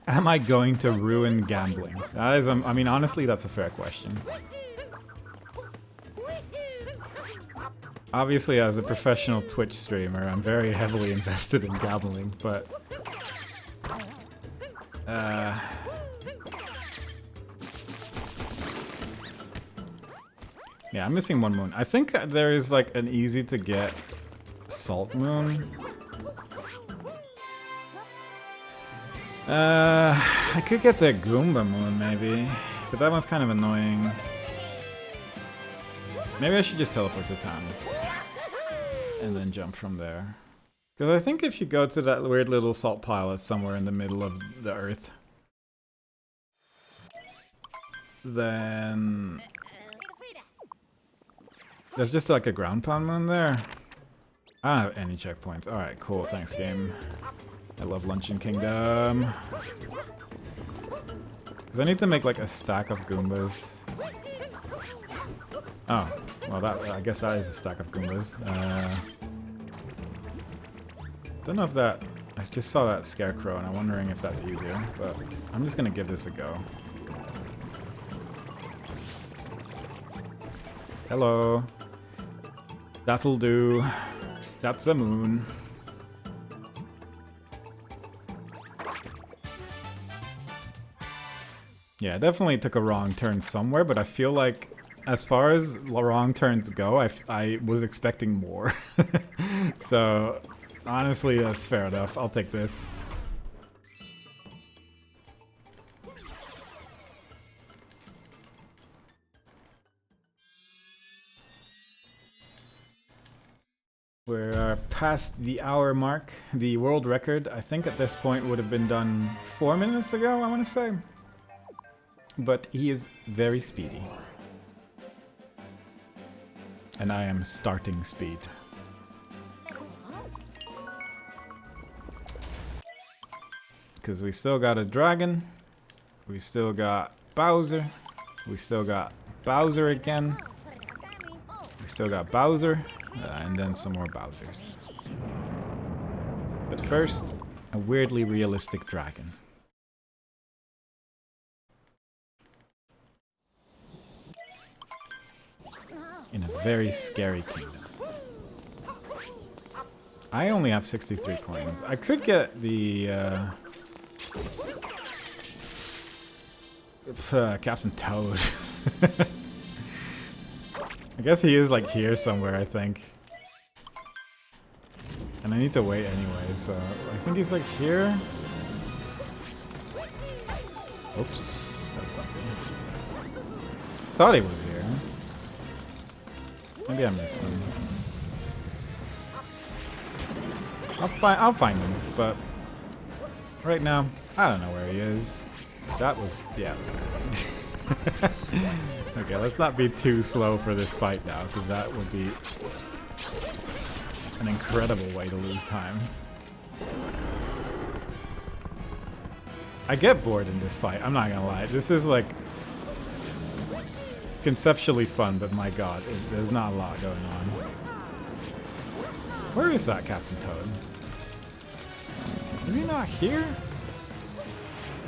Am I going to ruin gambling? That is, I mean, honestly, that's a fair question. Obviously, as a professional Twitch streamer, I'm very heavily invested in gambling, but... yeah, I'm missing one moon. I think there is like an easy to get salt moon. I could get the Goomba moon maybe, but that one's kind of annoying. Maybe I should just teleport to town and then jump from there. Because I think if you go to that weird little salt pile that's somewhere in the middle of the earth, then there's just like a ground pound moon there. I don't have any checkpoints. Alright, cool. Thanks, game. I love Luncheon Kingdom. Because I need to make like a stack of Goombas. Oh, well that, I guess that is a stack of Goombas. Don't know if that... I just saw that scarecrow and I'm wondering if that's easier, but I'm just gonna give this a go. Hello. That'll do. That's the moon. Yeah, definitely took a wrong turn somewhere, but I feel like as far as wrong turns go, I was expecting more. So, honestly, that's fair enough. I'll take this. We're past the hour mark. The world record, I think at this point, would have been done 4 minutes ago, I want to say. But he is very speedy. And I am starting speed. Because we still got a dragon. We still got Bowser. We still got Bowser again. We still got Bowser. And then some more Bowsers. But first, a weirdly realistic dragon. In a very scary kingdom. I only have 63 coins. I could get the Captain Toad. I guess he is like here somewhere, I think. And I need to wait anyway, so I think he's like here. Oops, that's something. Thought he was here. Maybe I missed him. I'll find him, but right now I don't know where he is. That was yeah. Okay, let's not be too slow for this fight now, because that would be an incredible way to lose time. I get bored in this fight, I'm not gonna lie. This is like conceptually fun, but my god, there's not a lot going on. Where is that Captain Toad? Is he not here?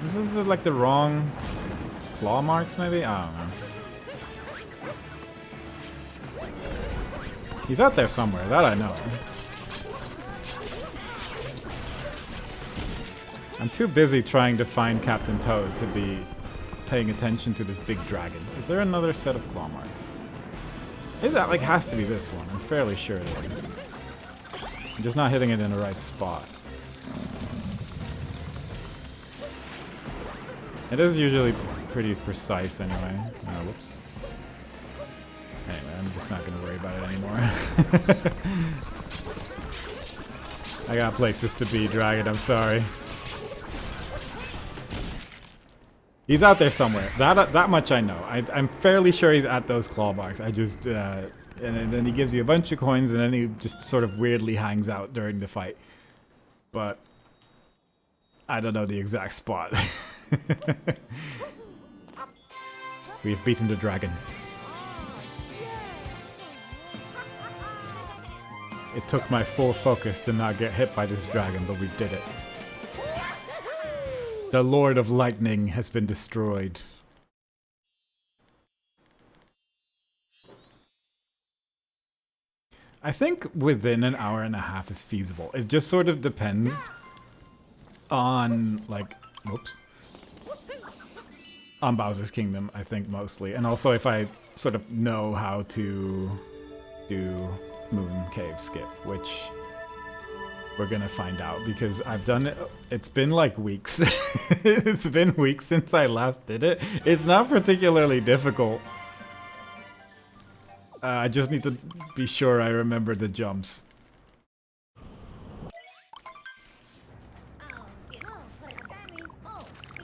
This is like the wrong claw marks, maybe? I don't know. He's out there somewhere, that I know. I'm too busy trying to find Captain Toad to be paying attention to this big dragon. Is there another set of claw marks? Is that like has to be this one? I'm fairly sure it is. I'm just not hitting it in the right spot. It is usually pretty precise anyway. Oh, whoops. Anyway, I'm just not going to worry about it anymore. I got places to be, Dragon, I'm sorry. He's out there somewhere. That much I know. I'm fairly sure he's at those claw marks. I just... and then he gives you a bunch of coins and then he just sort of weirdly hangs out during the fight. But... I don't know the exact spot. We've beaten the dragon. It took my full focus to not get hit by this dragon, but we did it. The Lord of Lightning has been destroyed. I think within an hour and a half is feasible. It just sort of depends on, like, whoops. On Bowser's Kingdom, I think, mostly. And also if I sort of know how to do Moon Cave Skip, which we're gonna find out because I've done it. It's been like weeks. It's been weeks since I last did it. It's not particularly difficult. I just need to be sure I remember the jumps.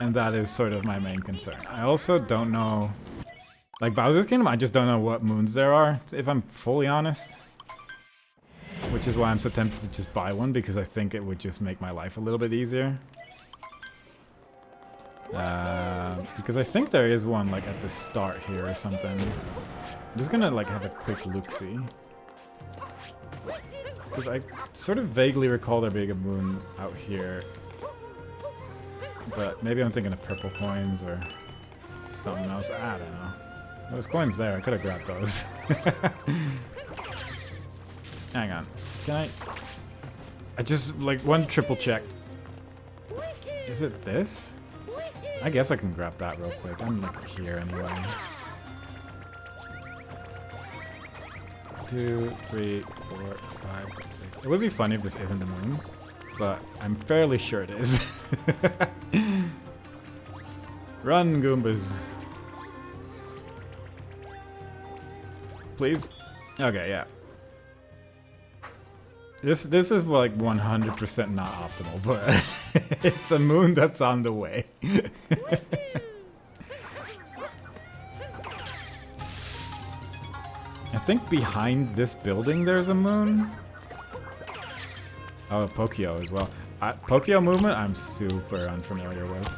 And that is sort of my main concern. I also don't know... Like Bowser's Kingdom, I just don't know what moons there are, if I'm fully honest. Which is why I'm so tempted to just buy one, because I think it would just make my life a little bit easier. Because I think there is one like at the start here or something. I'm just gonna like have a quick look-see. Because I sort of vaguely recall there being a moon out here. But maybe I'm thinking of purple coins or something else. I don't know. There was coins there. I could have grabbed those. Hang on. Can I just, like, one triple check. Is it this? I guess I can grab that real quick. I'm, like, here anyway. 2, 3, 4, 5, 6. It would be funny if this isn't a moon, but I'm fairly sure it is. Run, Goombas. Please? Okay, yeah. This is like 100% not optimal, but it's a moon that's on the way. I think behind this building there's a moon. Oh, Pokio as well. Pokio movement I'm super unfamiliar with.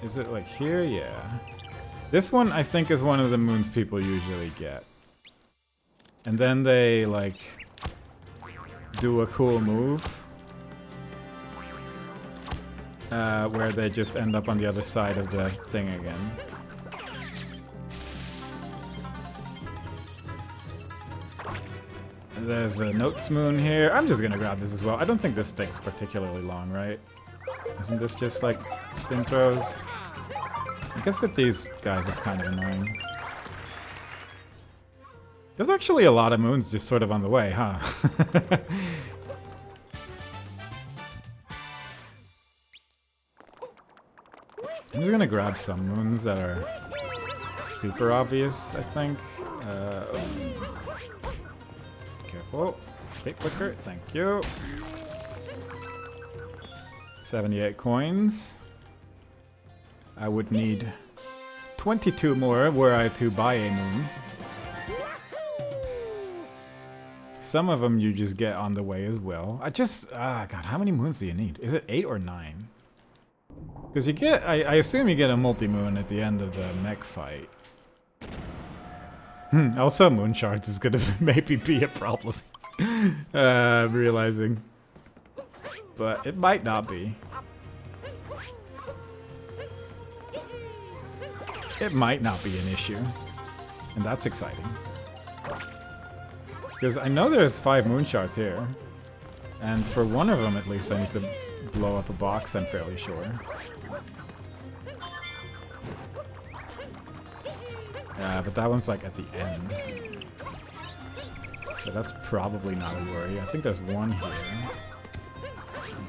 Is it like here? Yeah. This one I think is one of the moons people usually get. And then they like do a cool move where they just end up on the other side of the thing again. There's a Notes Moon here. I'm just gonna grab this as well. I don't think this takes particularly long, right? Isn't this just like spin throws? I guess with these guys it's kind of annoying. There's actually a lot of moons just sort of on the way, huh? I'm just gonna grab some moons that are super obvious, I think. Careful. Bit quicker, thank you. 78 coins. I would need 22 more were I to buy a moon. Some of them you just get on the way as well. God, how many moons do you need? Is it 8 or 9? Because you get, I assume you get a multi-moon at the end of the mech fight. Also, moon shards is gonna maybe be a problem. I'm realizing. But it might not be. It might not be an issue. And that's exciting. Because I know there's 5 moon shards here. And for one of them at least I need to blow up a box, I'm fairly sure. But that one's like at the end. So that's probably not a worry. I think there's one here.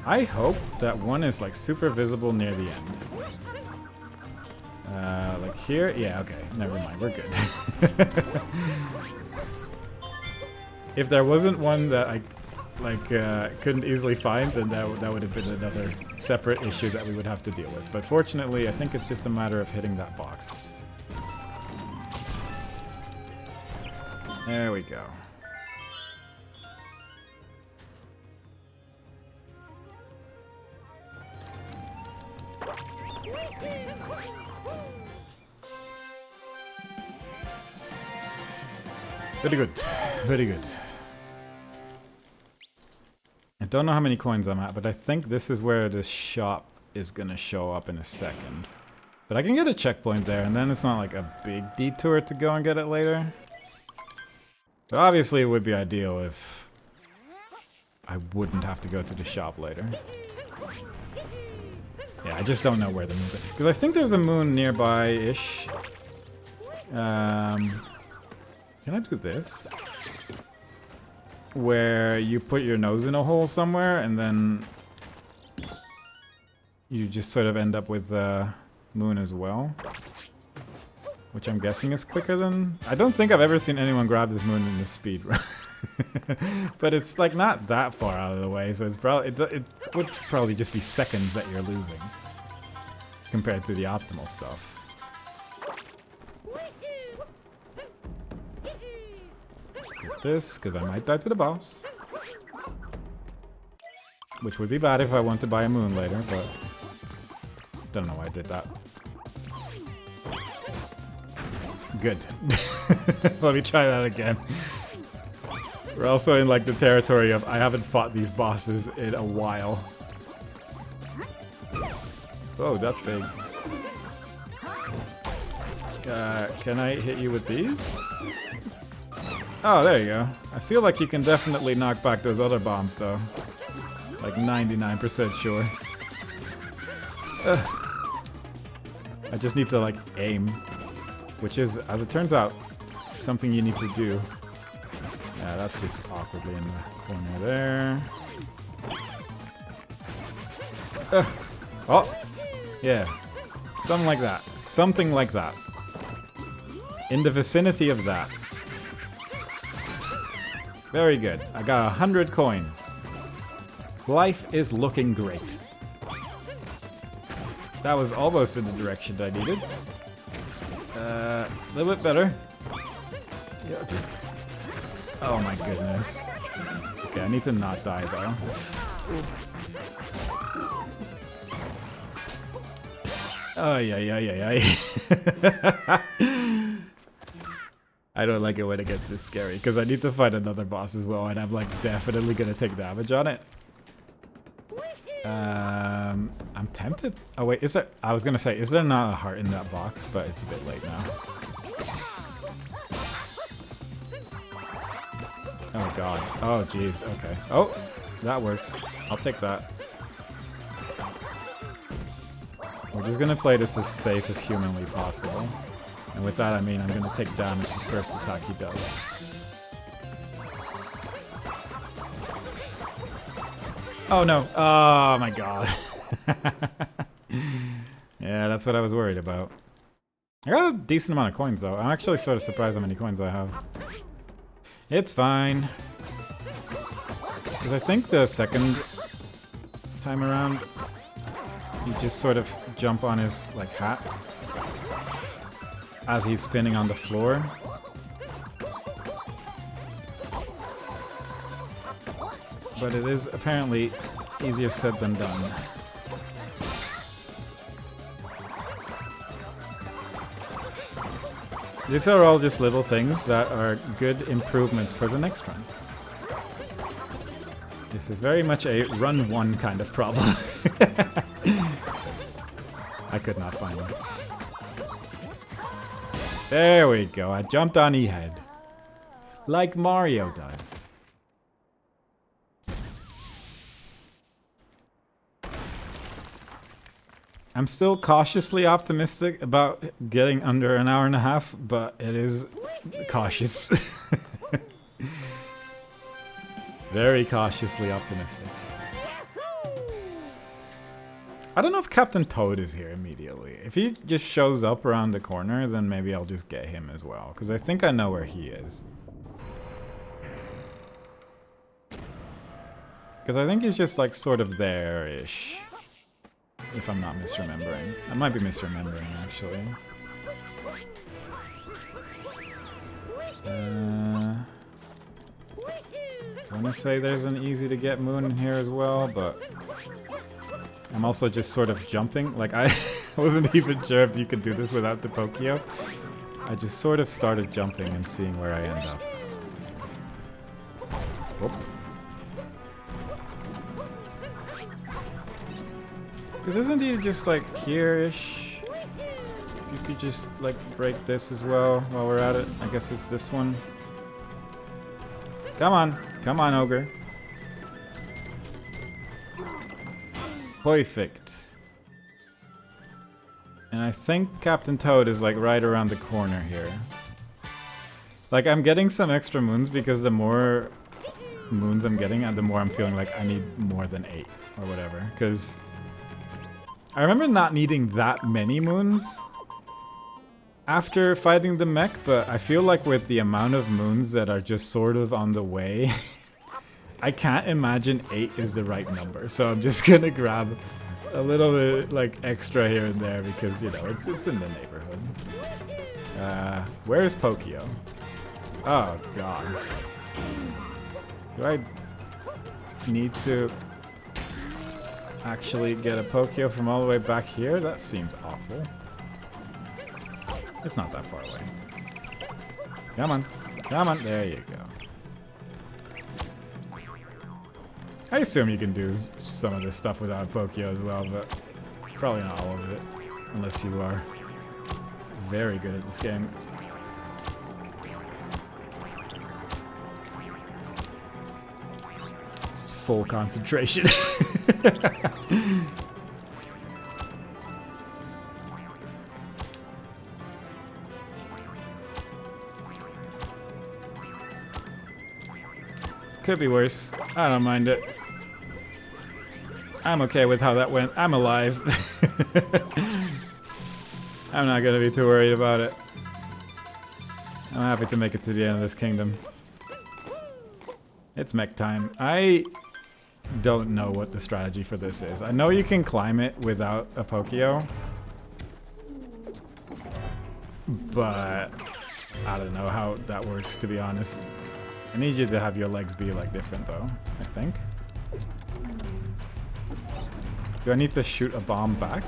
I hope that one is like super visible near the end. Like here? Yeah, okay. Never mind. We're good. If there wasn't one that I couldn't easily find, then that would have been another separate issue that we would have to deal with. But fortunately, I think it's just a matter of hitting that box. There we go. Very good. Very good. don't know how many coins I'm at, but I think this is where the shop is gonna show up in a second. But I can get a checkpoint there, and then it's not like a big detour to go and get it later. But obviously it would be ideal if I wouldn't have to go to the shop later. Yeah, I just don't know where the moon's at. Because I think there's a moon nearby-ish. Can I do this? Where you put your nose in a hole somewhere and then you just sort of end up with the moon as well. Which I'm guessing is quicker than... I don't think I've ever seen anyone grab this moon in the speed run. But it's like not that far out of the way, so it's probably it would probably just be seconds that you're losing compared to the optimal stuff. Get this, because I might die to the boss. Which would be bad if I want to buy a moon later, but don't know why I did that. Good. Let me try that again. We're also in like the territory of I haven't fought these bosses in a while. Oh, that's big. Can I hit you with these? Oh, there you go. I feel like you can definitely knock back those other bombs though. Like 99% sure. I just need to like aim. Which is, as it turns out, something you need to do. Yeah, that's just awkwardly in the corner there. Oh! Yeah. Something like that. Something like that. In the vicinity of that. Very good. I got 100 coins. Life is looking great. That was almost in the direction I needed. A little bit better. Yep. Oh my goodness. Okay, I need to not die though. Oh yeah. I don't like it when it gets this scary because I need to fight another boss as well, and I'm like definitely gonna take damage on it. I'm tempted. Oh wait, is there? I was gonna say, is there not a heart in that box? But it's a bit late now. Oh god. Oh jeez. Okay. Oh, that works. I'll take that. We're just gonna play this as safe as humanly possible. And with that I mean I'm gonna take damage the first attack he does. Oh no. Oh my god. Yeah, that's what I was worried about. I got a decent amount of coins though. I'm actually sort of surprised how many coins I have. It's fine. Because I think the second time around, you just sort of jump on his like hat as he's spinning on the floor. But it is apparently easier said than done. These are all just little things that are good improvements for the next run. This is very much a run one kind of problem. I could not find it. There we go. I jumped on E-head. Like Mario does. I'm still cautiously optimistic about getting under an hour and a half, but it is cautious. Very cautiously optimistic. I don't know if Captain Toad is here immediately. If he just shows up around the corner, then maybe I'll just get him as well, because I think I know where he is. Because I think he's just like sort of there-ish. If I'm not misremembering. I might be misremembering, actually. I want to say there's an easy to get moon in here as well, but I'm also just sort of jumping. Like, I wasn't even sure if you could do this without the Pokio. I just sort of started jumping and seeing where I end up. Whoop. Because isn't he just like here-ish? You could just like break this as well while we're at it. I guess it's this one. Come on, ogre. Perfect. And I think Captain Toad is like right around the corner here. Like I'm getting some extra moons because the more moons I'm getting, the more I'm feeling like I need more than 8 or whatever. Because I remember not needing that many moons after fighting the mech, but I feel like with the amount of moons that are just sort of on the way, I can't imagine 8 is the right number. So I'm just gonna grab a little bit like extra here and there because, you know, it's in the neighborhood. Where's Pokio? Oh god. Do I need to actually get a Pokio from all the way back here? That seems awful. It's not that far away. Come on. There you go. I assume you can do some of this stuff without a Pokio as well, but probably not all of it. Unless you are very good at this game. Just full concentration. Could be worse. I don't mind it. I'm okay with how that went. I'm alive. I'm not gonna be too worried about it. I'm happy to make it to the end of this kingdom. It's mech time. I don't know what the strategy for this is. I know you can climb it without a Pokio, but I don't know how that works, to be honest. I need you to have your legs be like different though, I think. Do I need to shoot a bomb back?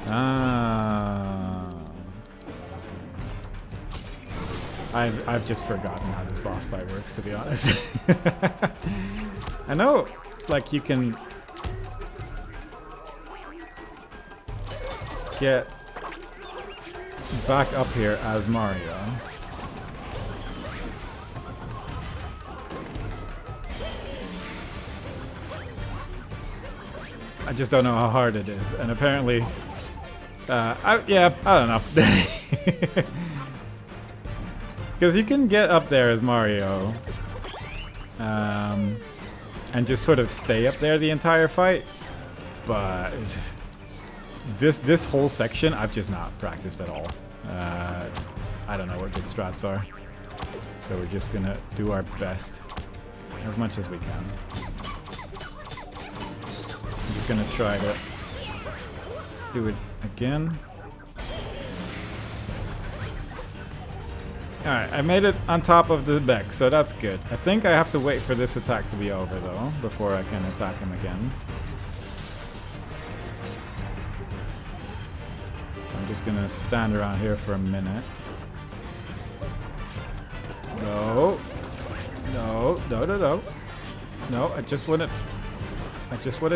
Ah. I've just forgotten how this boss fight works, to be honest. I know, like, you can get back up here as Mario. I just don't know how hard it is, and apparently, I don't know. Because you can get up there as Mario, and just sort of stay up there the entire fight, but this whole section I've just not practiced at all. I don't know what good strats are, so we're just gonna do our best as much as we can. I'm just gonna try to do it again. Alright, I made it on top of the mech, so that's good. I think I have to wait for this attack to be over, though, before I can attack him again. So I'm just gonna stand around here for a minute. No. No, no, no, no. No, I just wanna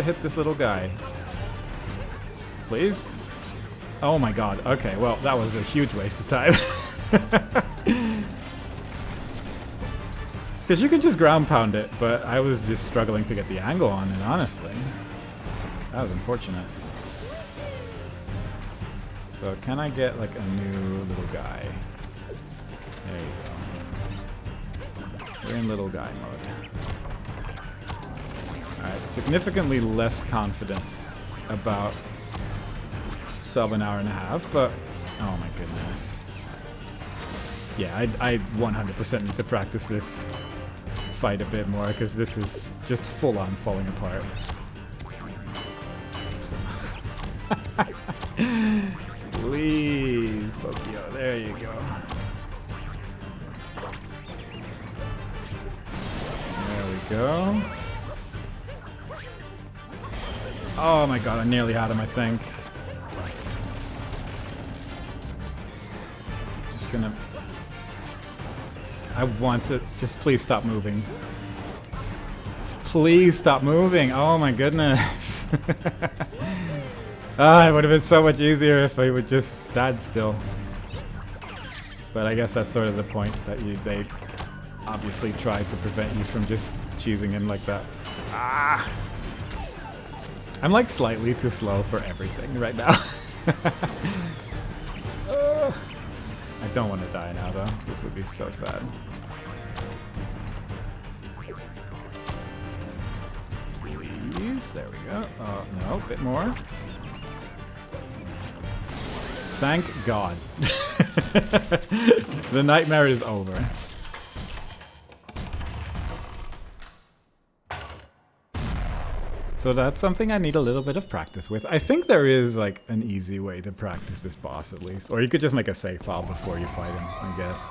hit this little guy. Please? Oh my god. Okay, well, that was a huge waste of time. Because you could just ground pound it, but I was just struggling to get the angle on it, honestly. That was unfortunate. So can I get like a new little guy? There you go. We're in little guy mode. Alright, significantly less confident about sub an hour and a half, but oh my goodness. Yeah, I 100% need to practice this fight a bit more, because this is just full on falling apart. Please, Pokio, there you go. There we go. Oh my god, I nearly had him, I think. Just gonna... I want to... Just please stop moving. Please stop moving. Oh my goodness. Ah, it would have been so much easier if I would just stand still. But I guess that's sort of the point, that they obviously tried to prevent you from just cheesing in like that. Ah! I'm like slightly too slow for everything right now. I don't want to die now though. This would be so sad. Please, there we go. Oh, no, a bit more. Thank God. The nightmare is over. So that's something I need a little bit of practice with. I think there is like an easy way to practice this boss at least. Or you could just make a save file before you fight him, I guess.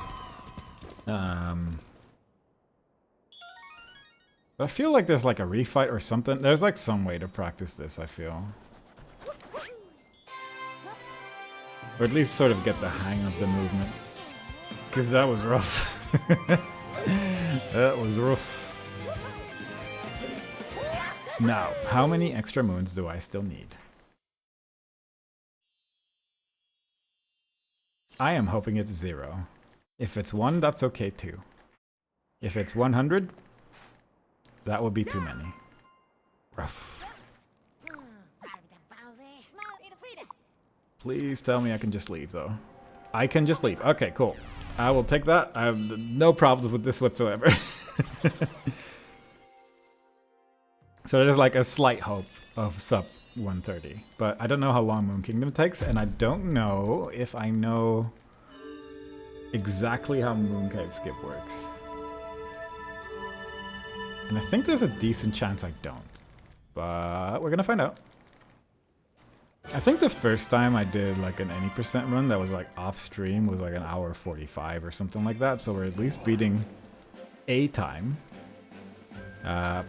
I feel like there's like a refight or something. There's like some way to practice this, I feel. Or at least sort of get the hang of the movement. Because that was rough. That was rough. Now, how many extra moons do I still need? I am hoping it's 0. If it's 1, that's okay too. If it's 100, that would be too many. Rough. Please tell me I can just leave, though. I can just leave. Okay, cool. I will take that. I have no problems with this whatsoever. So there's like a slight hope of sub 130. But I don't know how long Moon Kingdom takes, and I don't know if I know exactly how Mooncave Skip works. And I think there's a decent chance I don't. But we're gonna find out. I think the first time I did like an any percent run that was like off stream was like an hour 45 or something like that. So we're at least beating a time.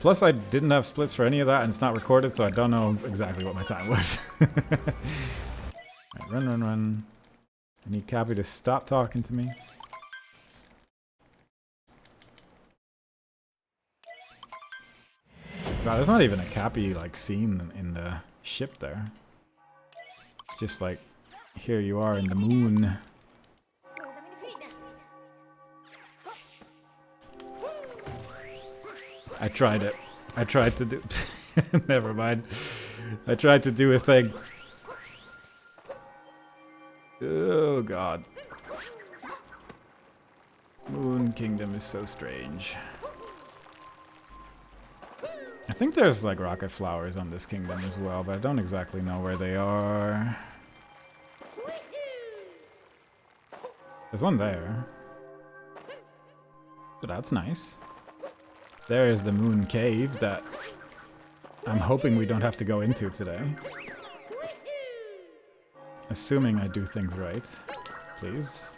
Plus I didn't have splits for any of that and it's not recorded, so I don't know exactly what my time was. Right, run, run, run. I need Cappy to stop talking to me. Wow, there's not even a Cappy like scene in the ship there. Just like, here you are in the moon. I tried it. I tried to do... Never mind. I tried to do a thing. Oh god. Moon Kingdom is so strange. I think there's like rocket flowers on this kingdom as well, but I don't exactly know where they are. There's one there. So that's nice. There's the moon cave that I'm hoping we don't have to go into today. Assuming I do things right. Please.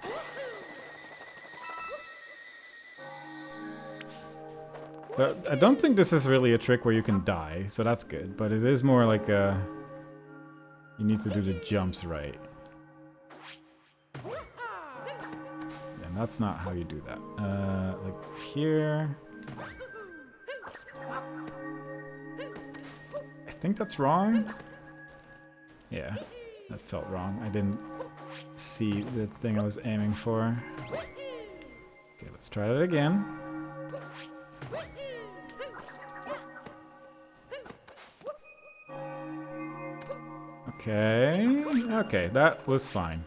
But I don't think this is really a trick where you can die, so that's good. But it is more like a... You need to do the jumps right. And that's not how you do that. Like here... I think that's wrong? Yeah, that felt wrong. I didn't see the thing I was aiming for. Okay, let's try that again. Okay, okay, that was fine.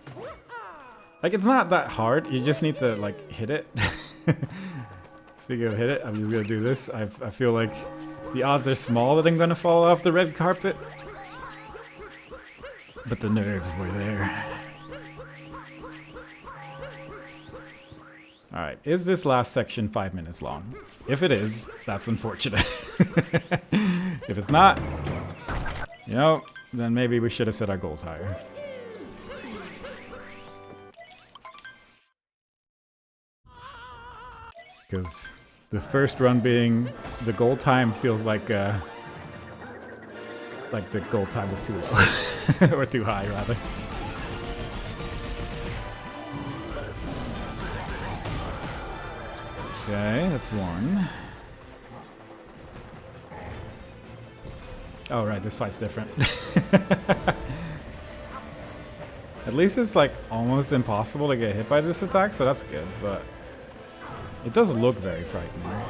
Like, it's not that hard, you just need to, like, hit it. Speaking of hit it, I'm just gonna do this. I feel like the odds are small that I'm gonna fall off the red carpet. But the nerves were there. Alright, is this last section 5 minutes long? If it is, that's unfortunate. If it's not, you know, then maybe we should have set our goals higher. Because the first run being the goal time feels like the goal time was too low. Or too high, rather. Okay, that's one. Oh, right, this fight's different. At least it's like almost impossible to get hit by this attack, so that's good, but it does look very frightening.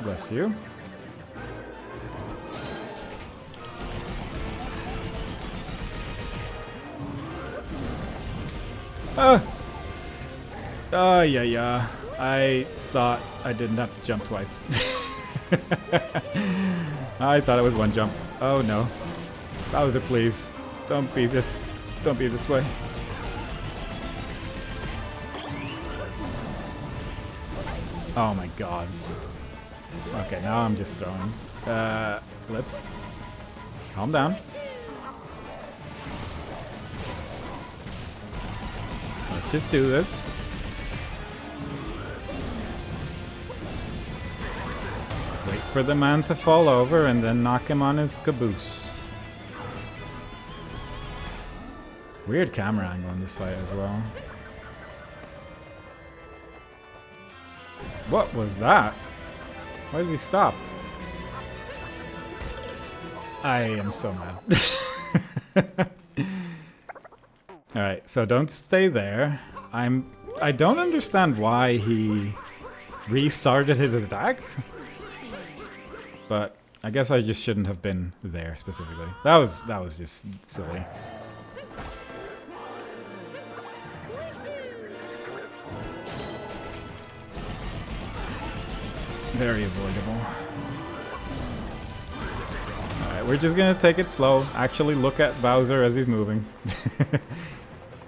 Bless you. Oh, yeah. I thought I didn't have to jump twice. I thought it was one jump. Oh no. Bowser, please. Don't be this way. Oh my god. Okay, now I'm just throwing. Let's calm down. Let's just do this. Wait for the man to fall over and then knock him on his caboose. Weird camera angle in this fight as well. What was that? Why did he stop? I am so mad. Alright, so don't stay there. I don't understand why he restarted his attack. But I guess I just shouldn't have been there specifically. That was just silly. Very avoidable. Alright, we're just gonna take it slow. Actually look at Bowser as he's moving.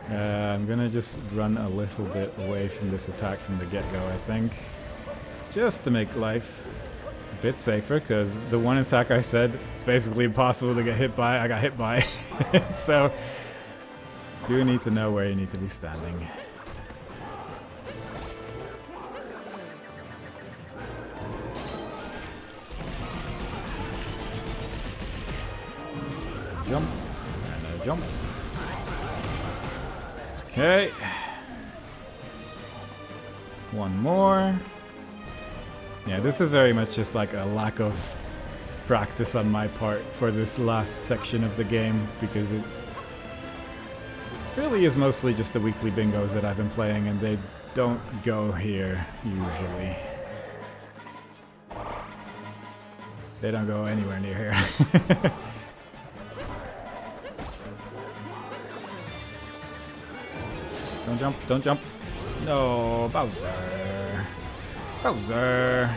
I'm gonna just run a little bit away from this attack from the get-go, I think. Just to make life a bit safer, because the one attack I said it's basically impossible to get hit by, I got hit by. So, do need to know where you need to be standing. Jump, and a jump. Okay. One more. Yeah, this is very much just like a lack of practice on my part for this last section of the game, because it really is mostly just the weekly bingos that I've been playing, and they don't go here usually. They don't go anywhere near here. Don't jump, don't jump. No, Bowser. Bowser.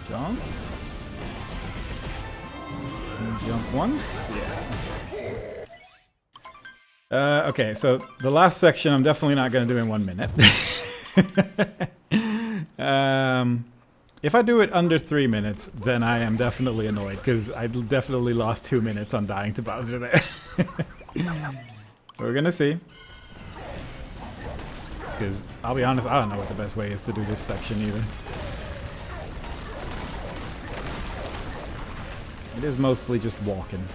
Jump. Jump once. Yeah. Okay, so the last section I'm definitely not going to do in 1 minute. If I do it under 3 minutes, then I am definitely annoyed, because I definitely lost 2 minutes on dying to Bowser there. We're gonna see. Because, I'll be honest, I don't know what the best way is to do this section either. It is mostly just walking.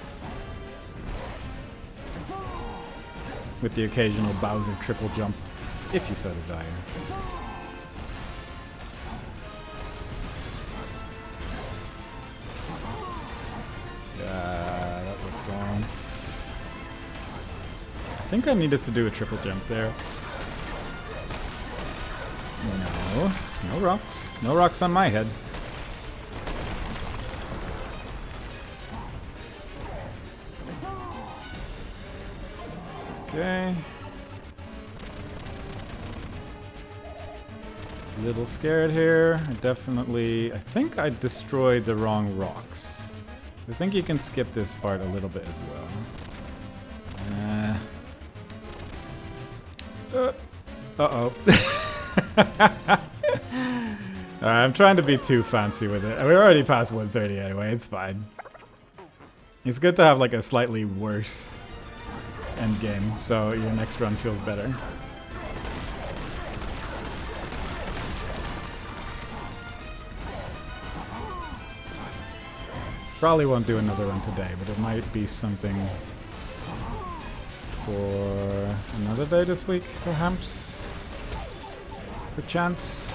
With the occasional Bowser triple jump, if you so desire. That looks wrong. I think I needed to do a triple jump there. No. No rocks. No rocks on my head. Okay. A little scared here. I think I destroyed the wrong rocks. I think you can skip this part a little bit as well. Uh-oh. Alright, I'm trying to be too fancy with it. We're already past 130 anyway, it's fine. It's good to have like a slightly worse end game, so your next run feels better. Probably won't do another run today, but it might be something for another day this week, perhaps? Perchance?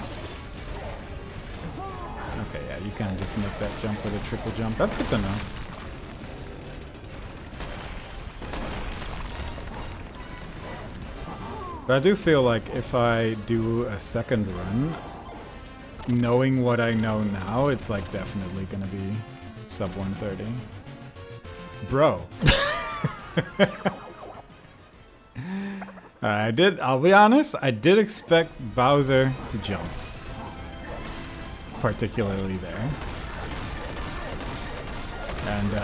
Okay, yeah, you can just make that jump with a triple jump. That's good to know. But I do feel like if I do a second run, knowing what I know now, it's like definitely gonna be sub 130. Bro. I'll be honest, I did expect Bowser to jump. Particularly there. And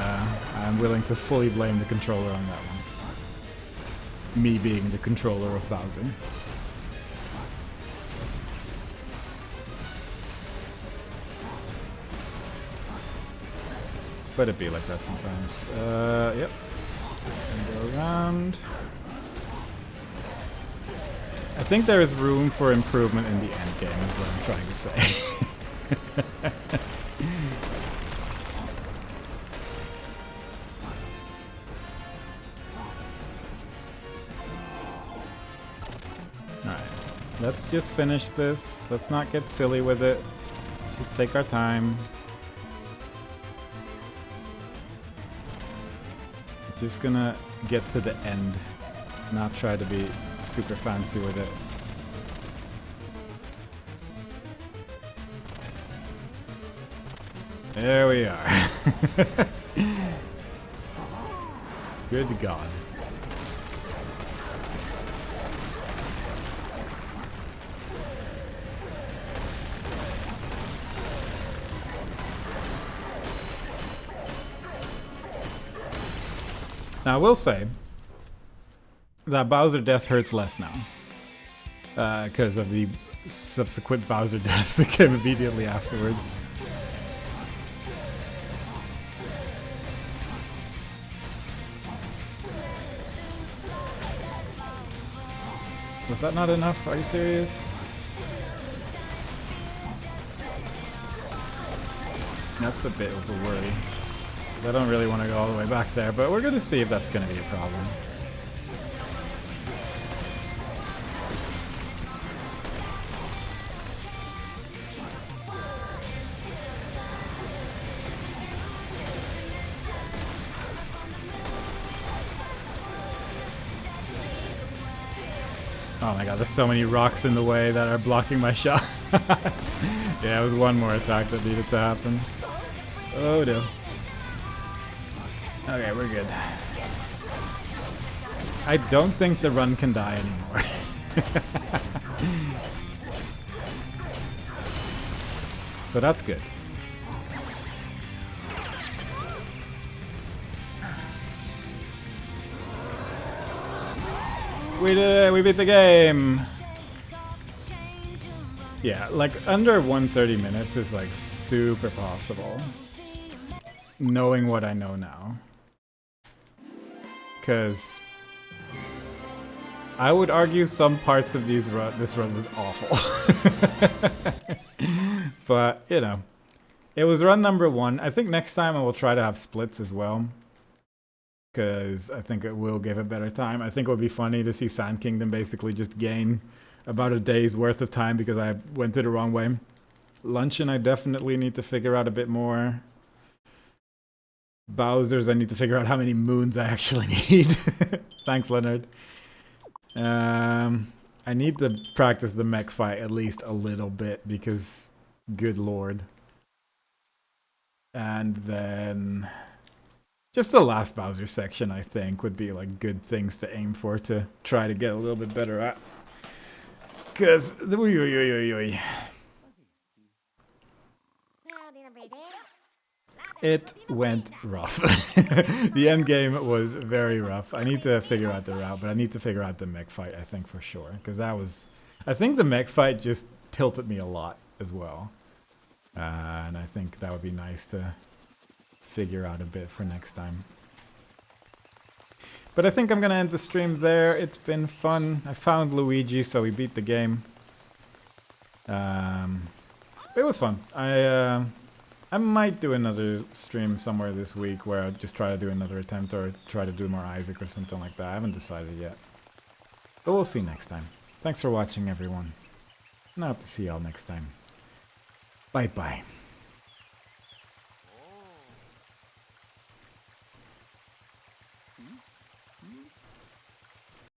I'm willing to fully blame the controller on that one. Me being the controller of Bowser. But it be like that sometimes. Yep. And go around. I think there is room for improvement in the end game, is what I'm trying to say. Alright, let's just finish this. Let's not get silly with it. Just take our time. Just gonna get to the end, not try to be super fancy with it. There we are. Good God. Now I will say that Bowser death hurts less now. Because of the subsequent Bowser deaths that came immediately afterward. Was that not enough? Are you serious? That's a bit of a worry. I don't really want to go all the way back there, but we're going to see if that's going to be a problem. Oh my god, there's so many rocks in the way that are blocking my shot. Yeah, it was one more attack that needed to happen. Oh no. Okay, we're good. I don't think the run can die anymore. So that's good. We did it! We beat the game! Yeah, like under 130 minutes is like super possible. Knowing what I know now. Because I would argue some parts of this run was awful. But, you know, it was run number 1. I think next time I will try to have splits as well. Because I think it will give a better time. I think it would be funny to see Sand Kingdom basically just gain about a day's worth of time because I went it the wrong way. Luncheon I definitely need to figure out a bit more. Bowser's I need to figure out how many moons I actually need. Thanks, Leonard. I need to practice the mech fight at least a little bit because, good lord. And then just the last Bowser section, I think, would be like good things to aim for to try to get a little bit better at. Because it went rough. The end game was very rough. I need to figure out the route, but I need to figure out the mech fight, I think, for sure. Because that was... I think the mech fight just tilted me a lot as well. And I think that would be nice to figure out a bit for next time. But I think I'm going to end the stream there. It's been fun. I found Luigi, so we beat the game. It was fun. I might do another stream somewhere this week where I just try to do another attempt or try to do more Isaac or something like that. I haven't decided yet. But we'll see next time. Thanks for watching, everyone. And I hope to see y'all next time. Bye-bye.